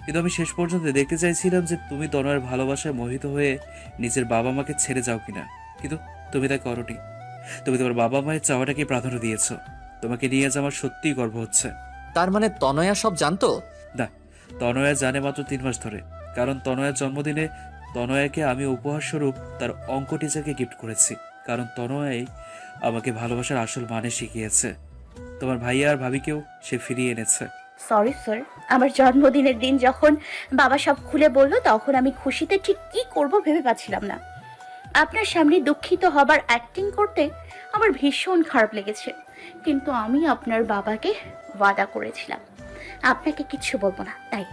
কিন্তু আমি শেষ পর্যন্ত দেখতে চাইছিলাম যে তুমি তনয়ের ভালোবাসায় মোহিত হয়ে নিজের বাবা মাকে ছেড়ে যাও কিনা, কিন্তু তুমি তা করোনি। তুমি তোমার বাবা মায়ের চাওয়াটাকে প্রাধান্য দিয়েছো। তোমাকে নিয়ে আজ আমার সত্যিই গর্ব হচ্ছে। তার মানে তনয়া সব জানতো? না, তনয়া জানে মাত্র 3 মাস ধরে, কারণ তনয়ার জন্মদিনে তনয়াকে আমি উপহার স্বরূপ তার অঙ্ক টিচারকে গিফট করেছি, কারণ তনয়াই আমাকে ভালোবাসার আসল মানে শিখিয়েছে। তোমার ভাইয়া আর ভাবিকেও সে ফিরিয়ে এনেছে। সরি স্যার, আমার জন্মদিনের দিন যখন বাবা সব খুলে বললো তখন আমি খুশিতে ঠিক কি করব ভেবে পাচ্ছিলাম না। আপনার সামনে দুঃখিত হবার অ্যাক্টিং করতে আমার ভীষণ খারাপ লেগেছে, কিন্তু আমি আপনার বাবাকে ওয়াদা করেছিলাম আপনাকে কিচ্ছু বলবো না, তাই।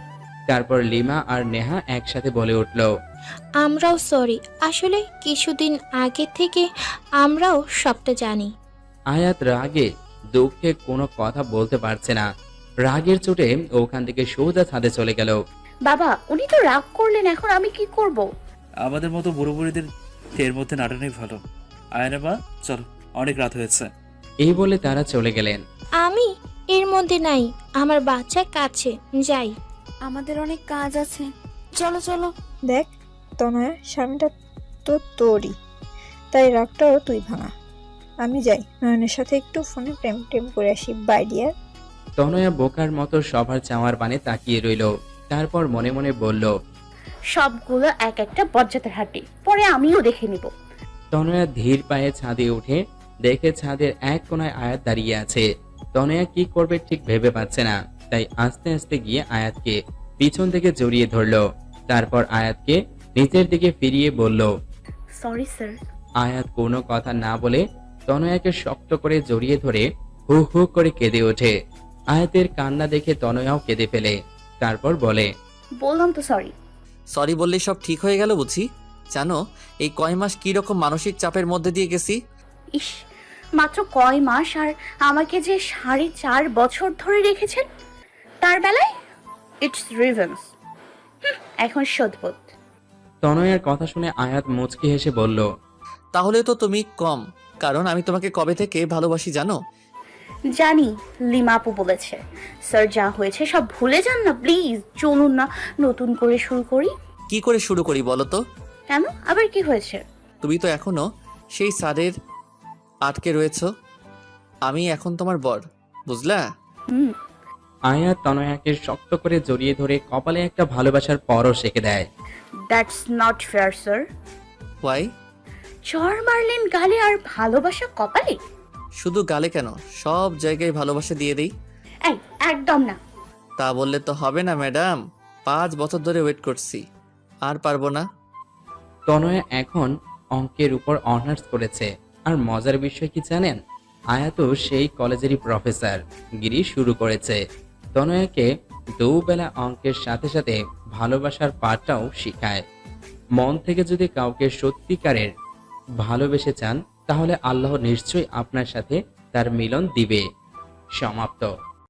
তারপর লিমা আর নেহা একসাথে বলে উঠল, আমরাও সরি, আসলে কিছুদিন আগে থেকে আমরাও সবটা জানি। আয়াত রাগে দুঃখে কোনো কথা বলতে পারছে না। রাগের চোটে ওখান থেকে সোজা ছাদে চলে গেল। বাবা, উনি তো রাগ করলেন, এখন আমি কি করব? আমাদের মতো বুড়ো বুড়িদের এর মধ্যে নাটানোই ভালো। আয়না মা, চলো, অনেক রাত হয়েছে। এই বলে তারা চলে গেলেন। আমি এর মধ্যে নাই, আমার বাচ্চা কাছে যাই। আমাদের অনেক কাজ আছে, চলো চলো। দেখ তনয়া, স্বামীটা তো তোরই, তাই রাগটাও তুই ভাঙা। আমি যাই, নয়নের সাথে একটু ফোনে প্রেম টেম করে আসি। By deer. তনয়া বোকার মতো সবার চাওয়ার পানে তাকিয়ে রইল। তারপর মনে মনে বলল, সবগুলো এক একটা বজ্জাতের হাঁটি, পরে আমিও দেখে নিব। তনয়া ধীর পায়ে ছাদে উঠে দেখে ছাদের এক কোনায় আয়াত দাঁড়িয়ে আছে। তনয়া কি করবে ঠিক ভেবে পাচ্ছে না, তাই আস্তে আস্তে গিয়ে আয়াতকে পিছন থেকে জড়িয়ে ধরল। তারপর আয়াতকে নিচের দিকে ফিরিয়ে বলল, সরি স্যার। আয়াত কোনো কথা না বলে তনয়াকে শক্ত করে জড়িয়ে ধরে হু হু করে কেঁদে ওঠে। আয়াতের কান্না দেখে তনয়াও কেঁদে ফেলে। তারপর বলে, বললাম তো সরি। সরি বললেই সব ঠিক হয়ে গেল বুঝি? জানো এই কয় মাস কি রকম মানসিক চাপের মধ্যে দিয়ে গেছি? ইস, মাত্র কয় মাস, আর আমাকে যে 4.5 বছর ধরে রেখেছেন, তার বেলায় ইটস রিভেঞ্জ। এখন শোধবোধ। তনয়ার কথা শুনে আয়াত মুচকি হেসে বলল, তাহলে তো তুমি কম, কারণ আমি তোমাকে কবে থেকে ভালোবাসি জানো? জানি, লিমা আপু বলেছে। স্যার, যা হয়েছে সব ভুলে যান না প্লিজ, চলুন না নতুন করে শুরু করি। কি করে শুরু করি বলো তো? কেন, আবার কি হয়েছে? তুমি তো এখনো সেই সাদের আটকে রয়েছো। আমি এখন তোমার বর, বুঝলা? আয়াত তনয়াকে শক্ত করে জড়িয়ে ধরে কপালে একটা ভালোবাসার পরশ এঁকে দেয়। That's not fair sir. Why? চর মারলেন গালে আর ভালোবাসা কপালে? শুধু গালে কেন, সব জায়গায় ভালোবাসা দিয়ে দিই। এই, একদম না। তা বললে তো হবে না ম্যাডাম, 5 বছর ধরে ওয়েট করছি, আর পারবো না। তনয়া এখন অঙ্কের উপর অনার্স করেছে। আর মজার বিষয় কি জানেন, আয়াতও সেই কলেজেরই প্রফেসর গিরি শুরু করেছে। তনয়াকে দুবেলা অঙ্কের সাথে সাথে ভালোবাসার পাঠটাও শিখায়। মন থেকে যদি কাউকে সত্যিকারের ভালোবেসে চান, তাহলে আল্লাহ নিশ্চয়ই আপনার সাথে তার মিলন দিবে। সমাপ্ত।